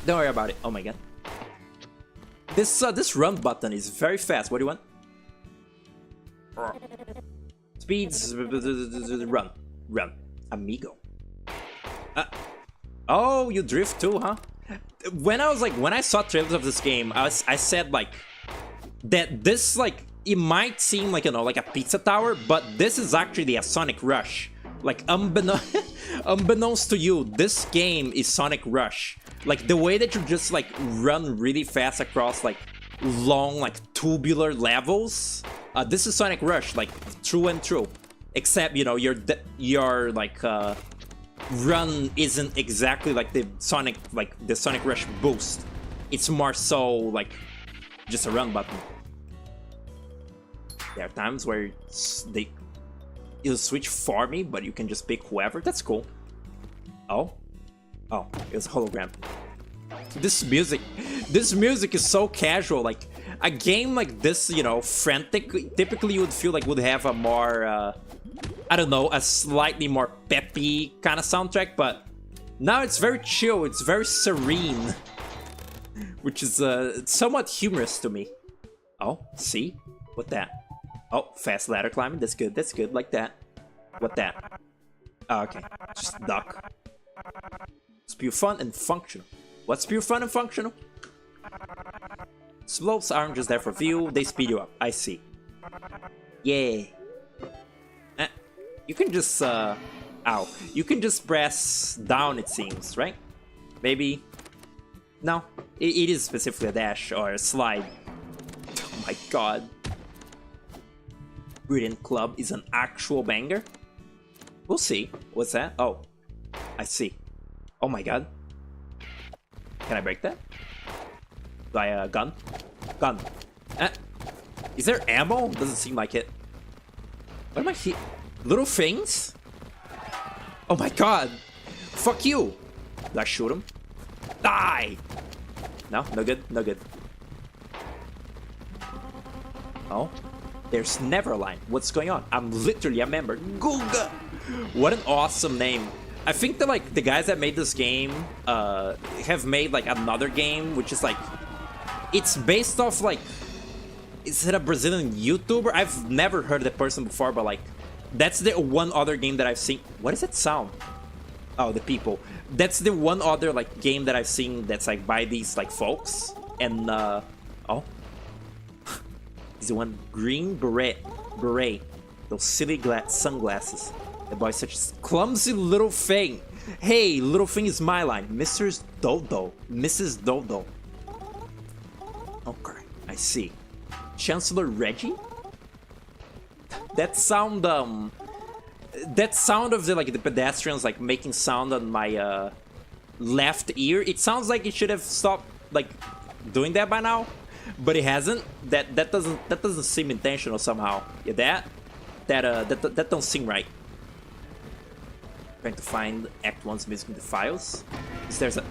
[SPEAKER 1] Don't worry about it. Oh my god. This run button is very fast. What do you want? Speeds. Run. Amigo. Oh, you drift too, huh? When I saw trailers of this game, I said like that this like it might seem like, you know, like a pizza tower, but this is actually a Sonic Rush. Like unbeknownst to you, this game is Sonic Rush. Like the way that you just like run really fast across like long like tubular levels. This is Sonic Rush, like true and true. Except, you know, your like run isn't exactly like the Sonic Rush boost. It's more so like just a run button. There are times where it'll switch for me, but you can just pick whoever. That's cool. Oh, it was a hologram. This music is so casual. Like a game like this, you know, frantic. Typically, you would feel like would have a more I don't know, a slightly more peppy kind of soundtrack, but now it's very chill, it's very serene, which is somewhat humorous to me. Oh, see? What that? Oh, fast ladder climbing, that's good, like that. What that? Oh, okay, just duck. It's pure fun and functional. What's pure fun and functional? Slopes aren't just there for view, they speed you up, I see. Yeah. You can just, ow. You can just press down, it seems, right? Maybe... No. It is specifically a dash or a slide. Oh my god. Brilliant Club is an actual banger? We'll see. What's that? Oh. I see. Oh my god. Can I break that? Do I, gun? Gun. Is there ammo? Doesn't seem like it. What am I hitting? Little things? Oh my god! Fuck you! Did I shoot him? Die! No? No good? No good. Oh? There's Neverline. What's going on? I'm literally a member. Googa! What an awesome name. I think that like the guys that made this game have made like another game which is like... It's based off like... Is it a Brazilian YouTuber? I've never heard of that person before, but like... That's the one other game that I've seen. What is that sound? Oh, the people. That's the one other like game that I've seen that's like by these like folks. And oh, is the one green beret. Those silly sunglasses. The boy such a clumsy little thing. Hey, little thing is my line. Mrs. Dodo. Mrs. Dodo. Okay, I see. Chancellor Reggie? That sound of the pedestrians like making sound on my left ear. It sounds like it should have stopped like doing that by now, but it hasn't. That doesn't seem intentional somehow. Yeah, that don't seem right. Trying to find Act 1's music in the files. Is there's a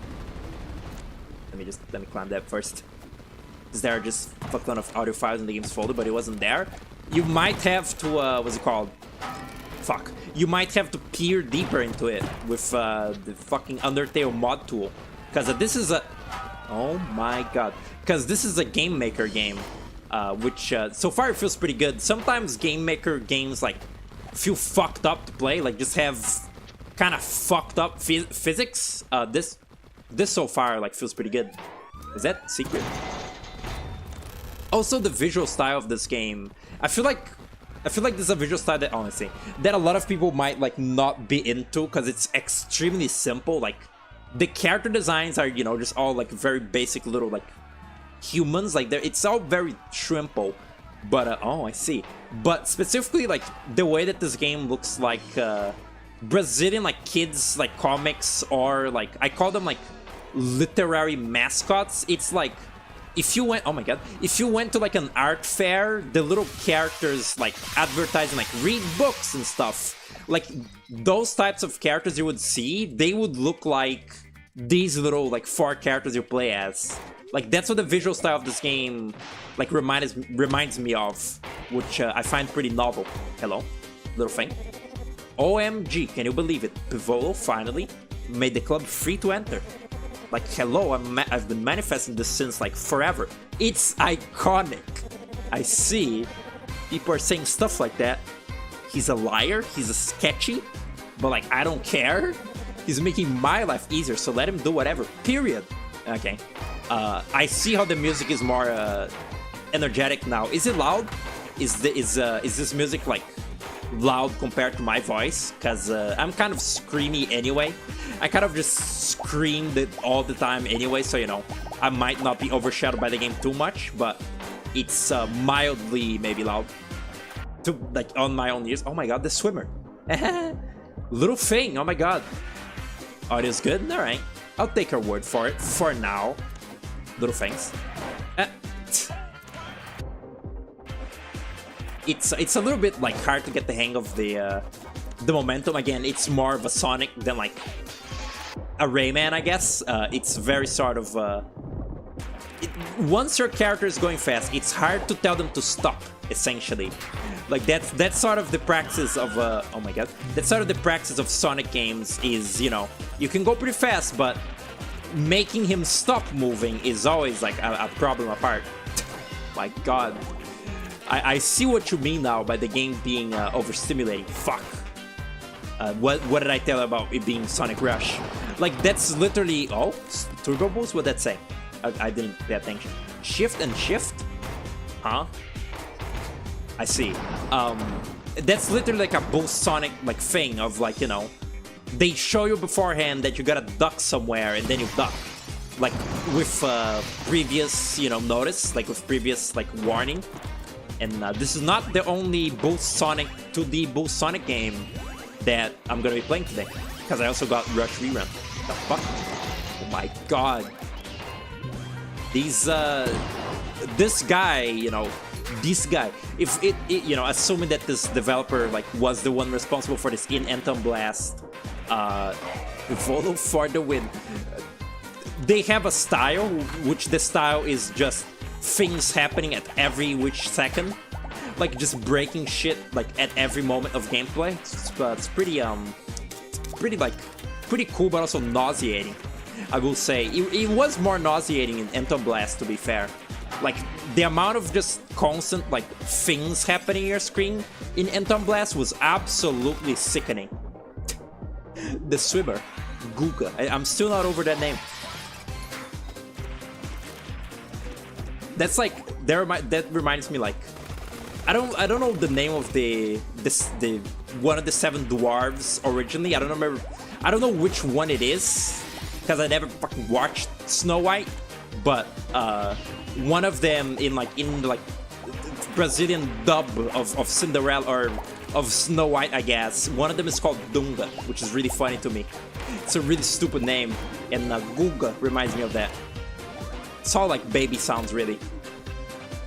[SPEAKER 1] let me climb that first. Is there just a fuck ton of audio files in the game's folder, but it wasn't there? You might have to what's it called? Fuck. You might have to peer deeper into it with the fucking Undertale mod tool, because this is a oh my god, because this is a game maker game, which so far it feels pretty good. Sometimes game maker games like feel fucked up to play, like just have kind of fucked up physics. This so far like feels pretty good. Is that secret? Also, the visual style of this game, I feel like this is a visual style that honestly that a lot of people might like not be into, because it's extremely simple. Like the character designs are, you know, just all like very basic little like humans. Like it's all very simple. But oh, I see. But specifically like the way that this game looks like Brazilian like kids like comics, or like I call them like literary mascots. It's like if you went, oh my god, if you went to like an art fair, the little characters like advertising like read books and stuff, like those types of characters you would see, they would look like these little like 4 characters you play as. Like that's what the visual style of this game like reminds me of, which I find pretty novel. Hello, little thing. OMG, can you believe it? Pivolo finally made the club free to enter. Like, hello, I've been manifesting this since like forever. It's iconic. I see people are saying stuff like that. He's a liar, he's a sketchy, but like I don't care. He's making my life easier, so let him do whatever, period. Okay. I see how the music is more energetic now. Is it loud? Is this music like loud compared to my voice? Because I'm kind of screamy anyway. I kind of just screamed it all the time anyway, so you know, I might not be overshadowed by the game too much, but it's mildly maybe loud to like on my own ears. Oh my god, the swimmer. Little thing, oh my god. Audio's good? Alright. I'll take her word for it for now. Little things. It's a little bit like hard to get the hang of the momentum. Again, it's more of a Sonic than like a Rayman, I guess. It's very sort of once your character is going fast, it's hard to tell them to stop, essentially. Like that's sort of the practice of oh my god, that's sort of the practice of Sonic games is, you know, you can go pretty fast, but making him stop moving is always like a problem apart. My god. I see what you mean now by the game being overstimulating. Fuck. What did I tell you about it being Sonic Rush? Like, that's literally... Oh, Turbo Boost? What'd that say? I didn't pay attention. Shift and shift? Huh? I see. That's literally like a boost Sonic like thing of like, you know, they show you beforehand that you gotta duck somewhere and then you duck. Like with previous, you know, notice, like with previous like warning. And this is not the only Boost Sonic 2D Boost Sonic game that I'm gonna be playing today, because I also got Rush Rerun. The fuck? Oh my god. These this guy, you know, this guy. If it you know, assuming that this developer like was the one responsible for this in Entom Blast, Volo for the win. They have a style, which the style is just things happening at every which second, like just breaking shit like at every moment of gameplay. It's pretty cool, but also nauseating. I will say it was more nauseating in Entom Blast, to be fair. Like the amount of just constant like things happening on your screen in Entom Blast was absolutely sickening. The swimmer, Guga. I'm still not over that name. That's like that reminds me, like I don't know the name of the the one of the 7 dwarves originally. I don't remember. I don't know which one it is because I never fucking watched Snow White. But one of them in like Brazilian dub of Cinderella or of Snow White, I guess. One of them is called Dunga, which is really funny to me. It's a really stupid name, and Guga reminds me of that. It's all like baby sounds, really.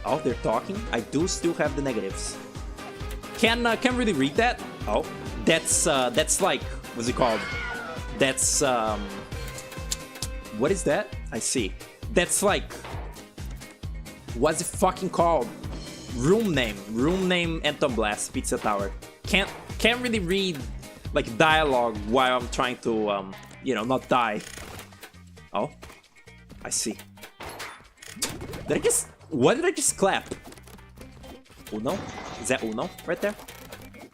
[SPEAKER 1] Oh, they're talking. I do still have the negatives. Can't really read that. Oh, that's like, what's it called? That's what is that? I see. That's like, what's it fucking called? Room name Entom Blast Pizza Tower. Can't really read like dialogue while I'm trying to you know, not die. Oh, I see. What did I just clap? Uno? Is that Uno right there?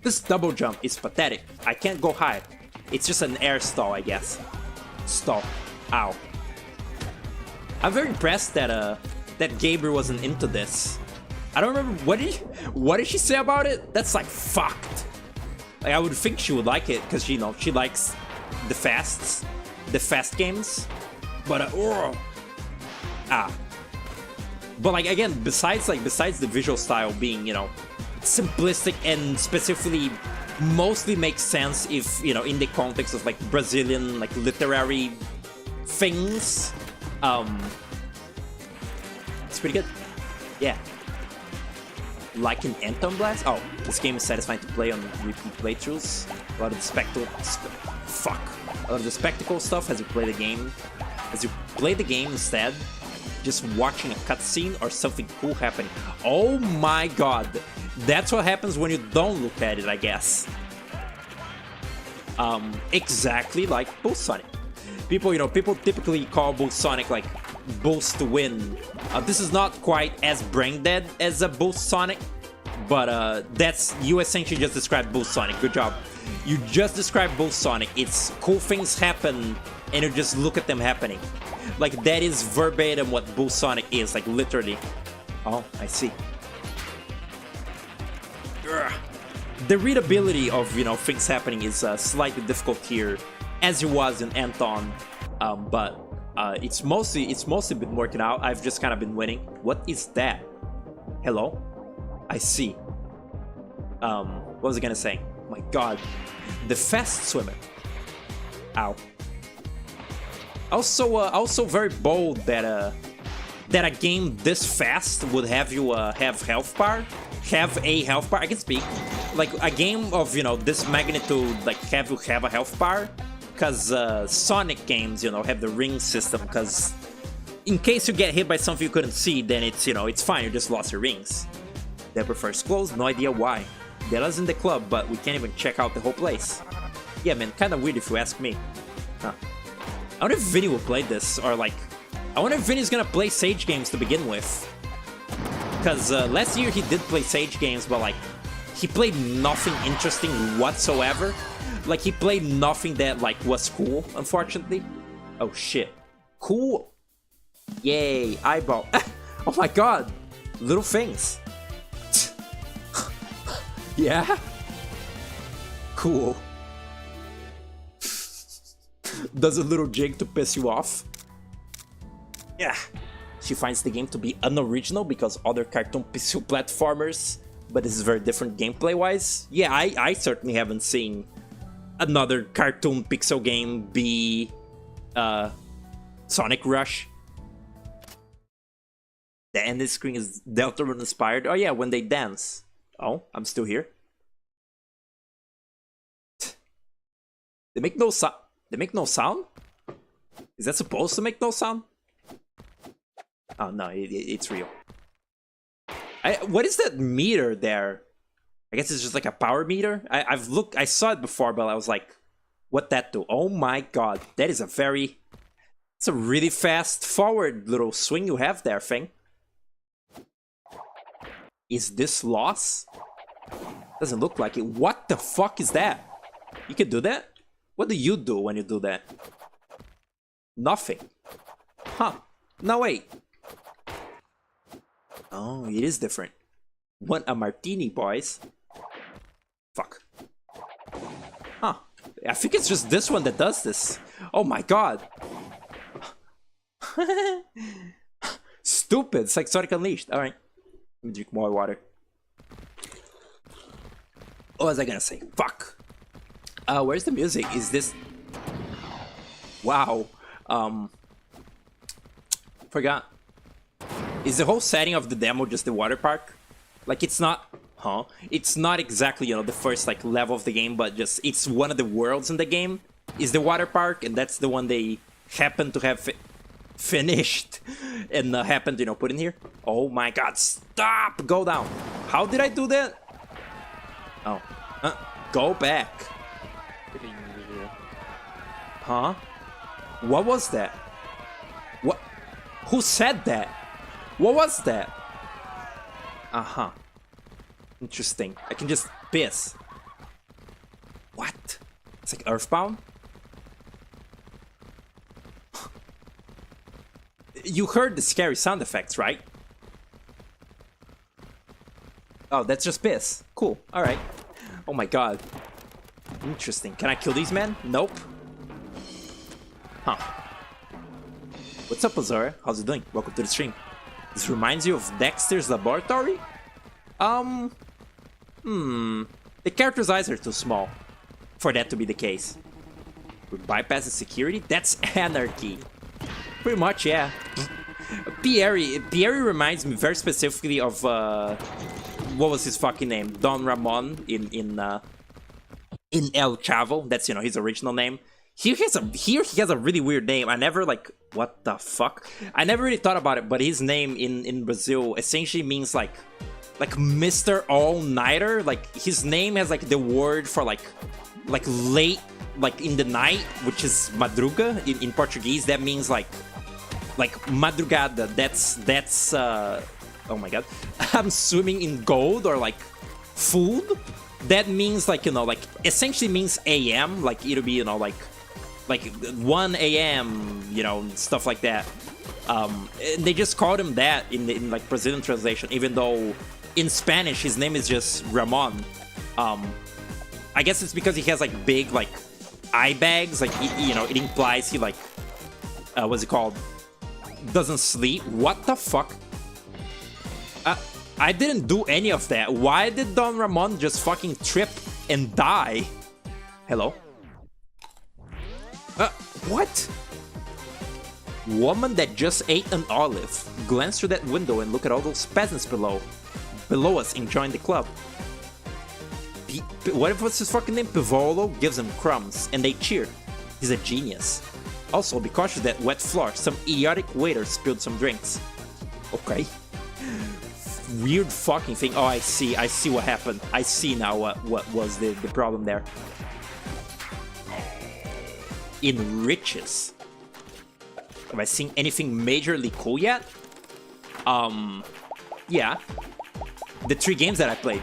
[SPEAKER 1] This double jump is pathetic. I can't go high. It's just an air stall, I guess. Stall. Ow. I'm very impressed that that Gabriel wasn't into this. I don't remember what did she say about it? That's like fucked. Like I would think she would like it because, you know, she likes the fast games. But but like again, besides the visual style being, you know, simplistic and specifically mostly makes sense if, you know, in the context of like Brazilian like literary things. It's pretty good. Yeah. Like in Entom Blast? Oh, this game is satisfying to play on repeat playthroughs. A lot of the spectacle stuff as you play the game. As you play the game instead, just watching a cutscene or something cool happening. Oh my god. That's what happens when you don't look at it, I guess. Exactly like Boost Sonic. People typically call Boost Sonic like Boost to win. This is not quite as brain dead as a Boost Sonic, but you essentially just described Boost Sonic. Good job. You just described Boost Sonic. It's cool things happen, and you just look at them happening. Like that is verbatim what Boost Sonic is, like literally. Oh, I see. The readability of, you know, things happening is slightly difficult here, as it was in Anton, but it's mostly been working out. I've just kind of been winning. What is that? Hello? I see. What was I gonna say? Oh my god, the fast swimmer. Ow. Also very bold that a game this fast would have you have a health bar. I can speak. Like a game of, you know, this magnitude, like have you have a health bar. Because Sonic games, you know, have the ring system, because in case you get hit by something you couldn't see, then it's, you know, it's fine, you just lost your rings. They prefers clothes, no idea why. Get us in the club, but we can't even check out the whole place. Yeah, man, kinda weird if you ask me. Huh. I wonder if Vinny will play this, or like, I wonder if Vinny's gonna play Sage games to begin with. Because last year he did play Sage games, but like, he played nothing interesting whatsoever. Like, he played nothing that, like, was cool, unfortunately. Oh, shit. Cool. Yay, eyeball. Oh my god. Little things. Yeah? Cool. Does a little jig to piss you off. Yeah. She finds the game to be unoriginal because other cartoon pixel platformers, but this is very different gameplay-wise. Yeah, I certainly haven't seen another cartoon pixel game be Sonic Rush. The ending screen is Deltarune inspired. Oh yeah, when they dance. Oh, I'm still here. They make no sound. They make no sound? Is that supposed to make no sound? Oh no, it's real. What is that meter there? I guess it's just like a power meter. I saw it before, but I was like, what that do? Oh my god, that is it's a really fast forward little swing you have there, thing. Is this loss? Doesn't look like it. What the fuck is that? You can do that? What do you do when you do that? Nothing. Huh. No, wait. Oh, it is different. Want a martini, boys? Fuck. Huh. I think it's just this one that does this. Oh my god. Stupid. It's like Sonic Unleashed. Alright. Let me drink more water. What was I gonna say? Fuck. Where's the music? Is this... Wow. Forgot. Is the whole setting of the demo just the water park? Like, it's not... Huh? It's not exactly, you know, the first, like, level of the game, but just... It's one of the worlds in the game. Is the water park, and that's the one they happen to have finished. And happened, you know, put in here. Oh my god, stop! Go down. How did I do that? Oh. Go back. Huh? What was that? What? Who said that? What was that? Uh-huh. Interesting. I can just piss. What? It's like Earthbound? You heard the scary sound effects, right? Oh, that's just piss. Cool. Alright. Oh my god. Interesting. Can I kill these men? Nope. Huh. What's up, Azora? How's it doing? Welcome to the stream. This reminds you of Dexter's Laboratory? The character's eyes are too small for that to be the case. We bypass the security? That's anarchy. Pretty much, yeah. Pierre reminds me very specifically of what was his fucking name? Don Ramon in El Chavo. That's, you know, his original name. Here he has a really weird name. I never, like, what the fuck? I never really thought about it, but his name in Brazil essentially means like Mr. All-Nighter. Like, his name has like the word for like late, like in the night, which is madruga in Portuguese. That means like madrugada. That's oh my god. I'm swimming in gold, or like food. That means, like, you know, like essentially means AM. Like, it'll be, you know, like 1 a.m., you know, stuff like that. And they just called him that in like Brazilian translation, even though in Spanish his name is just Ramon. I guess it's because he has like big like eye bags, like, you know, it implies he like what's it called, doesn't sleep. What the fuck? I didn't do any of that. Why did Don Ramon just fucking trip and die? Hello? What? Woman that just ate an olive. Glance through that window and look at all those peasants below us enjoying the club. What was his fucking name? Pivolo gives them crumbs and they cheer. He's a genius. Also, be cautious of that wet floor. Some idiotic waiter spilled some drinks. Okay. Weird fucking thing. Oh, I see what happened. I see now what was the problem there. In riches. Have I seen anything majorly cool yet? Yeah. The 3 games that I played.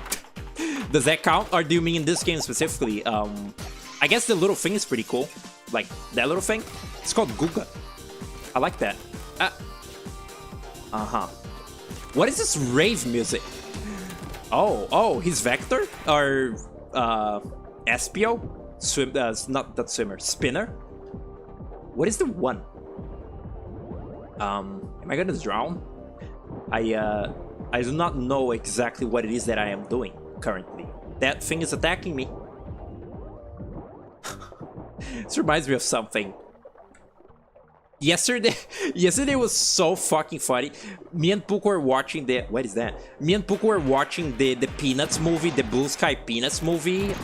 [SPEAKER 1] Does that count? Or do you mean in this game specifically? I guess the little thing is pretty cool. Like, that little thing. It's called Guga. I like that. Uh-huh. What is this rave music? Oh, he's Vector? Or, Espio? Not that swimmer. Spinner? What is the one? Am I gonna drown? I do not know exactly what it is that I am doing currently. That thing is attacking me. This reminds me of something. Yesterday was so fucking funny. Me and Puko were watching the... What is that? Me and Puko were watching the Peanuts movie, the Blue Sky Peanuts movie.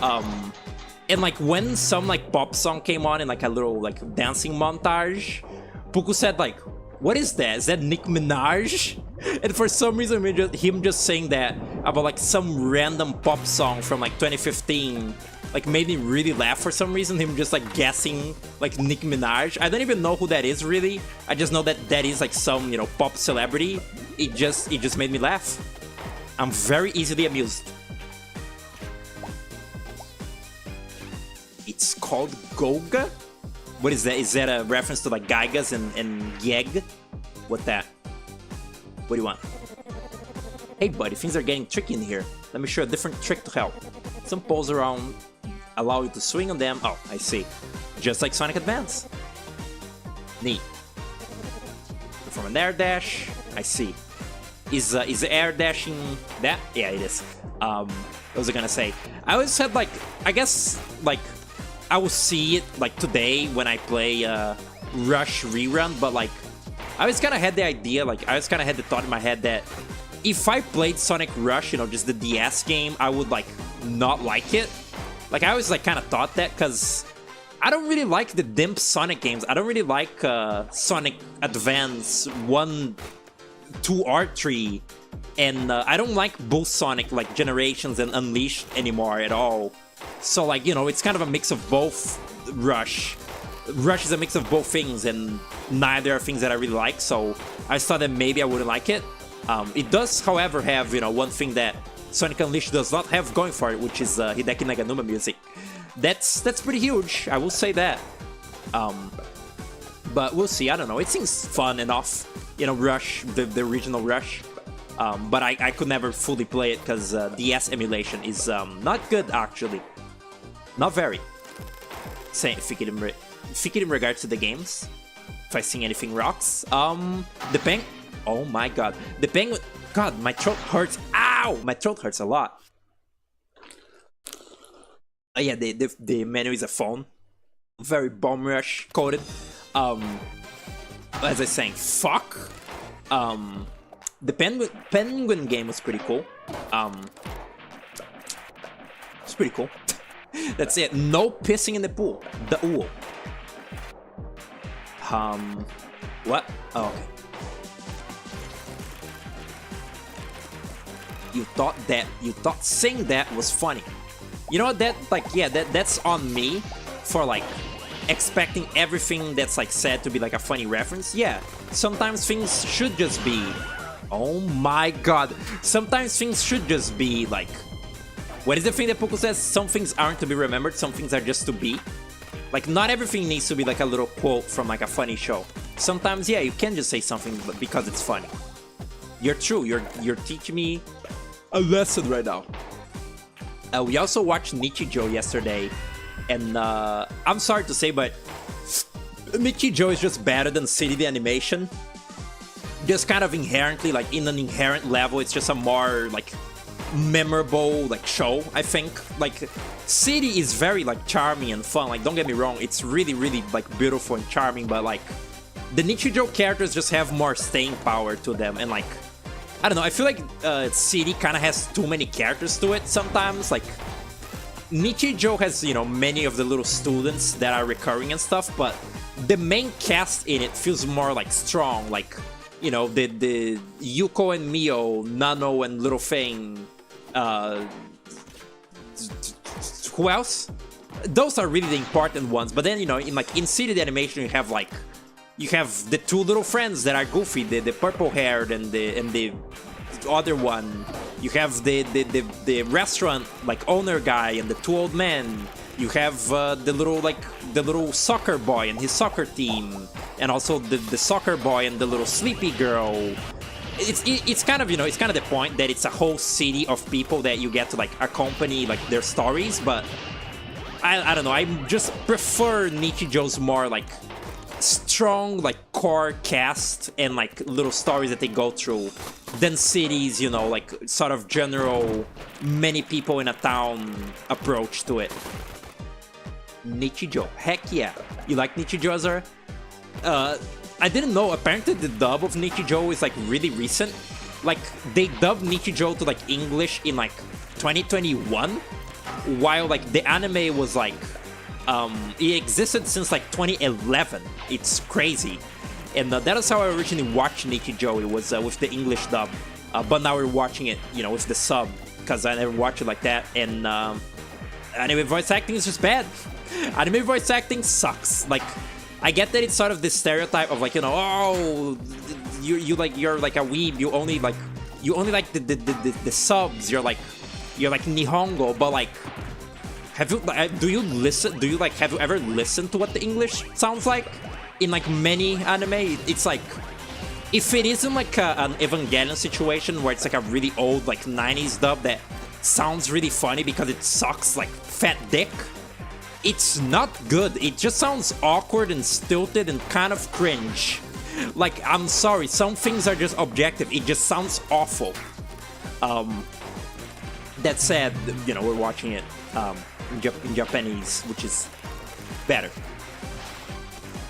[SPEAKER 1] And like when some like pop song came on in like a little like dancing montage, Puko said like, what is that? Is that Nick Minaj? And for some reason, him just saying that about like some random pop song from like 2015, like made me really laugh for some reason. Him just like guessing like Nick Minaj. I don't even know who that is really. I just know that that is like some, you know, pop celebrity. It just made me laugh. I'm very easily amused. It's called Goga? What is that? Is that a reference to like Gaigas and Yeg? What that? What do you want? Hey buddy, things are getting tricky in here. Let me show you a different trick to help. Some pulls around allow you to swing on them. Oh, I see. Just like Sonic Advance. Neat. From an air dash, I see. Is air dashing that? Yeah, it is. What was I gonna say? I always said like, I guess like I will see it like today when I play Rush Rerun, but like I always kind of had the idea, like I always kind of had the thought in my head that if I played Sonic Rush, you know, just the DS game, I would like not like it. Like I always like kind of thought that because I don't really like the dimp Sonic games. I don't really like Sonic Advance 1, 2, or 3, and I don't like both Sonic like Generations and Unleashed anymore at all. So like, you know, it's kind of a mix of both. Rush is a mix of both things, and neither are things that I really like. So I thought that maybe I wouldn't like it. It does, however, have, you know, one thing that Sonic Unleashed does not have going for it, which is Hideki Naganuma music. That's pretty huge, I will say that. But we'll see, I don't know. It seems fun enough, you know, Rush, the original Rush. But I could never fully play it because DS emulation is not good, actually. Not very. Thinking in regards to the games, if I sing anything rocks. The Penguin. Oh my god. The Penguin. God, my throat hurts. Ow! My throat hurts a lot. Yeah, the menu is a phone. Very Bomb Rush coded. As I was saying, fuck. The Penguin game was pretty cool. It's pretty cool. That's it. No pissing in the pool. The ooh. What? Oh, okay. You thought saying that was funny. You know what? That like, yeah, that's on me for like expecting everything that's like said to be like a funny reference. Yeah, sometimes things should just be. Oh my god. Sometimes things should just be like. What is the thing that Poco says? Some things aren't to be remembered, some things are just to be. Like, not everything needs to be like a little quote from like a funny show. Sometimes, yeah, you can just say something because it's funny. You're true, you're teaching me a lesson right now. We also watched Nichijou yesterday, and I'm sorry to say, but Nichijou is just better than City the Animation. Just kind of inherently, like in an inherent level, it's just a more like memorable like show, I think. Like City is very like charming and fun, like don't get me wrong, it's really like beautiful and charming, but like the Nichijou characters just have more staying power to them, and like I don't know, I feel like City kind of has too many characters to it sometimes. Like Nichijou has, you know, many of the little students that are recurring and stuff, but the main cast in it feels more like strong, like, you know, the Yuko and Mio, Nano and Little Fang, who else? Those are really the important ones. But then, you know, in City the Animation, you have the two little friends that are goofy, the purple haired and the other one. You have the restaurant like owner guy and the two old men. You have the little soccer boy and his soccer team, and also the soccer boy and the little sleepy girl. It's kind of, you know, it's kind of the point that it's a whole city of people that you get to like accompany like their stories. But I don't know, I just prefer Nichijou's more like strong like core cast and like little stories that they go through than City's, you know, like sort of general many people in a town approach to it. Nichijou, heck yeah. You like Nichijou, Azar? I didn't know, apparently the dub of Nichijou is like really recent. Like they dubbed Nichijou to like English in like 2021, while like the anime was like it existed since like 2011. It's crazy. And that is how I originally watched Nichijou. It was with the English dub, but now we're watching it, you know, with the sub, because I never watched it like that. And anime voice acting is just bad. Anime voice acting sucks. Like, I get that it's sort of this stereotype of like, you know, oh, you're like a weeb. You only like the subs. You're like Nihongo, but like, have you ever listened to what the English sounds like in like many anime? It's like, if it isn't like an Evangelion situation where it's like a really old like 90s dub that sounds really funny because it sucks like fat dick. It's not good. It just sounds awkward and stilted and kind of cringe. Like, I'm sorry, some things are just objective. It just sounds awful. That said, you know, we're watching it in Japanese, which is better.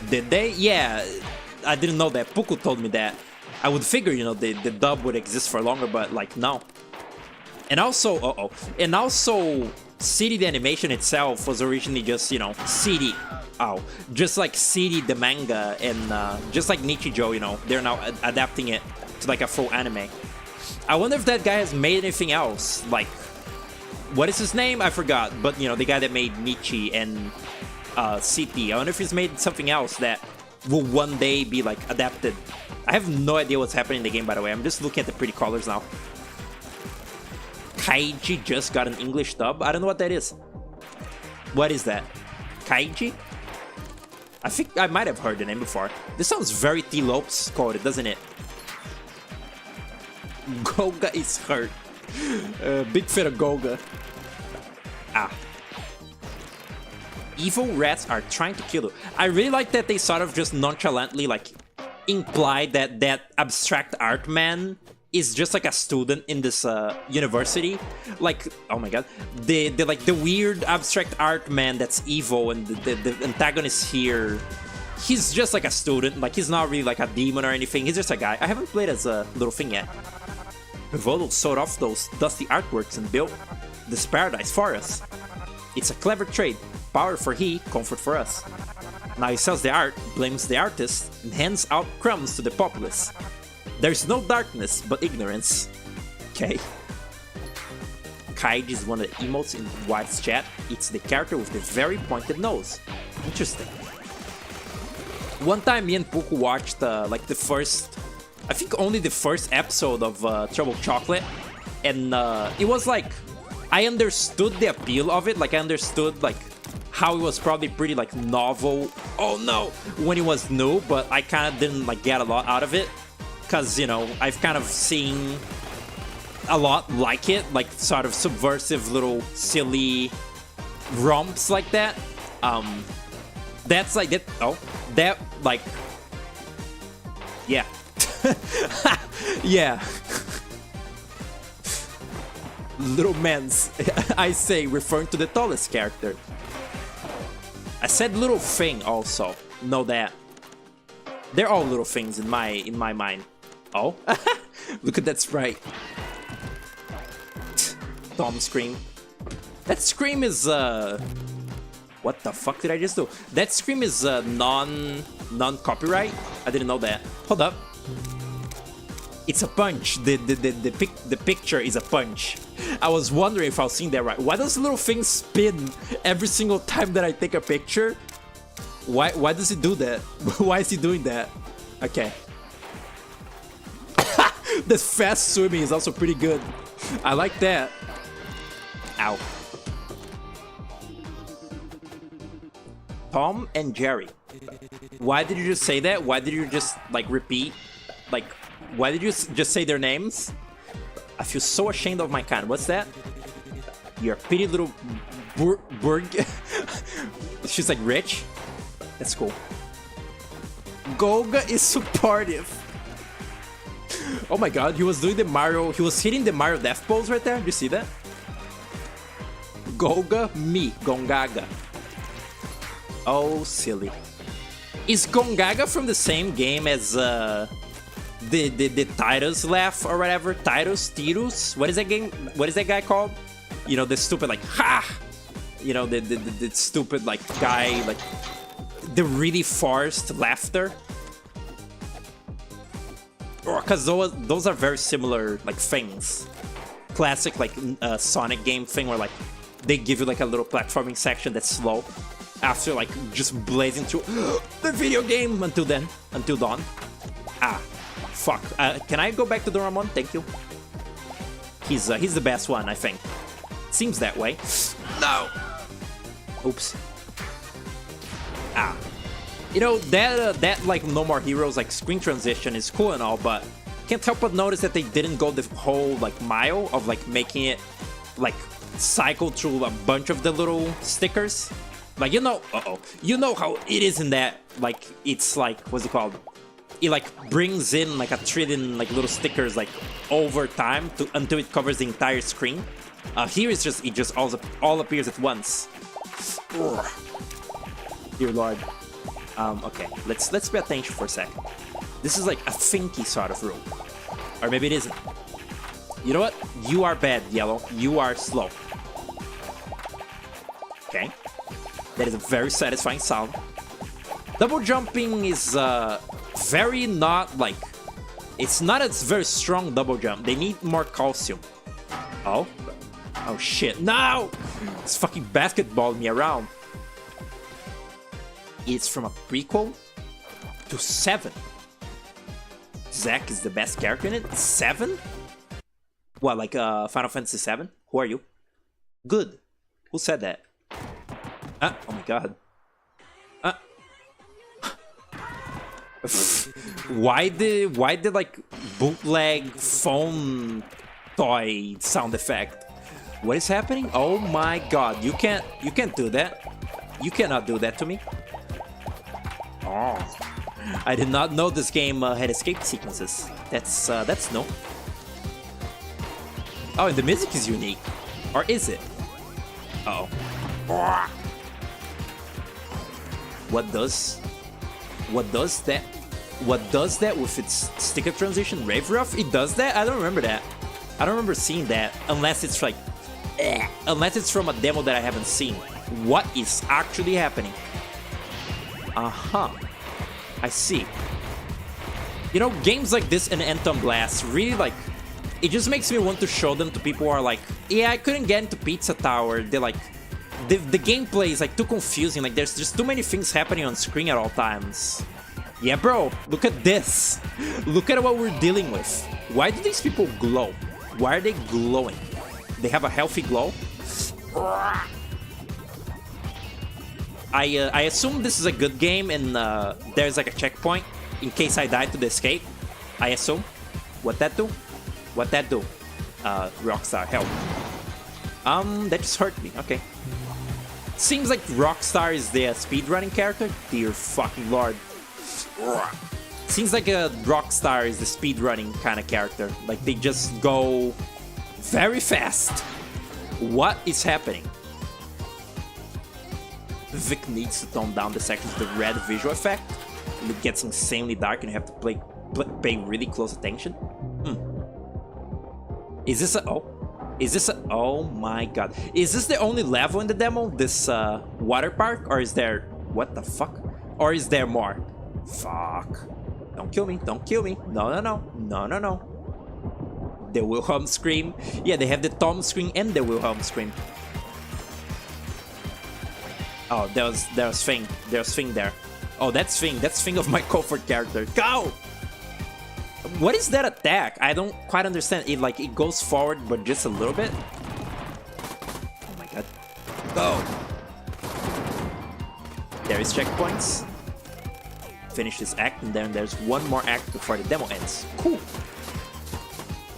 [SPEAKER 1] Did they? Yeah, I didn't know that. Puku told me that. I would figure, you know, the dub would exist for longer, but like, no. And also, CD the animation itself was originally just, you know, CD. Just like CD the manga, and just like Nichijou, you know, they're now adapting it to like a full anime. I wonder if that guy has made anything else. Like, what is his name? I forgot. But, you know, the guy that made Nichi and CT. I wonder if he's made something else that will one day be like adapted. I have no idea what's happening in the game, by the way. I'm just looking at the pretty colors now. Kaiji just got an English dub? I don't know what that is. What is that? Kaiji? I think I might have heard the name before. This sounds very T. Lopes coded, doesn't it? Goga is hurt. Big fan of Goga. Evil rats are trying to kill you. I really like that they sort of just nonchalantly like imply that that abstract art man is just like a student in this university. Like, oh my god, the like the weird abstract art man that's evil, and the antagonist here, he's just like a student. Like, he's not really like a demon or anything. He's just a guy. I haven't played as a little thing yet. Vodal sawed off those dusty artworks and built this paradise for us. It's a clever trade. Power for he, comfort for us. Now he sells the art, blames the artist, and hands out crumbs to the populace. There's no darkness, but ignorance. Okay. Kaiji is one of the emotes in White's chat. It's the character with the very pointed nose. Interesting. One time me and Puku watched like the first, I think only the first episode of Trouble Chocolate, and it was like, I understood the appeal of it. Like, I understood like how it was probably pretty like novel. Oh no, when it was new, but I kind of didn't like get a lot out of it, because, you know, I've kind of seen a lot like it, like sort of subversive little silly romps like that. That's like that. Oh, that like, yeah. Yeah. Little man's, I say, referring to the tallest character. I said little thing also. Know that. They're all little things in my mind. Oh, look at that sprite. Tom scream. That scream is what the fuck did I just do? That scream is non-copyright. I didn't know that. Hold up. It's a punch. The picture is a punch. I was wondering if I was seeing that right. Why does the little thing spin every single time that I take a picture? Why does it do that? Why is he doing that? Okay. The fast swimming is also pretty good. I like that. Ow. Tom and Jerry. Why did you just say that? Why did you just like repeat? Like, why did you just say their names? I feel so ashamed of my kind. What's that? You're a pretty little Berg. She's like rich. That's cool. Goga is supportive. Oh my god, he was doing the Mario. He was hitting the Mario death pose right there. Do you see that? Goga, me, Gongaga. Oh, silly. Is Gongaga from the same game as the Titus laugh or whatever? Titus? What is that game? What is that guy called? You know, the stupid like ha. You know, the stupid like guy, like the really forced laughter. Because those are very similar like things. Classic like Sonic game thing where like they give you like a little platforming section that's slow after like just blazing through the video game until dawn. Ah, fuck. Can I go back to Doraemon? Thank you. He's the best one, I think. Seems that way. No. Oops. Ah. You know, that like No More Heroes like screen transition is cool and all, but can't help but notice that they didn't go the whole like mile of like making it like cycle through a bunch of the little stickers. Like, you know, you know how it is in that, like, it's like, what's it called? It like brings in like a trillion like little stickers like over time until it covers the entire screen. Here it's just, it just all appears at once. Ugh. Dear Lord. Okay, let's pay attention for a second. This is like a thinky sort of room. Or maybe it isn't. You know what? You are bad, Yellow. You are slow. Okay. That is a very satisfying sound. Double jumping is very not like... It's not a very strong double jump. They need more calcium. Oh? Oh shit. No! It's fucking basketballing me around. It's from a prequel to 7. Zack is the best character in it? 7? What, like Final Fantasy 7? Who are you? Good. Who said that? Oh my god. Why did like bootleg phone toy sound effect? What is happening? Oh my god, you can't do that. You cannot do that to me. Oh. I did not know this game had escape sequences. That's no. Oh, and the music is unique. Or is it? Uh oh. What does that with its sticker transition? Rave Rough? It does that? I don't remember that. I don't remember seeing that unless it's like unless it's from a demo that I haven't seen. What is actually happening? I see. You know, games like this and Anthem Blast really like, it just makes me want to show them to people who are like, yeah, I couldn't get into Pizza Tower. They're like, the gameplay is like too confusing. Like there's just too many things happening on screen at all times. Yeah, bro, look at this. Look at what we're dealing with. Why do these people glow? Why are they glowing? They have a healthy glow? I assume this is a good game and there's like a checkpoint in case I die to the escape. I assume. What that do? What that do? Rockstar, help. That just hurt me. Okay. Seems like Rockstar is the speedrunning character. Dear fucking lord. Seems like Rockstar is the speedrunning kind of character. Like they just go very fast. What is happening? Vic needs to tone down the section of the red visual effect. And it gets insanely dark and you have to pay really close attention. Is this a... Oh. Is this a... Oh my god. Is this the only level in the demo? This water park? Or is there... What the fuck? Or is there more? Fuck. Don't kill me. Don't kill me. No, no, no. No, no, no. The Wilhelm scream. Yeah, they have the Tom scream and the Wilhelm scream. Oh, there was Thing. There's Thing there. Oh, that's Thing. That's Thing of my comfort character. Go! What is that attack? I don't quite understand. It like it goes forward, but just a little bit. Oh my god. Go! There is checkpoints. Finish this act, and then there's one more act before the demo ends. Cool.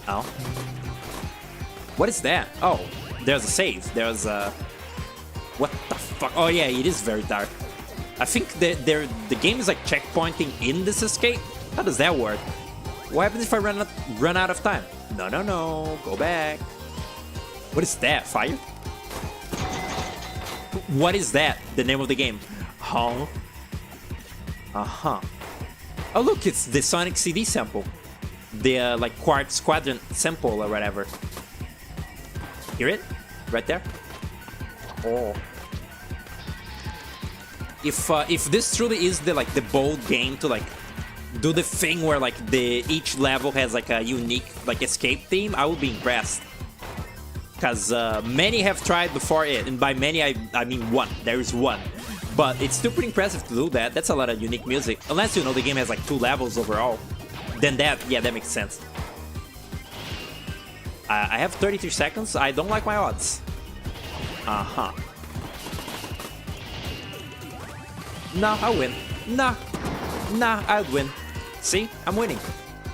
[SPEAKER 1] Oh. What is that? Oh, there's a save. There's a... What the fuck? Oh yeah, it is very dark. I think the game is like checkpointing in this escape. How does that work? What happens if I run out of time? No, no, no. Go back. What is that? Fire? What is that? The name of the game? Huh? Uh-huh. Oh look, it's the Sonic CD sample. The like Quartz Quadrant sample or whatever. Hear it? Right there? Oh. If this truly is the like the bold game to like do the thing where like each level has like a unique like escape theme, I would be impressed. Cause many have tried before it, and by many I mean one. There is one, but it's still pretty impressive to do that. That's a lot of unique music. Unless you know the game has like 2 levels overall, then that makes sense. I have 33 seconds. I don't like my odds. Uh-huh. No, I win. Nah, I'd win. See, I'm winning.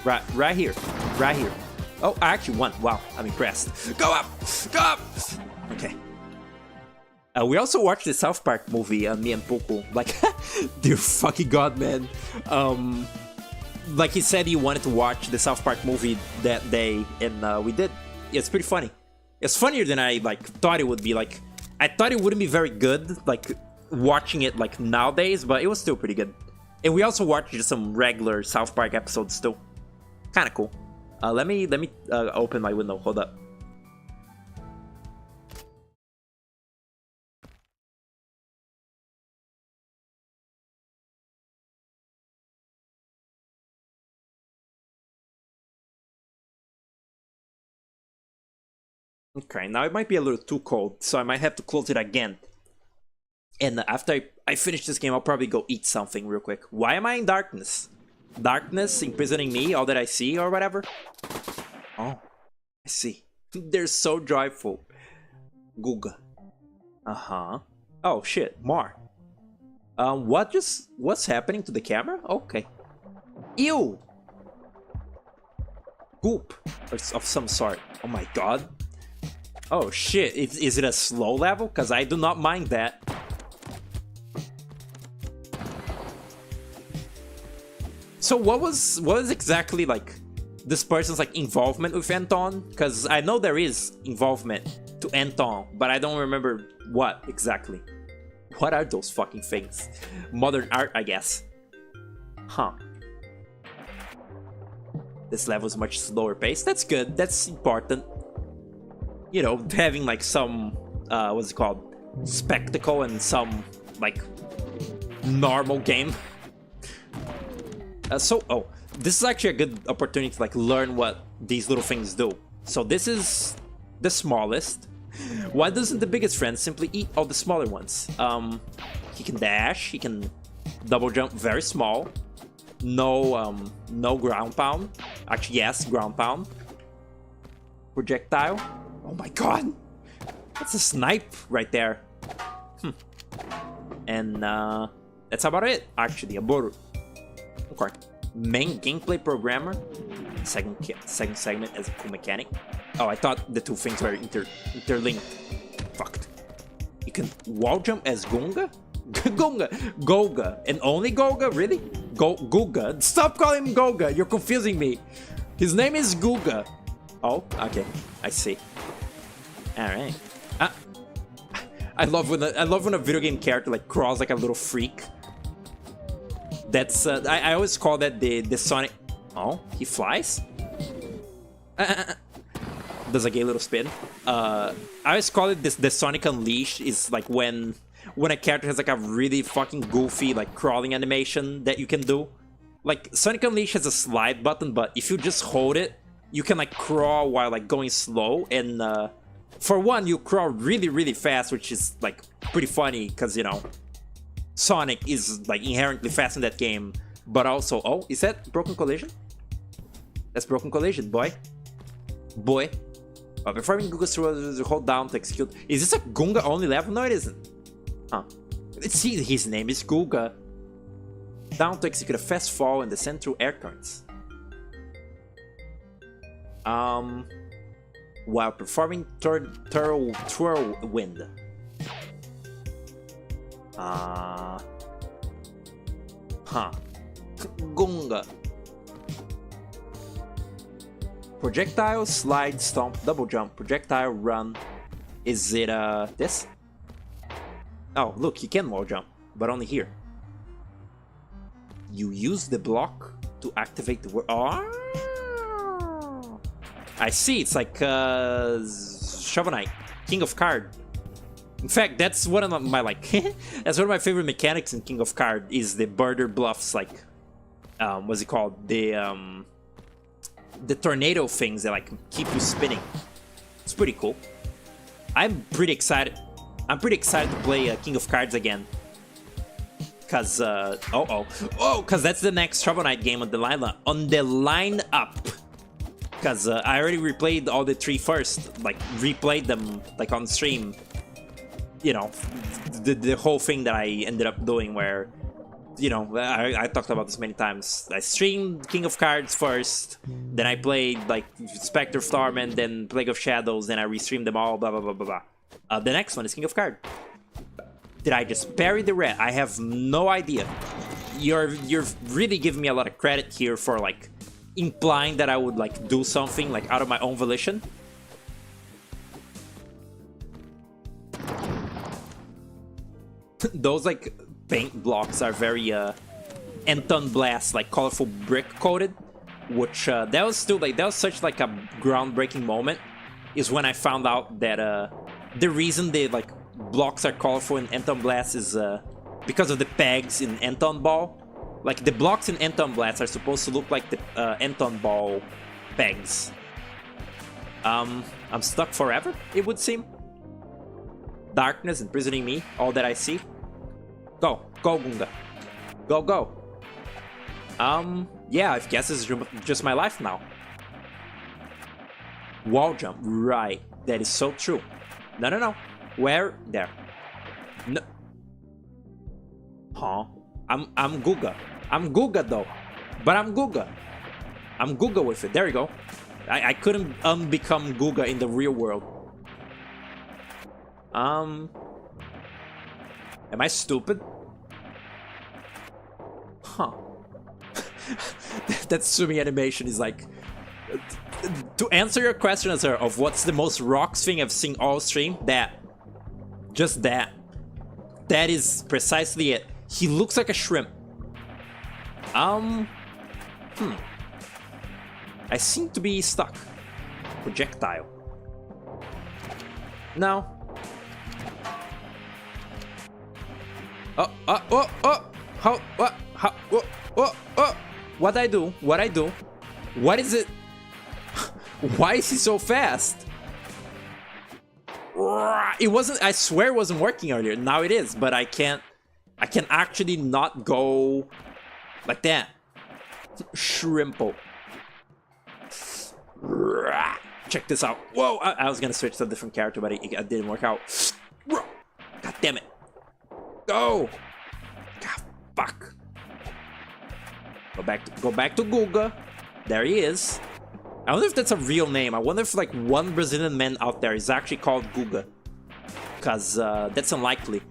[SPEAKER 1] Right here, right here. Oh, I actually won. Wow, I'm impressed. Go up! Go up! Okay. We also watched the South Park movie, me and Poco. Like, dear fucking god, man. Like he said he wanted to watch the South Park movie that day, and we did. It's pretty funny. It's funnier than I thought it would be. Like, I thought it wouldn't be very good, like watching it like nowadays, but it was still pretty good. And we also watched just some regular South Park episodes too. Kind of cool. Let me open my window. Hold up. Okay, now it might be a little too cold, so I might have to close it again. And after I finish this game, I'll probably go eat something real quick. Why am I in darkness? Darkness imprisoning me, all that I see, or whatever? Oh, I see. They're so joyful. Googa. Uh-huh. Oh, shit, more. What's happening to the camera? Okay. Ew! Goop of some sort. Oh my god. Oh shit, is it a slow level? Because I do not mind that. So what was exactly like this person's like involvement with Anton? Because I know there is involvement to Anton, but I don't remember what exactly. What are those fucking things? Modern art, I guess. Huh. This level is much slower paced. That's good. That's important. You know, having like some what's it called, spectacle and some like normal game. Oh, this is actually a good opportunity to like learn what these little things do. So this is the smallest. Why doesn't the biggest friend simply eat all the smaller ones? He can dash, he can double jump, very small. No ground pound. Actually, yes, ground pound. Projectile. Oh my god! That's a snipe right there. And that's about it, actually. Aboru. Okay. Main gameplay programmer. Second segment as a cool mechanic. Oh, I thought the two things were interlinked. Fucked. You can wall jump as Gunga? Goga. And only Goga? Really? Guga. Stop calling him Goga. You're confusing me. His name is Guga. Oh, okay. I see. All right. I love when a video game character like crawls like a little freak. That's I always call that the Sonic. Oh, he flies. Does a gay little spin. I always call it the Sonic Unleashed. Is like when a character has like a really fucking goofy like crawling animation that you can do. Like Sonic Unleashed has a slide button, but if you just hold it, you can like crawl while like going slow. And for one, you crawl really, really fast, which is like pretty funny because, you know, Sonic is like inherently fast in that game. But also, oh, is that Broken Collision? That's Broken Collision, boy. Performing Gunga through hold down to execute. Is this a Gunga only level? No, it isn't. Huh. Let's see, his name is Gunga. Down to execute a fast fall and descend through air currents. While performing Whirlwind. Gunga. Projectile, slide, stomp, double jump, projectile, run. Is it this? Oh, look, you can wall jump, but only here. You use the block to activate the Oh! I see, it's like Shovel Knight, King of Card. In fact, that's one of my like that's one of my favorite mechanics in King of Card is the Birder Bluffs, like what's it called? The tornado things that like keep you spinning. It's pretty cool. I'm pretty excited to play King of Cards again. Cause cause that's the next Shovel Knight game on the lineup. Cause I already replayed all the three first, like replayed them like on stream. You know, the whole thing that I ended up doing where you know, I talked about this many times. I streamed King of Cards first, then I played like Spectre of Torment, then Plague of Shadows, then I restreamed them all, blah blah blah blah blah. The next one is King of Card. Did I just parry the red? I have no idea. You're really giving me a lot of credit here for like implying that I would like do something like out of my own volition. Those like paint blocks are very Anton Blast, like colorful brick coated, which that was still like, that was such like a groundbreaking moment, is when I found out that the reason the like blocks are colorful in Anton Blast is because of the pegs in Anton Ball. Like the blocks in Anton Blast are supposed to look like the Anton Ball pegs. I'm stuck forever, it would seem. Darkness imprisoning me, all that I see. Go, go Gunga. Go, go. Yeah, I guess this is just my life now. Wall jump, right. That is so true. No, no, no. Where? There. No. Huh? I'm Guga. I'm Guga though. But I'm Guga. I'm Guga with it. There you go. I couldn't unbecome Guga in the real world. Am I stupid? Huh. That Sumi animation is like... To answer your question, sir, of what's the most rocks thing I've seen all stream, that. Just that. That is precisely it. He looks like a shrimp. I seem to be stuck. Projectile. No. How, what I do? What I do? What is it? Why is he so fast? It wasn't, I swear it wasn't working earlier. Now it is, but I can actually not go like that. Shrimpo. Check this out. Whoa, I was gonna switch to a different character, but it didn't work out. God damn it. Go! God, fuck. Go back to Guga. There he is. I wonder if that's a real name. I wonder if like one Brazilian man out there is actually called Guga. Cause that's unlikely.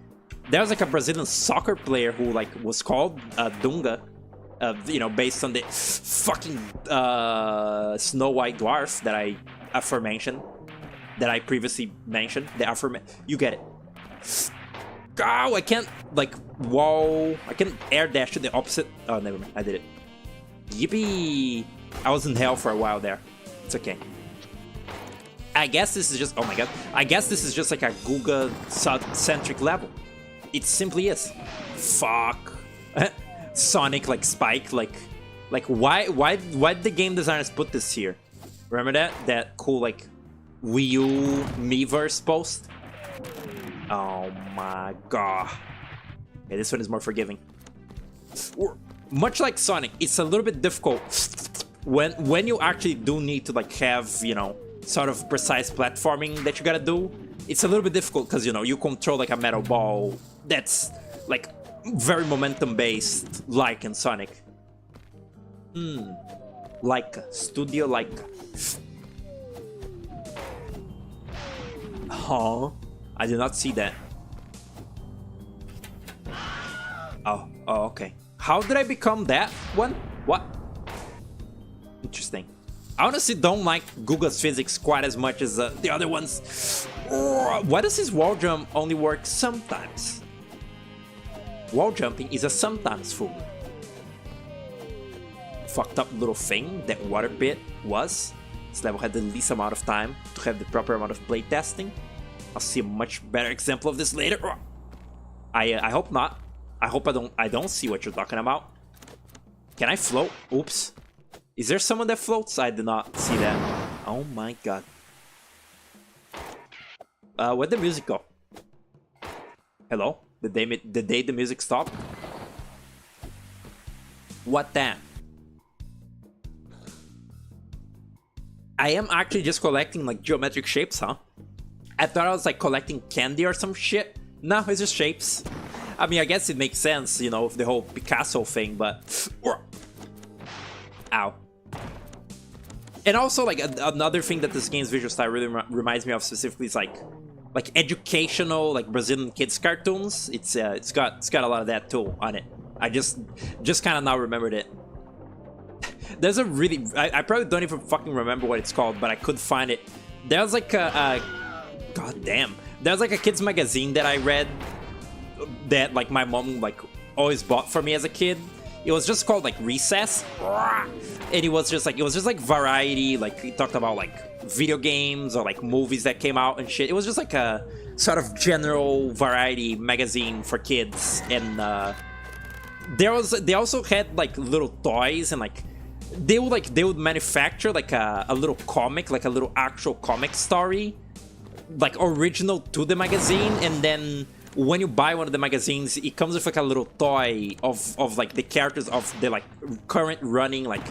[SPEAKER 1] There was like a Brazilian soccer player who like was called Dunga. You know, based on the fucking Snow White dwarf that I aforementioned. That I previously mentioned. You get it. Oh, I can't like whoa. I can air dash to the opposite. Oh, never mind. I did it. Yippee! I was in hell for a while there. It's okay. I guess this is just... Oh my god. I guess this is just like a Guga-centric level. It simply is. Fuck. Sonic, like, Spike, like why did the game designers put this here? Remember that? That cool, like, Wii U Miiverse post? Oh my god. Yeah, this one is more forgiving. Much like Sonic, it's a little bit difficult when you actually do need to like have, you know, sort of precise platforming that you gotta do. It's a little bit difficult because, you know, you control like a metal ball that's like very momentum based, like in Sonic. Laika, Studio Laika. Huh? I did not see that. Oh, okay. How did I become that one? What? Interesting. I honestly don't like Guga's physics quite as much as the other ones. Why does his wall jump only work sometimes? Wall jumping is a sometimes fool. Fucked up little thing that Water Pit was. This level had the least amount of time to have the proper amount of playtesting. I'll see a much better example of this later. I hope not. I hope I don't see what you're talking about. Can I float? Oops. Is there someone that floats? I did not see that. Oh my god. Where'd the music go? Hello? Did the music stop? What then? I am actually just collecting like geometric shapes, huh? I thought I was like collecting candy or some shit. No, it's just shapes. I mean, I guess it makes sense, you know, the whole Picasso thing, but... Ow. And also, like, another thing that this game's visual style really reminds me of specifically is, like educational, like, Brazilian kids cartoons. It's got a lot of that, too, on it. I just kind of now remembered it. There's a really... I probably don't even fucking remember what it's called, but I could find it. There's, like, God damn. There's, like, a kids magazine that I read that, like, my mom, like, always bought for me as a kid. It was just called, like, Recess. And it was just like variety, like, it talked about, like, video games or, like, movies that came out and shit. It was just, like, a sort of general variety magazine for kids. And, they also had, like, little toys and, like, they would manufacture, like, a little comic, like, a little actual comic story, like, original to the magazine, and then when you buy one of the magazines, it comes with, like, a little toy of like, the characters of the, like, current running, like,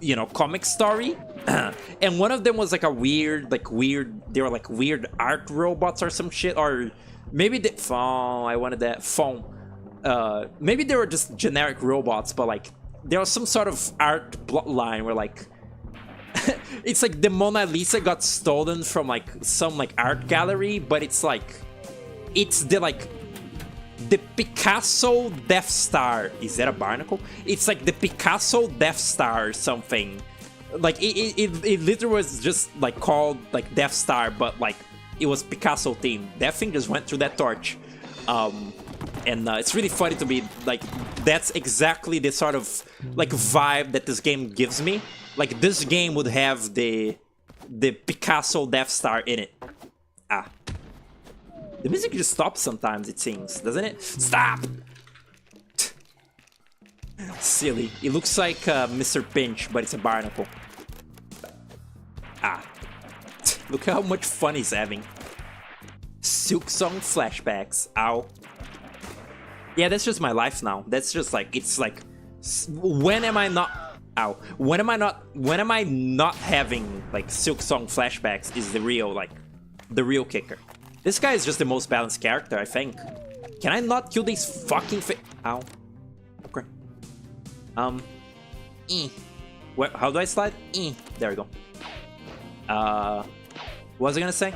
[SPEAKER 1] you know, comic story. And one of them was, like, a weird, they were, like, weird art robots or some shit, or maybe I wanted that phone. Maybe they were just generic robots, but, like, there was some sort of art plotline where, like, it's like the Mona Lisa got stolen from, like, some, like, art gallery, but it's like, it's the, like, the Picasso Death Star. Is that a barnacle? It's like the Picasso Death Star or something. Like, it literally was just, like, called, like, Death Star, but, like, it was Picasso themed. That thing just went through that torch. And it's really funny to me, like, that's exactly the sort of, like, vibe that this game gives me. Like, this game would have the Picasso Death Star in it. Ah. The music just stops sometimes, it seems, doesn't it? Stop! Silly. It looks like Mr. Pinch, but it's a barnacle. Ah. Look how much fun he's having. Silksong flashbacks. Ow. Yeah, that's just my life now. That's just like, it's like, when am I not... Ow. When am I not having, like, Silksong flashbacks is the real kicker. This guy is just the most balanced character, I think. Can I not kill these fucking Ow. Okay. Where, how do I slide? There we go. What was I gonna say?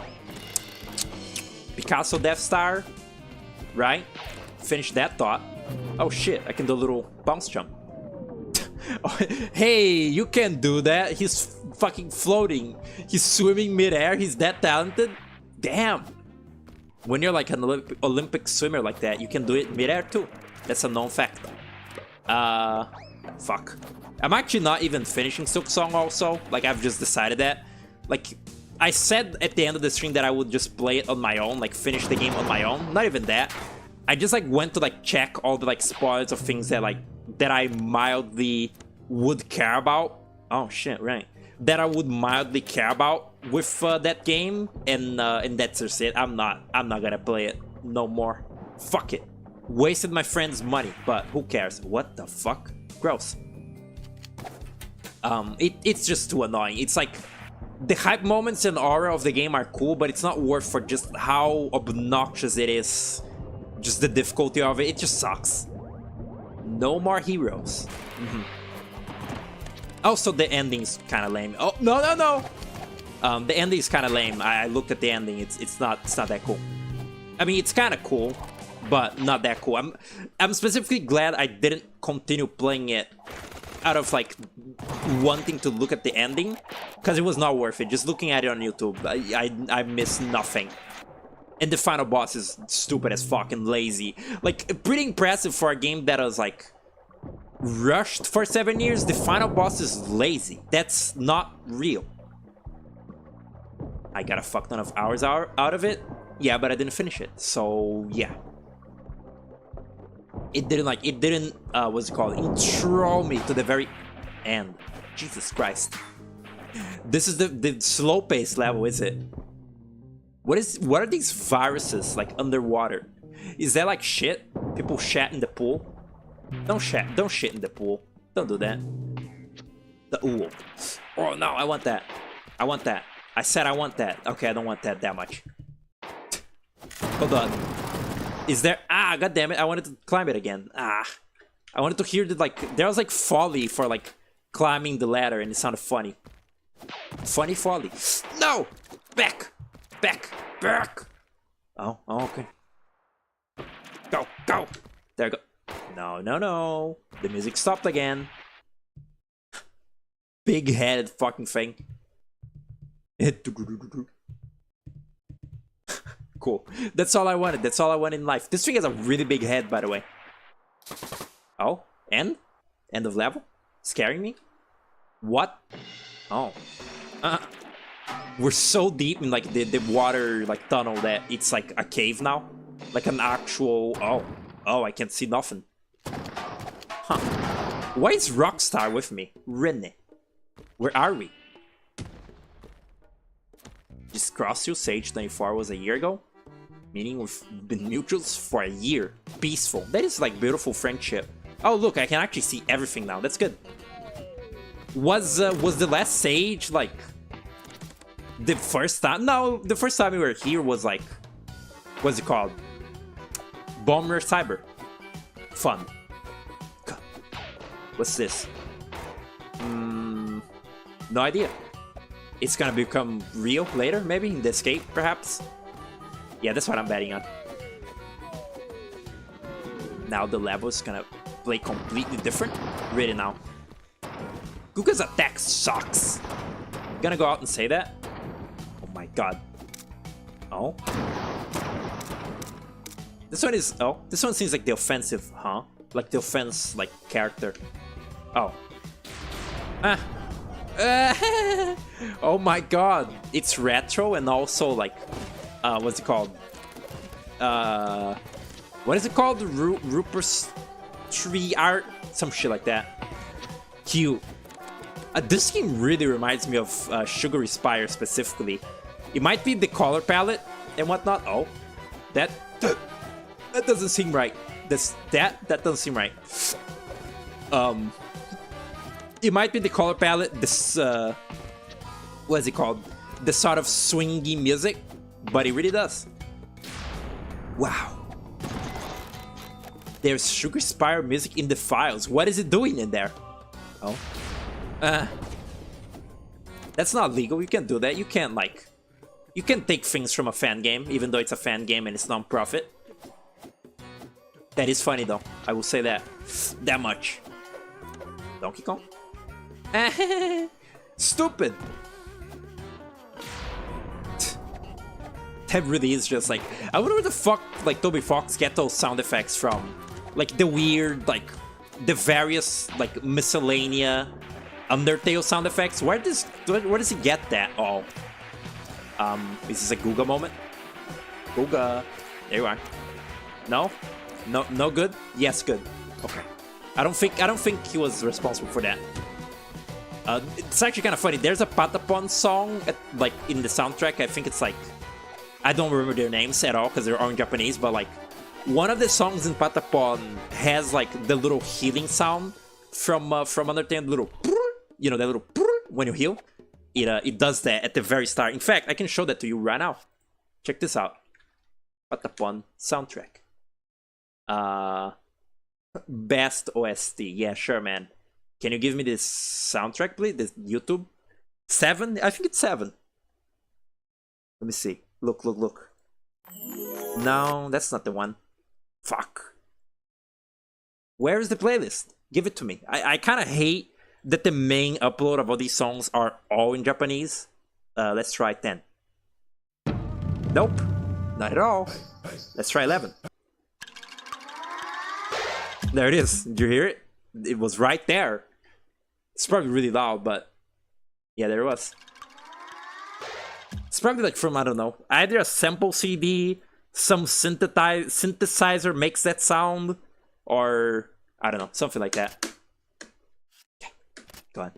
[SPEAKER 1] Picasso Death Star. Right? Finish that thought. Oh shit, I can do a little bounce jump. Hey, you can't do that. He's fucking floating. He's swimming midair. He's that talented. Damn. When you're like an Olympic swimmer like that, you can do it midair too. That's a known fact. Fuck. I'm actually not even finishing Silksong also. Like, I've just decided that. Like, I said at the end of the stream that I would just play it on my own, like, finish the game on my own. Not even that. I just, like, went to, like, check all the, like, spoilers of things that, like, that I mildly would care about. Oh, shit, right. That I would mildly care about with that game, and that's just it. I'm not gonna play it no more. Fuck it. Wasted my friend's money, but who cares? What the fuck? Gross. It's just too annoying. It's like, the hype moments and aura of the game are cool, but it's not worth for just how obnoxious it is. Just the difficulty of it, it just sucks. No more heroes. Also, the ending's kind of lame. Oh, no. The ending's kind of lame. I looked at the ending. It's not that cool. I mean, it's kind of cool, but not that cool. I'm specifically glad I didn't continue playing it out of, like, wanting to look at the ending, because it was not worth it. Just looking at it on YouTube, I missed nothing. And the final boss is stupid as fuck and lazy. Like, pretty impressive for a game that was, like, rushed for 7 years. The final boss is lazy. That's not real. I got a fuck ton of hours out of it. Yeah, but I didn't finish it. So, yeah. It didn't, what's it called? Intro me to the very end. Jesus Christ. This is the slow-paced level, is it? What are these viruses, like, underwater? Is that like shit? People shat in the pool? Don't shit in the pool. Don't do that. Ooh. Oh no, I want that. I want that. I said I want that. Okay, I don't want that much. Hold on. Is there? Ah, god damn it! I wanted to climb it again. Ah, I wanted to hear the like. There was like folly for like climbing the ladder, and it sounded funny. Funny folly. No, back, back, back. Oh, okay. Go, go. There we go. No, no, no. The music stopped again. Big-headed fucking thing. Cool. That's all I wanted. That's all I want in life. This thing has a really big head, by the way. Oh, end? End of level? Scaring me? What? Oh. We're so deep in like the water like tunnel that it's like a cave now. Like an actual... Oh, I can't see nothing. Huh. Why is Rockstar with me? Rene. Where are we? Just crossed you. Sage 24 was a year ago. Meaning we've been mutuals for a year. Peaceful. That is like beautiful friendship. Oh look, I can actually see everything now. That's good. Was the last Sage like the first time? No, the first time we were here was like, what's it called? Bomber Cyber. Fun. What's this? No idea. It's gonna become real later, maybe in the escape, perhaps. Yeah, that's what I'm betting on. Now the level is gonna play completely different. Really now. Guga's attack sucks. Gonna go out and say that? Oh my god. Oh. This one is... Oh, this one seems like the offensive, huh? Like the offense, like, character. Oh. Oh my god. It's retro and also, like... what's it called? What is it called? Rupert's tree art? Some shit like that. Cute. This game really reminds me of Sugary Spire specifically. It might be the color palette and whatnot. Oh. That doesn't seem right. That doesn't seem right. It might be the color palette. This what is it called? The sort of swingy music, but it really does. Wow. There's Sugar Spire music in the files. What is it doing in there? Oh. That's not legal. You can't do that. You can't like. You can take things from a fan game, even though it's a fan game and it's non-profit. That is funny though. I will say that. That much. Donkey Kong? Stupid! That really is just like... I wonder where the fuck like Toby Fox get those sound effects from. Like the weird, like... The various, like, miscellanea Undertale sound effects. Where does he get that all? Is this a Guga moment? Guga. There you are. No? No good? Yes, good. Okay. I don't think he was responsible for that. It's actually kind of funny. There's a Patapon song like in the soundtrack. I think it's like, I don't remember their names at all because they're all in Japanese, but like one of the songs in Patapon has like the little healing sound from Undertale, the little, you know, that little when you heal. It does that at the very start. In fact, I can show that to you right now. Check this out. Patapon soundtrack. Best OST. Yeah, sure, man. Can you give me this soundtrack, please? This YouTube? 7? I think it's 7. Let me see. Look. No, that's not the one. Fuck. Where is the playlist? Give it to me. I kind of hate that the main upload of all these songs are all in Japanese. Let's try 10. Nope. Not at all. Let's try 11. There it is. Did you hear it? It was right there. It's probably really loud, but yeah, there it was. It's probably like from, I don't know, either a sample CD, some synthesizer makes that sound, or I don't know, something like that. Okay, go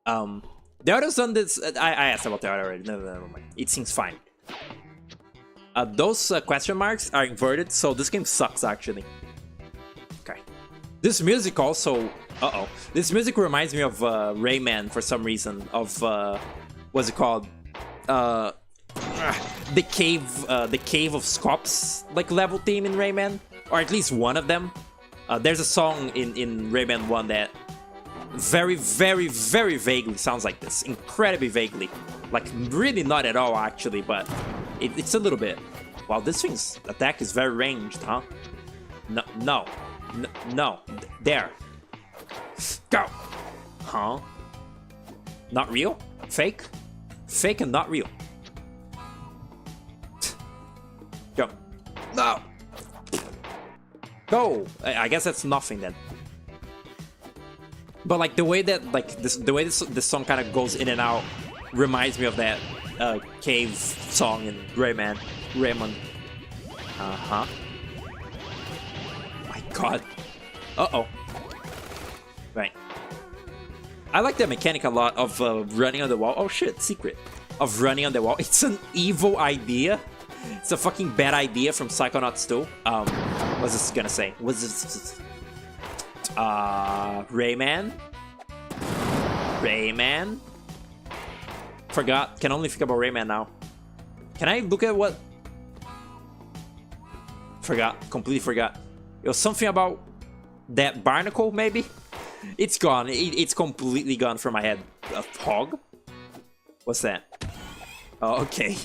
[SPEAKER 1] on. The others on this, I asked about the other already. No, never mind. It seems fine. Those question marks are inverted, so this game sucks actually. Okay. This music also... Uh-oh. This music reminds me of Rayman for some reason. Of, what's it called? the cave of Scops like level theme in Rayman, or at least one of them. There's a song in Rayman 1 that very, very, very vaguely sounds like this. Incredibly vaguely. Like, really not at all, actually, but it's a little bit. Wow, this thing's attack is very ranged, huh? No. There. Go! Huh? Not real? Fake? Fake and not real. Jump. No! Go! I guess that's nothing then. But like the way that this song kind of goes in and out reminds me of that cave song in Rayman. My God. Uh-oh. Right. I like that mechanic a lot of running on the wall. Oh shit, secret. Of running on the wall. It's an evil idea. It's a fucking bad idea from Psychonauts 2. What's this gonna say? What's this? Rayman? Rayman? Forgot. Can only think about Rayman now. Can I look at what? Forgot. Completely forgot. It was something about that barnacle, maybe? It's gone. It's completely gone from my head. A hog? What's that? Oh, okay.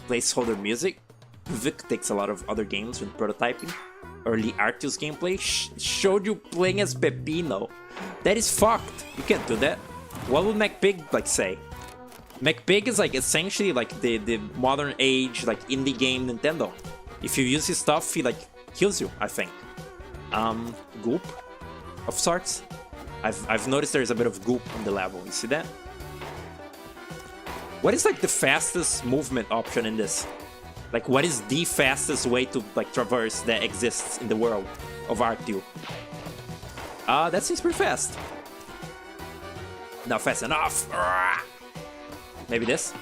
[SPEAKER 1] Placeholder music. Vic takes a lot of other games when prototyping. Early Arceus gameplay showed you playing as Peppino. That is fucked. You can't do that. What would McPig like say? McPig is like essentially like the modern age like indie game Nintendo. If you use his stuff, he like kills you, I think. Goop of sorts. I've noticed there's a bit of goop on the level. You see that? What is like the fastest movement option in this? Like, what is the fastest way to like traverse that exists in the world of Arceus? That seems pretty fast. Not fast enough. Maybe this?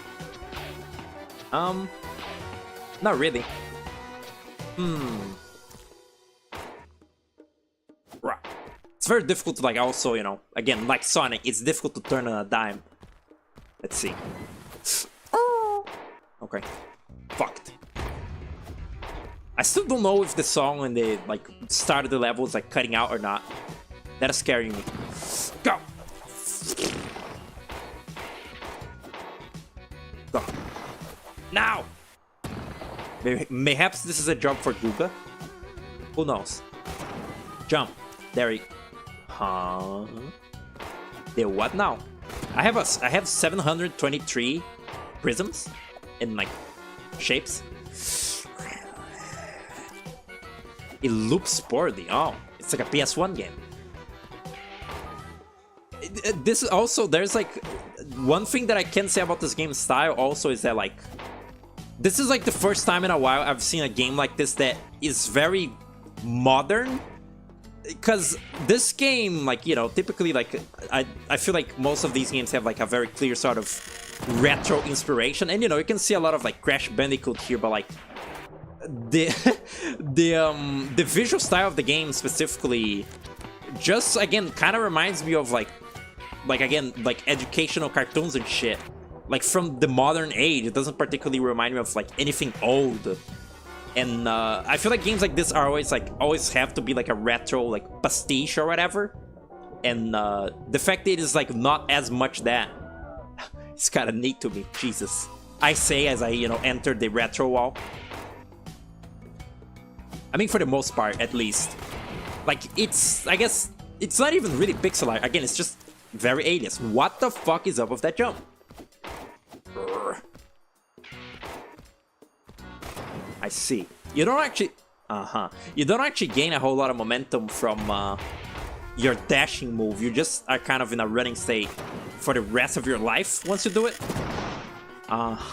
[SPEAKER 1] Not really. It's very difficult to like also, you know, again, like Sonic, it's difficult to turn on a dime. Let's see. Okay. Fucked. I still don't know if the song when they like started the level is like cutting out or not. That is scaring me. Go! Go. Now! Mayhaps this is a jump for Guga? Who knows? Jump. There he... Huh? There what now? I have 723 prisms in like shapes. It loops poorly. Oh, it's like a PS1 game. This is also, there's like one thing that I can say about this game's style also is that like this is like the first time in a while I've seen a game like this that is very modern. Because this game, like, you know, typically, like, I feel like most of these games have, like, a very clear sort of retro inspiration. And, you know, you can see a lot of, like, Crash Bandicoot here, but, like, the visual style of the game specifically just, again, kind of reminds me of, like, again, like, educational cartoons and shit. Like, from the modern age, it doesn't particularly remind me of, like, anything old. And I feel like games like this are always have to be like a retro, like pastiche or whatever. And the fact that it is like not as much that, it's kind of neat to me. Jesus, I say as I, you know, enter the retro wall. I mean, for the most part, at least. Like it's, I guess it's not even really pixel art. Again, it's just very 80s. What the fuck is up with that jump? I see. You don't actually... You don't actually gain a whole lot of momentum from your dashing move. You just are kind of in a running state for the rest of your life once you do it. I'm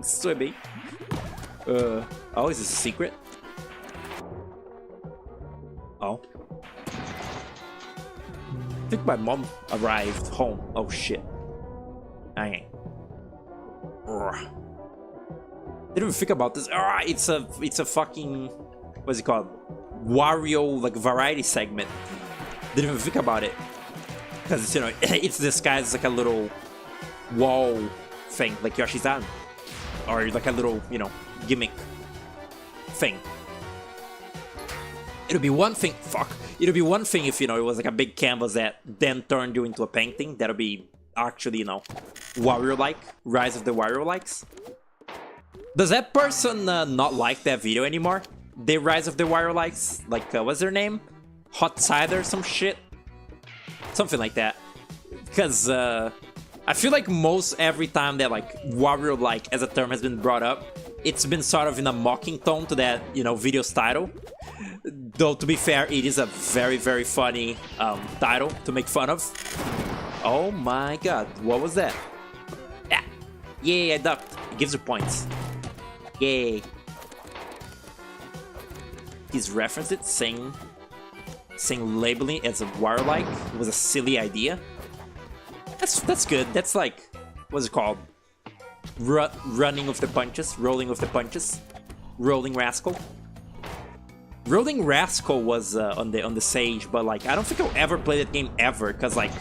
[SPEAKER 1] swimming. Oh, is this a secret? Oh. I think my mom arrived home. Oh shit. Dang. Didn't even think about this. It's a fucking, what's it called? Wario like variety segment. Didn't even think about it. Because, you know, it's disguised as like a little wall thing, like Yoshi's-an. Or like a little, you know, gimmick thing. It'll be one thing, it'll be one thing if, you know, it was like a big canvas that then turned you into a painting. That'll be actually, you know, Wario-like, Rise of the Wario-likes. Does that person not like that video anymore? The Rise of the Wario-likes? Like, what's their name? Hot Cider, some shit? Something like that. Because, I feel like most every time that, like, Wario-like as a term has been brought up, it's been sort of in a mocking tone to that, you know, video's title. Though, to be fair, it is a very, very funny title to make fun of. Oh my god, what was that? Ah, yay, I ducked. It gives you points. Yay. He's referenced it, saying labeling as a Wario-like was a silly idea. That's good. That's like, what's it called? Running with the punches, rolling with the punches, Rolling Rascal. Rolling Rascal was on the Sage, but like I don't think I'll ever play that game ever, cause like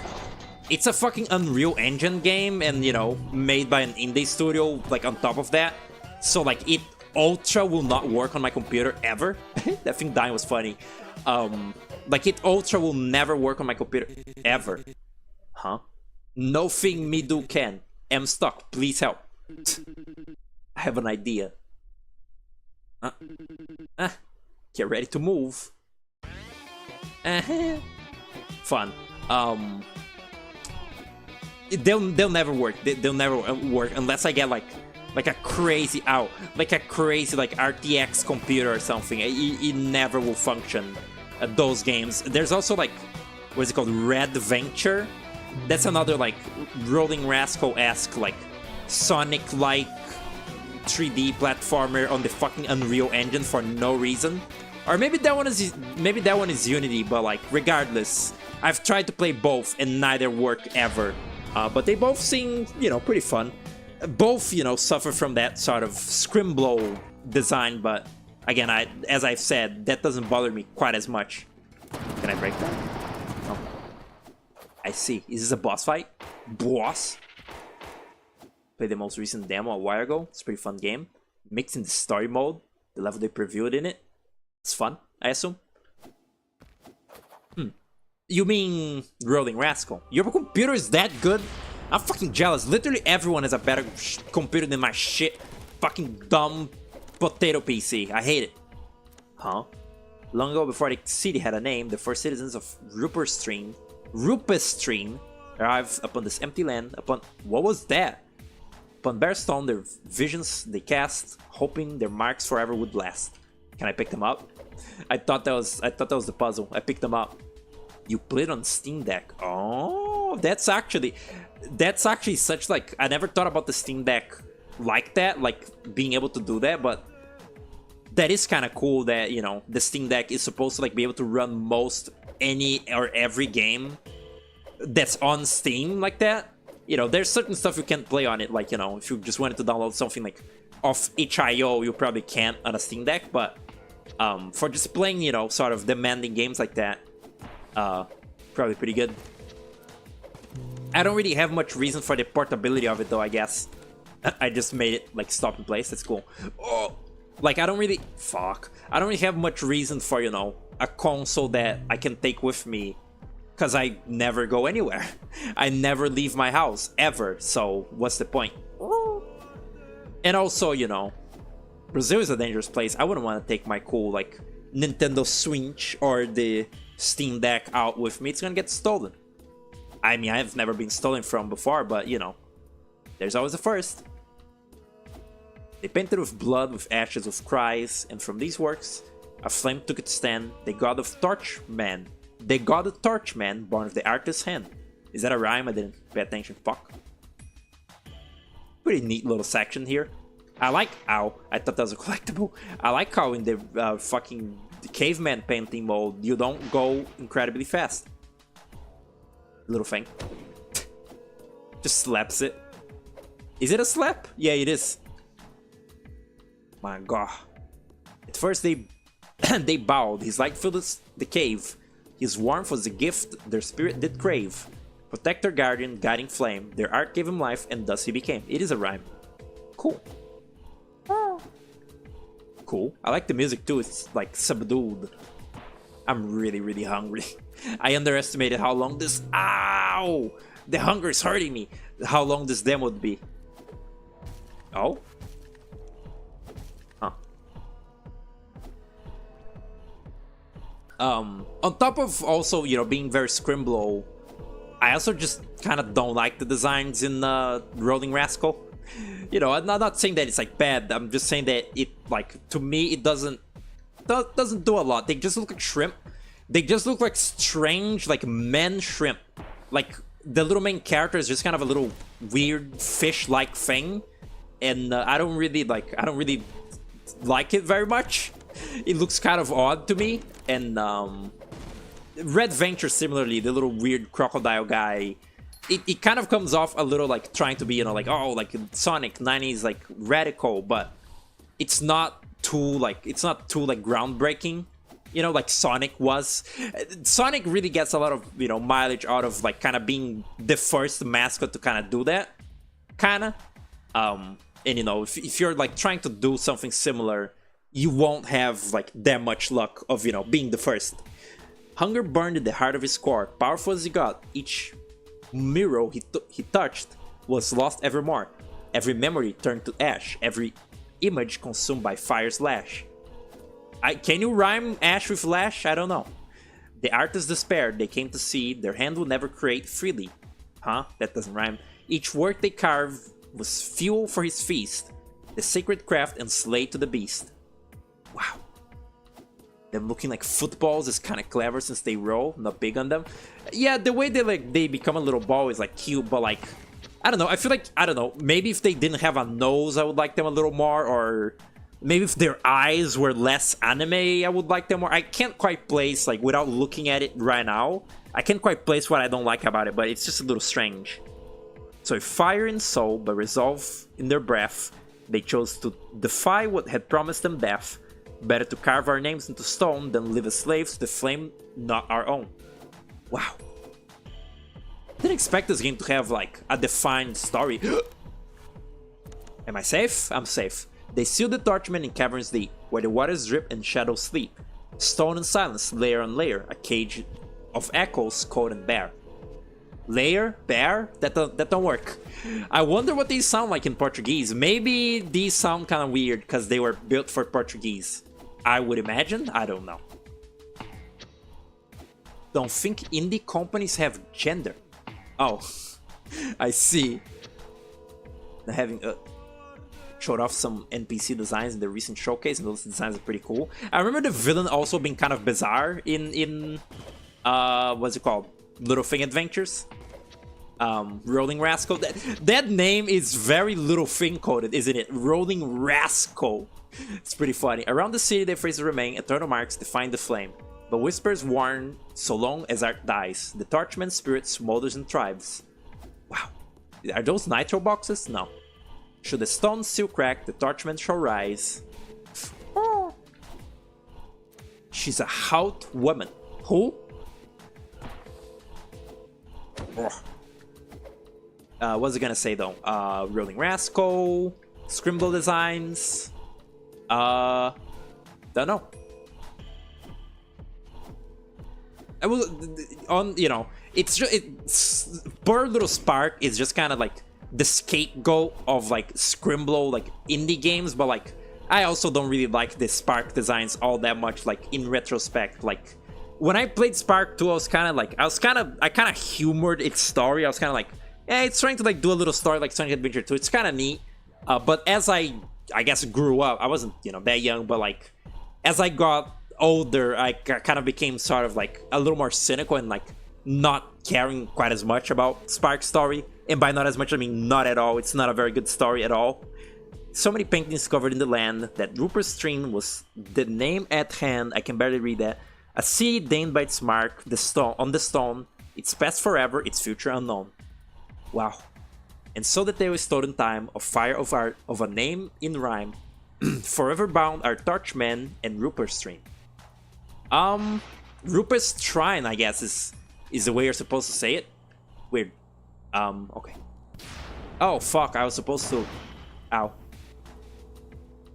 [SPEAKER 1] it's a fucking Unreal Engine game, and you know, made by an indie studio. Like on top of that, so like it Ultra will not work on my computer ever. That thing dying was funny. Like it Ultra will never work on my computer ever. Huh? Nothing me do can. Am stuck. Please help. I have an idea. Get ready to move. Fun. They'll never work. They'll never work unless I get like a crazy like RTX computer or something. It never will function. Those games. There's also like, what is it called? Red Venture. That's another like Rolling Rascal-esque like Sonic-like 3D platformer on the fucking Unreal Engine for no reason. Or maybe that one is Unity, but like regardless, I've tried to play both and neither work ever. But they both seem, you know, pretty fun. Both, you know, suffer from that sort of scrimblow design, but again, as I've said, that doesn't bother me quite as much. Can I break that? Oh. I see. Is this a boss fight? Boss? Played the most recent demo a while ago. It's a pretty fun game. Mixed in the story mode. The level they previewed in it. It's fun, I assume. You mean Rolling Rascal? Your computer is that good? I'm fucking jealous. Literally everyone has a better computer than my shit fucking dumb potato PC. I hate it. Huh? Long ago, before the city had a name, the first citizens of Rupestream arrived upon this empty land. Upon what was that? Upon bare stone, their visions they cast, hoping their marks forever would last. Can I pick them up? I thought that was the puzzle. I picked them up. You played on Steam Deck. Oh, that's actually such like, I never thought about the Steam Deck like that, like being able to do that, but that is kind of cool that, you know, the Steam Deck is supposed to like be able to run most any or every game that's on Steam like that. You know, there's certain stuff you can't play on it, like, you know, if you just wanted to download something like off itch.io, you probably can't on a Steam Deck, but for just playing, you know, sort of demanding games like that, probably pretty good. I don't really have much reason for the portability of it though, I guess. I just made it like stop in place. That's cool. Oh, like I don't really have much reason for, you know, a console that I can take with me, because I never go anywhere. I never leave my house ever, so what's the point? And also, you know, Brazil is a dangerous place. I wouldn't want to take my cool like Nintendo Switch or the Steam Deck out with me. It's gonna get stolen. I mean, I've never been stolen from before, but you know, there's always a first. They painted with blood, with ashes, with cries, and from these works, a flame took its stand. The god of Torchman, born of the artist's hand. Is that a rhyme? I didn't pay attention. Fuck. Pretty neat little section here. I like. Ow! I thought that was a collectible. I like how in the fucking caveman painting mode, you don't go incredibly fast. Little thing. Just slaps it. Is it a slap? Yeah, it is. My god. At first they bowed. His light filled the cave. His warmth was a gift their spirit did crave. Protector, guardian, guiding flame. Their art gave him life, and thus he became. It is a rhyme. Cool. Cool. I like the music too. It's like subdued. I'm really, really hungry. I underestimated how long this... Ow! The hunger is hurting me. How long this demo would be. Oh? Huh. On top of also, you know, being very Scrimblow, I also just kind of don't like the designs in Rolling Rascal. You know, I'm not saying that it's like bad. I'm just saying that it, like, to me, it doesn't do a lot. They just look like shrimp. They just look like strange, like, men shrimp. Like, the little main character is just kind of a little weird fish-like thing. And I don't really like it very much. It looks kind of odd to me. And Red Venture, similarly, the little weird crocodile guy, it kind of comes off a little like trying to be, you know, like, oh, like Sonic 90s, like radical, but it's not too like groundbreaking, you know, like Sonic was. Sonic really gets a lot of, you know, mileage out of like kind of being the first mascot to kind of do that, kind of. And you know, if you're like trying to do something similar, you won't have like that much luck of, you know, being the first. Hunger burned in the heart of his core. Powerful as he got, each mirror he touched was lost evermore. Every memory turned to ash. Every image consumed by fire's lash. Can you rhyme ash with lash? I don't know. The artists despaired. They came to see their hand would never create freely. Huh? That doesn't rhyme. Each work they carved was fuel for his feast. The sacred craft enslaved to the beast. Wow. Them looking like footballs is kind of clever since they roll. Not big on them. Yeah, the way they become a little ball is like cute, but like, I don't know. I feel like, I don't know. Maybe if they didn't have a nose, I would like them a little more. Or maybe if their eyes were less anime, I would like them more. I can't quite place, like, without looking at it right now, I can't quite place what I don't like about it, but it's just a little strange. So fire in soul, but resolve in their breath, they chose to defy what had promised them death. Better to carve our names into stone than live as slaves to the flame not our own. Wow. Didn't expect this game to have like a defined story. Am I safe? I'm safe. They sealed the Torchman in caverns deep, where the waters drip and shadows sleep. Stone and silence, layer on layer, a cage of echoes, cold and bare. Layer? Bear? That don't work. I wonder what these sound like in Portuguese. Maybe these sound kind of weird because they were built for Portuguese. I would imagine. I don't know. Don't think indie companies have gender. Oh, I see. They're having showed off some NPC designs in the recent showcase, and those designs are pretty cool. I remember the villain also being kind of bizarre in what's it called? Littlefing Adventures. Rolling Rascal. That name is very Littlefing coded, isn't it? Rolling Rascal. It's pretty funny. Around the city, their faces remain. Eternal marks define the flame. But whispers warn, so long as art dies. The Torchman's spirit smolders and thrives. Wow. Are those nitro boxes? No. Should the stone seal crack, the Torchman shall rise. Oh. She's a Haut woman. Who? Oh. What was I gonna say though? Rolling Rascal, Scrimblow designs. Don't know. I will on, you know, it's Poor Little Spark is just kind of like the scapegoat of like Scrimblow like indie games, but like I also don't really like the Spark designs all that much. Like in retrospect, like when I played Spark 2, I kind of humored its story. I was kind of like, yeah, it's trying to like do a little story like Sonic Adventure 2. It's kind of neat. But as I guess grew up, I wasn't, you know, that young, but like as I got older, I kind of became sort of like a little more cynical and like not caring quite as much about Spark's story. And by not as much, I mean not at all. It's not a very good story at all. So many paintings covered in the land that Rupert's Stream was the name at hand. I can barely read that. A city named by its mark, the stone on the stone. Its past forever, its future unknown. Wow. And so that they were stored in time, of fire of art, of a name in rhyme. Forever bound are Torchman and Rupert's Stream. Rupert's Shrine, I guess, is the way you're supposed to say it. Weird. Okay. Oh, fuck, I was supposed to... Ow.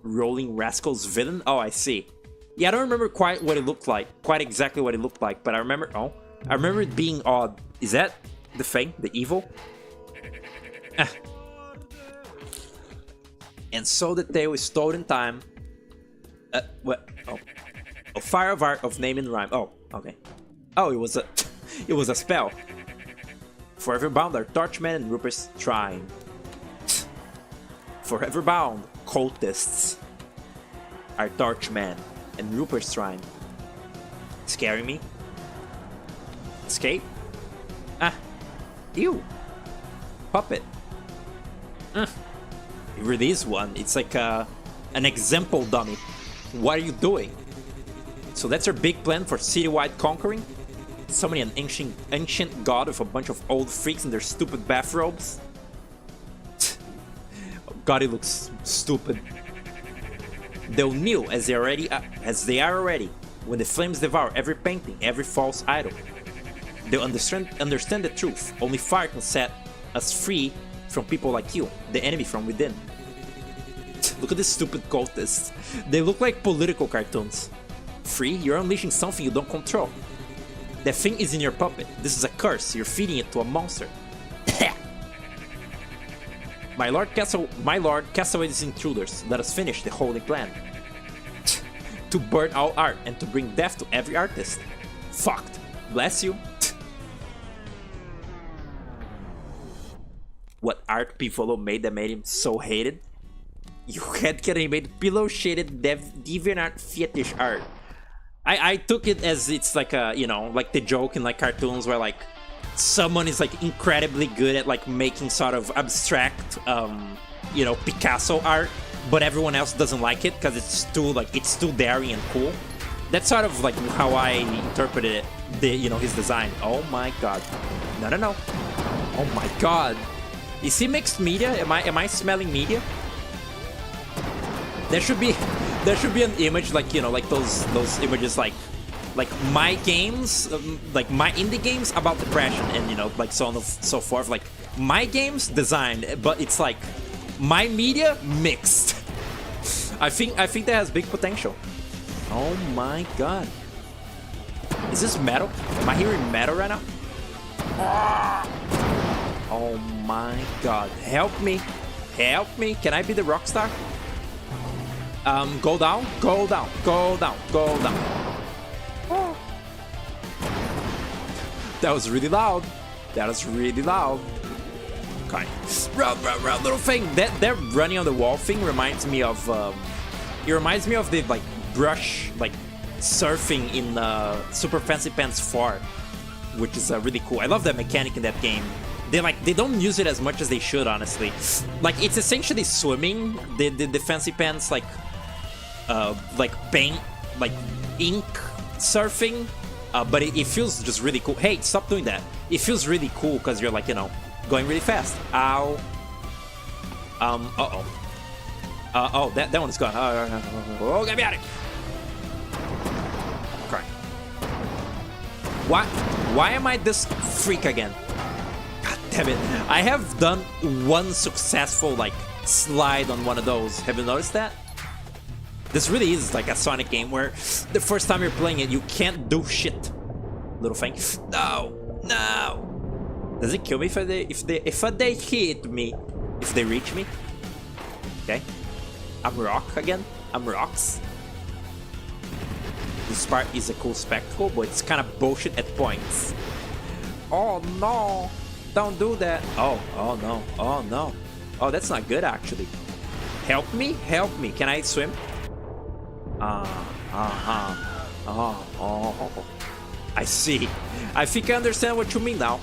[SPEAKER 1] Rolling Rascals villain? Oh, I see. Yeah, I don't remember quite what it looked like. Quite exactly what it looked like, but I remember... Oh. I remember it being odd. Is that the thing? The evil? Ah. And so the tale is told in time. What? Oh. A fire of art of name and rhyme. Oh, okay. Oh, it was a... it was a spell. Forever bound are Torchman and Rupert's Shrine. Forever bound cultists are Torchman and Rupert's Shrine. Scaring me? Escape? Ah. Ew. Puppet. You release one. It's like an example dummy. What are you doing? So that's your big plan for citywide conquering? Summoning an ancient god with a bunch of old freaks in their stupid bathrobes? God, it looks stupid. They'll kneel as they are already, when the flames devour every painting, every false idol. They'll understand the truth. Only fire can set us free from people like you, the enemy from within. Look at these stupid cultists. They look like political cartoons. Free? You're unleashing something you don't control. That thing is in your puppet. This is a curse. You're feeding it to a monster. My lord, cast away these intruders. Let us finish the holy plan. To burn all art and to bring death to every artist. Fucked. Bless you. What art Piccolo made that made him so hated? You headcanon made pillow-shaded DeviantArt fetish art. I took it as it's like a, you know, like the joke in like cartoons where like someone is like incredibly good at like making sort of abstract, you know, Picasso art, but everyone else doesn't like it because it's too daring and cool. That's sort of like how I interpreted it, you know, his design. Oh my god. No. Oh my god. Is he mixed media? Am I smelling media? There should be an image like, you know, like those images like my games, like my indie games about depression and, you know, like so on and so forth. Like my games designed, but it's like my media mixed. I think that has big potential. Oh my god. Is this metal? Am I hearing metal right now? Oh my god. Help me. Help me. Can I be the rock star? Go down, go down, go down, go down. Oh. That was really loud. That was really loud. Okay. Run, little thing. That running on the wall thing reminds me of, it reminds me of the, like, brush, like, surfing in Super Fancy Pants 4, which is really cool. I love that mechanic in that game. They don't use it as much as they should, honestly. Like, it's essentially swimming. The Fancy Pants, like paint, like ink surfing, but it feels just really cool. Hey, stop doing that. It feels really cool because you're like, you know, going really fast. Ow. Oh, that one is gone. Oh, get me out of here. Okay. Why am I this freak again? God damn it. I have done one successful, like, slide on one of those. Have you noticed that? This really is like a Sonic game where the first time you're playing it, you can't do shit. Little thing. No. Does it kill me if they hit me? If they reach me? Okay. I'm rock again. I'm rocks. This part is a cool spectacle, but it's kind of bullshit at points. Oh no! Don't do that. Oh no. Oh no. Oh, that's not good actually. Help me. Can I swim? I see. I think I understand what you mean now.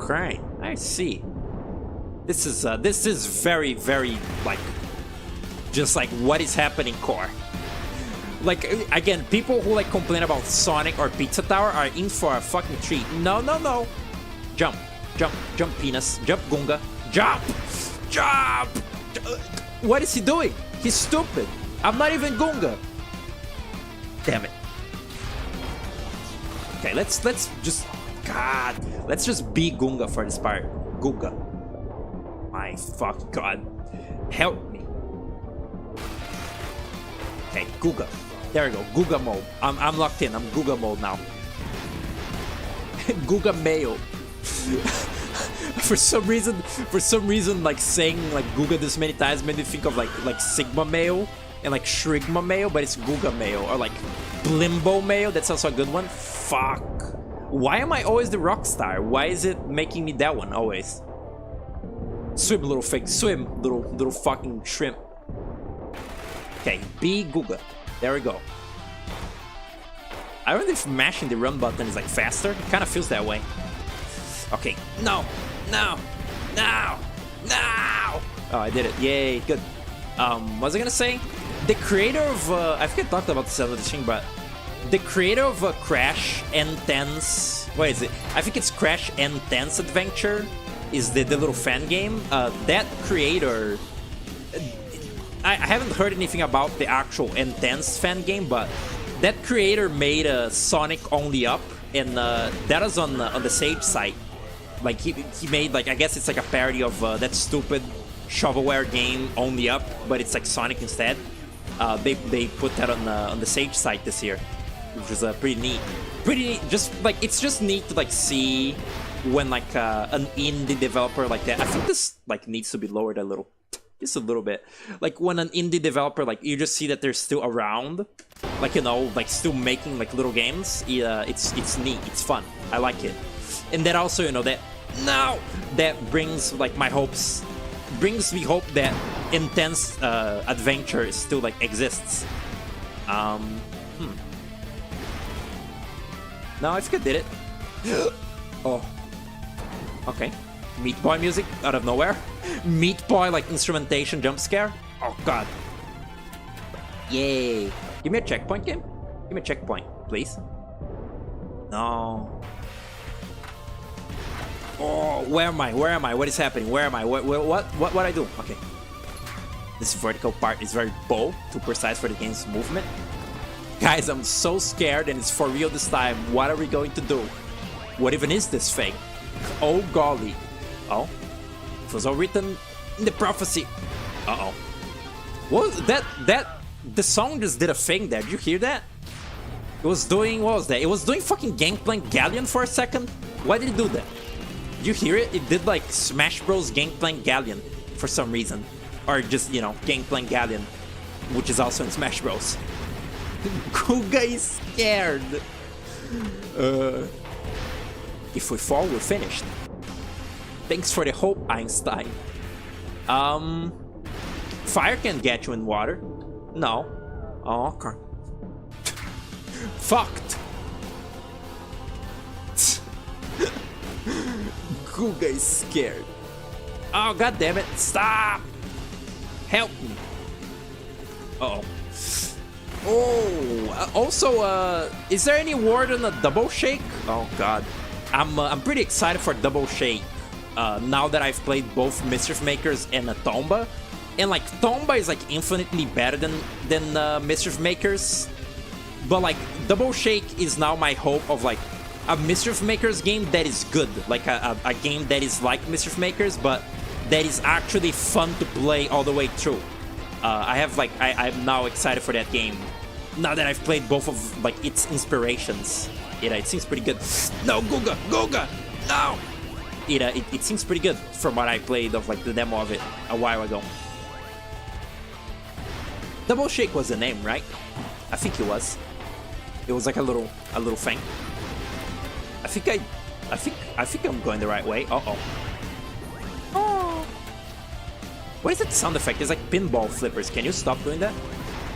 [SPEAKER 1] Okay, I see. This is very, very, like, just like what is happening core. Like, again, people who like complain about Sonic or Pizza Tower are in for a fucking treat. No. Jump, penis. Jump, Gunga. Jump. What is he doing? He's stupid. I'm not even Gunga. Damn it. Okay, let's just God. Let's just be Gunga for this part. Gunga. My fuck God. Help me. Okay, Guga. There we go. Guga mode. I'm locked in. I'm Guga mode now. Guga Mayo. for some reason, like saying like Guga this many times made me think of like Sigma Mayo and like Shrigma Mayo, but it's Guga Mayo, or like Blimbo Mayo. That's also a good one. Fuck. Why am I always the rock star? Why is it making me that one always? Swim, little fake. Swim, little fucking shrimp. Okay, be Guga. There we go. I wonder if mashing the run button is like faster. It kind of feels that way. Okay, no. Oh, I did it. Yay, good. What was I gonna say? The creator of I think I talked about this other thing, but the creator of Crash N10's, what is it? I think it's Crash N10's Adventure is the little fan game. That creator, I haven't heard anything about the actual N10's fan game, but that creator made a Sonic Only Up, and that was on the Sage site. Like he made, like, I guess it's like a parody of that stupid shovelware game Only Up, but it's like Sonic instead. They put that on the Sage site this year, which was pretty neat. Just like, it's just neat to like see when like an indie developer like that. I think this like needs to be lowered a little, just a little bit. Like when an indie developer, like, you just see that they're still around, like, you know, like still making like little games. It's neat, it's fun. I like it, and that also, you know, that brings like my hopes, brings me hope that Intense Adventure still like exists. No, I think I did it. Oh, okay. Meat Boy music out of nowhere. Meat Boy like instrumentation jump scare. Oh God. Yay. Give me a checkpoint, game. Give me a checkpoint, please. No. Oh, where am I? Where am I? What is happening? Where am I? What I do? Okay. This vertical part is very bold, too precise for the game's movement. Guys, I'm so scared, and it's for real this time. What are we going to do? What even is this thing? Oh golly. Oh. It was all written in the prophecy. Uh-oh. What was that? The song just did a thing there. Did you hear that? It was doing, what was that? It was doing fucking Gangplank Galleon for a second. Why did it do that? Did you hear it? It did like Smash Bros. Gangplank Galleon for some reason. Or just, you know, Gangplank Galleon, which is also in Smash Bros. Guga is scared. If we fall, we're finished. Thanks for the hope, Einstein. Fire can get you in water. No. Oh, okay. Fucked. Guga is scared. Oh, god damn it. Stop. Help me. Uh-oh. Oh, also, is there any word on a double shake? Oh god. I'm pretty excited for double shake. Now that I've played both Mischief Makers and Tomba. And like, Tomba is like infinitely better than Mischief Makers. But like, double shake is now my hope of like a Mischief Makers game that is good. Like a game that is like Mischief Makers, but that is actually fun to play all the way through. I'm now excited for that game. Now that I've played both of like its inspirations. It seems pretty good. No, Guga! No! It seems pretty good from what I played of like the demo of it a while ago. Double Shake was the name, right? I think it was. It was like a little thing. I think I'm going the right way. Uh-oh. Oh. What is that sound effect? It's like pinball flippers. Can you stop doing that?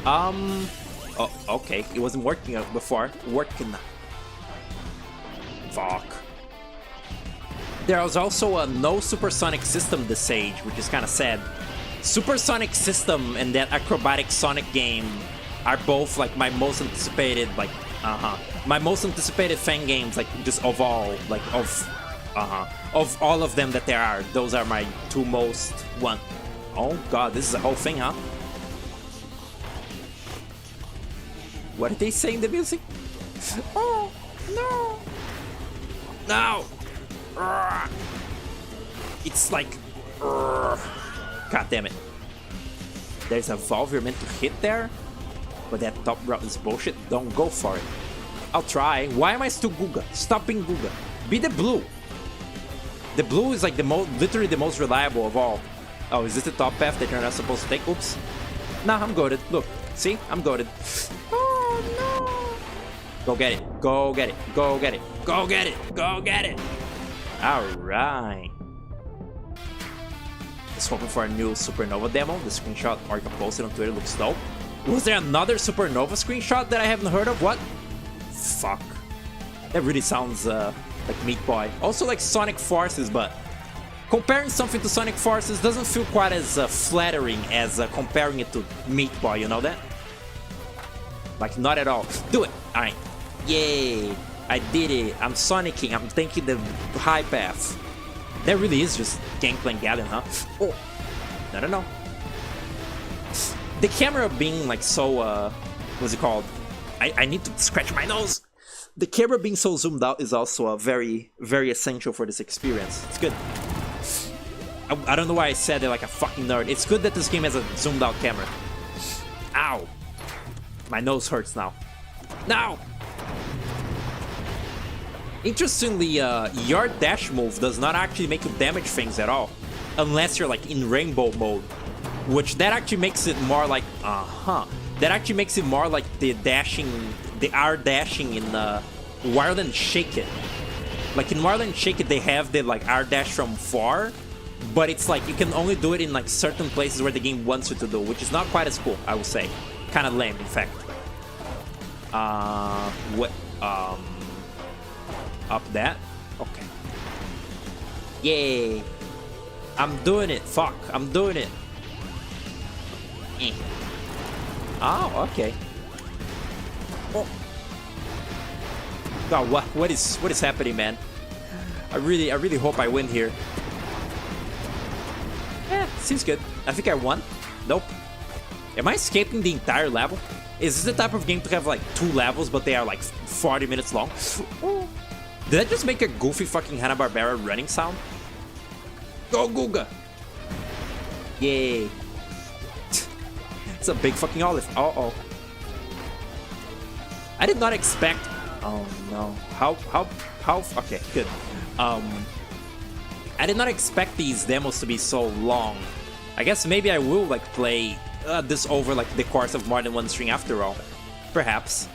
[SPEAKER 1] Oh, okay. It wasn't working before. Working now. Fuck. There was also a no Supersonic System this Sage, which is kind of sad. Supersonic System and that Acrobatic Sonic game are both like my most anticipated, like, my most anticipated fan games, like, just of all, like, of all of them that there are. Those are my two most one. Oh god, this is a whole thing, huh? What did they say in the music? Oh, no. No! It's like... God damn it. There's a valve you're meant to hit there? But that top route is bullshit. Don't go for it. I'll try. Why am I still Guga? Stop being Guga. Be the blue. The blue is like the literally the most reliable of all. Oh, is this the top path that you're not supposed to take? Oops. Nah, I'm goated. Look. See? I'm goated. Oh, no. Go get it. Go get it. Go get it. Go get it. Go get it. Alright. Just hoping for a new Supernova demo. The screenshot Marika posted on Twitter looks dope. Was there another Supernova screenshot that I haven't heard of? What? Fuck. That really sounds like Meat Boy. Also like Sonic Forces, but comparing something to Sonic Forces doesn't feel quite as flattering as comparing it to Meat Boy, you know that? Like, not at all. Do it! Alright. Yay! I did it! I'm Sonicking, I'm taking the high path. That really is just Gangplank Galleon, huh? Oh! No. The camera being like so, what's it called? I need to scratch my nose! The camera being so zoomed out is also very, very essential for this experience. It's good. I don't know why I said it like a fucking nerd. It's good that this game has a zoomed out camera. Ow! My nose hurts now. No! Interestingly, your dash move does not actually make you damage things at all. Unless you're like in rainbow mode. Which that actually makes it more like, that actually makes it more like the dashing, the R dashing in Wild and Shake It. Like in Wild and Shake It, they have the like R dash from far, but it's like you can only do it in like certain places where the game wants you to do, which is not quite as cool, I would say. Kind of lame, in fact. Up that? Okay. Yay! I'm doing it. Fuck, I'm doing it. Oh, okay. Oh. God, what is happening, man? I really hope I win here. Yeah, seems good. I think I won. Nope. Am I escaping the entire level? Is this the type of game to have like 2 levels, but they are like 40 minutes long? Oh. Did I just make a goofy fucking Hanna-Barbera running sound? Go Guga! Yay. It's a big fucking olive. Uh-oh. I did not expect... Oh no. How... Okay, good. I did not expect these demos to be so long. I guess maybe I will like play this over like the course of more than one string after all. Perhaps.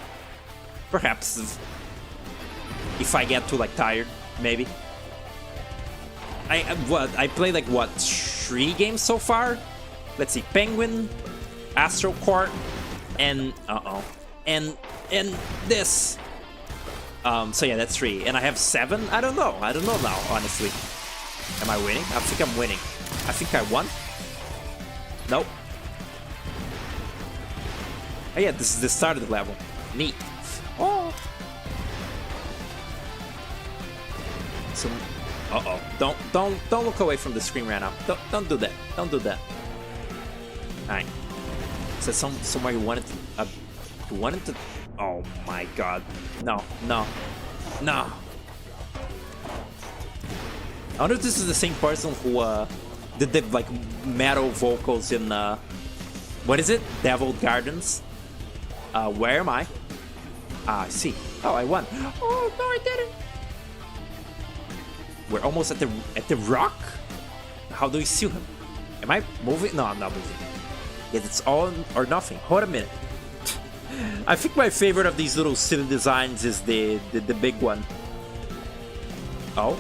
[SPEAKER 1] Perhaps. If I get too like tired, maybe. I played like what, 3 games so far? Let's see, Penguin, Astro Court, and and this. So yeah, that's 3, and I have 7. I don't know now, honestly. Am I winning? I think I'm winning. I think I won. Nope. Oh yeah, this is the start of the level. Neat. Oh. So, don't look away from the screen right now. Don't do that. Don't do that. Alright. So somewhere you wanted to oh my god. No. I wonder if this is the same person who did the like metal vocals in what is it? Devil Gardens? Where am I? I see. Oh, I won. Oh no, I didn't. We're almost at the rock? How do we see him? Am I moving? No, I'm not moving. Yes, it's all or nothing. Hold a minute. I think my favorite of these little silly designs is the big one. Oh?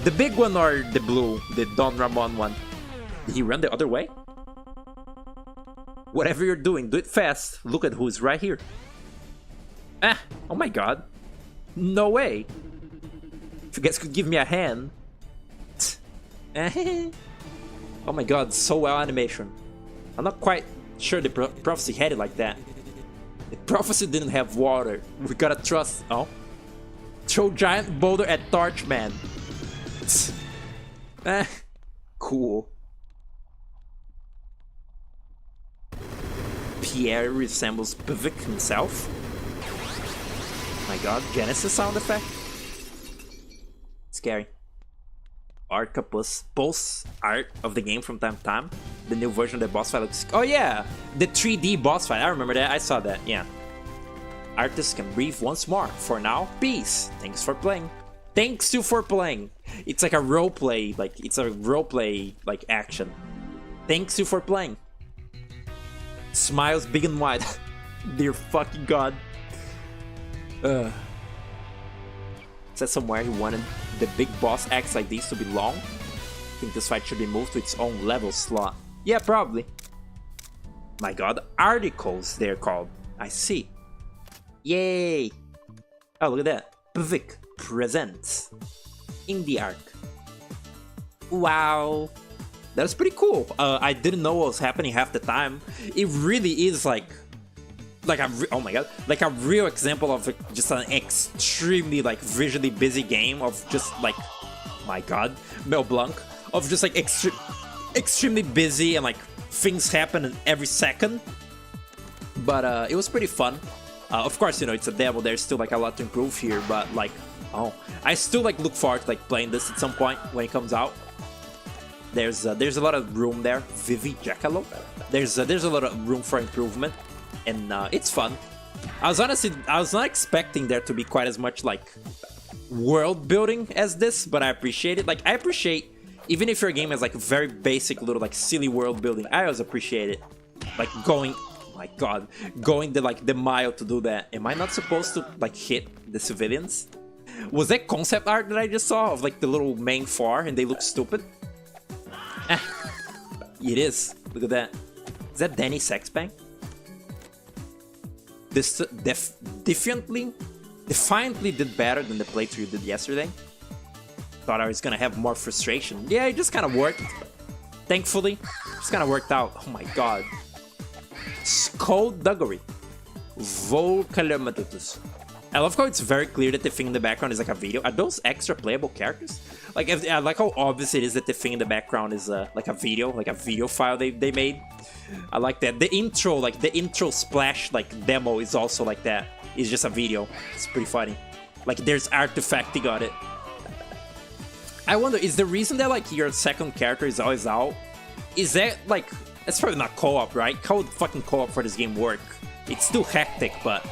[SPEAKER 1] The big one or the blue? The Don Ramon one? Did he run the other way? Whatever you're doing, do it fast. Look at who's right here. Ah! Oh my god. No way. If you guys could give me a hand. Oh my god, so well animation. I'm not quite sure the prophecy had it like that. The prophecy didn't have water. We gotta trust. Oh. Throw giant boulder at Torchman. Cool. Pierre resembles Pivik himself. My god, Genesis sound effect. scary. Arcapus pulls art of the game from time to time. The new version of the boss fight looks... Oh yeah! The 3D boss fight, I remember that, I saw that, yeah. Artists can breathe once more. For now, peace. Thanks for playing. Thanks you for playing. It's like a roleplay, like, it's a roleplay, like, action. Thanks you for playing. Smiles big and wide. Dear fucking god. Said somewhere he wanted the big boss acts like these to be long. I think this fight should be moved to its own level slot. Yeah, probably. My god, articles they're called. I see. Yay! Oh, look at that. Pvik presents Indie Arc. Wow. That was pretty cool. I didn't know what was happening half the time. It really is like a oh my god, like a real example of just an extremely like visually busy game of just like, my god, Mel Blanc, of just like extremely busy and like things happen in every second. But it was pretty fun. Of course, you know, it's a demo, there's still like a lot to improve here, but like, oh, I still like look forward to like playing this at some point when it comes out. There's a lot of room there. Vivi Jackalope. There's a lot of room for improvement, and it's fun. I was not expecting there to be quite as much like world building as this, but I appreciate it. Like, I appreciate, even if your game has like very basic little like silly world building, I always appreciate it. Like going, oh my god, going the mile to do that. Am I not supposed to like hit the civilians? Was that concept art that I just saw of like the little main four and they look stupid? It is. Look at that. Is that Danny Sexbang? This defiantly did better than the playthrough you did yesterday. Thought I was gonna have more frustration. Yeah, it just kind of worked. Thankfully, just kind of worked out. Oh my god. Skullduggery. Volcalamatus. I love how it's very clear that the thing in the background is like a video. Are those extra playable characters? Like, I like how obvious it is that the thing in the background is like a video file they made. I like that. The intro, like the intro splash like demo is also like that. It's just a video. It's pretty funny. Like there's artifacting on it. I wonder, is the reason that like your second character is always out, is that like, that's probably not co-op, right? How would fucking co-op for this game work? It's still hectic, but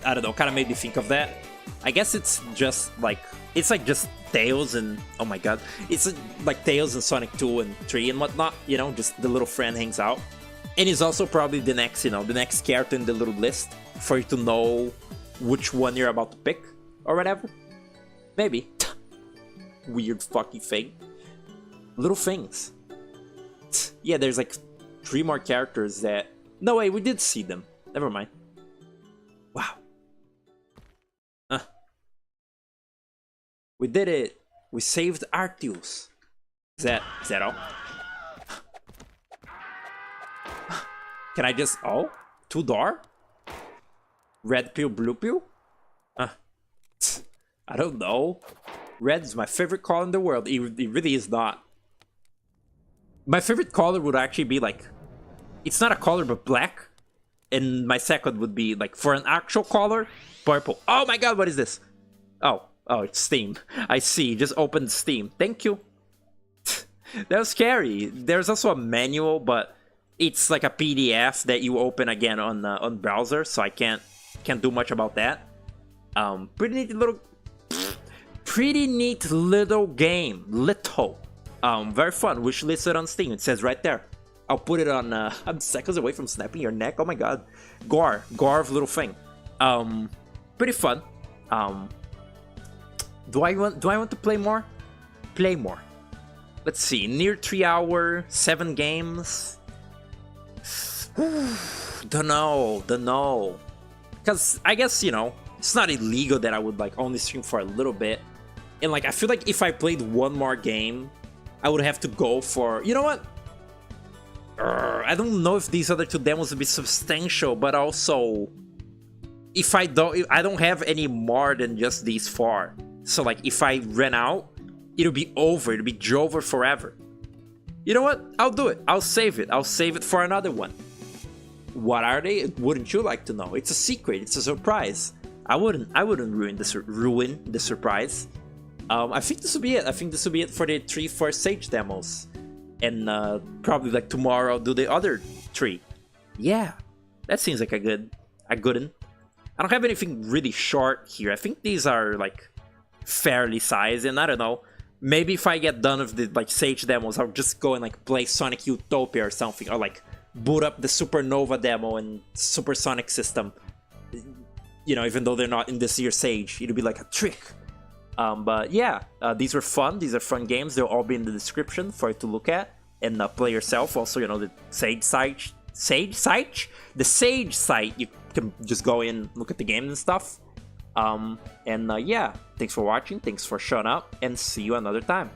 [SPEAKER 1] I don't know, kind of made me think of that. I guess it's just like, it's like just Tails and, oh my god, it's like Tails and Sonic 2 and 3 and whatnot, you know, just the little friend hangs out. And he's also probably the next, you know, the next character in the little list for you to know which one you're about to pick or whatever. Maybe. Weird fucking thing. Little things. Yeah, there's like 3 more characters that... No, wait, we did see them. Never mind. Wow. We did it. We saved Arceus. Is that all? Can I just... Oh? 2 door? Red pill, blue pill? I don't know. Red is my favorite color in the world. It really is not. My favorite color would actually be like... It's not a color, but black. And my second would be like, for an actual color, purple. Oh my god, what is this? Oh, it's Steam. I see. Just opened Steam. Thank you. That was scary. There's also a manual, but it's like a PDF that you open again on browser, so I can't do much about that. Pretty neat little game. Very fun. Wish listed on Steam. It says right there. I'll put it on. I'm seconds away from snapping your neck. Oh my god. Gorv little thing. Pretty fun. Do I want to play more? Play more. Let's see. Near 3 hour, 7 games. Don't know. Because I guess, you know, it's not illegal that I would like only stream for a little bit. And like I feel like if I played one more game, I would have to go for, you know what? I don't know if these other 2 demos would be substantial, but also if I don't have any more than just these 4. So like if I ran out, it'll be over. It'll be Jover forever. You know what? I'll do it. I'll save it. I'll save it for another one. What are they? Wouldn't you like to know? It's a secret. It's a surprise. I wouldn't ruin the surprise. I think this will be it. I think this will be it for the 3 first Sage demos. And probably like tomorrow I'll do the other 3. Yeah, that seems like a good one. I don't have anything really short here. I think these are like fairly sized, and I don't know. Maybe if I get done with the like Sage demos, I'll just go and like play Sonic Utopia or something, or like boot up the Supernova demo and Supersonic system. You know, even though they're not in this year's Sage, it'll be like a trick. But yeah, these were fun. These are fun games. They'll all be in the description for you to look at and play yourself. Also, you know, the Sage site, the Sage site. You can just go in, look at the games and stuff. Yeah, thanks for watching. Thanks for showing up, and see you another time.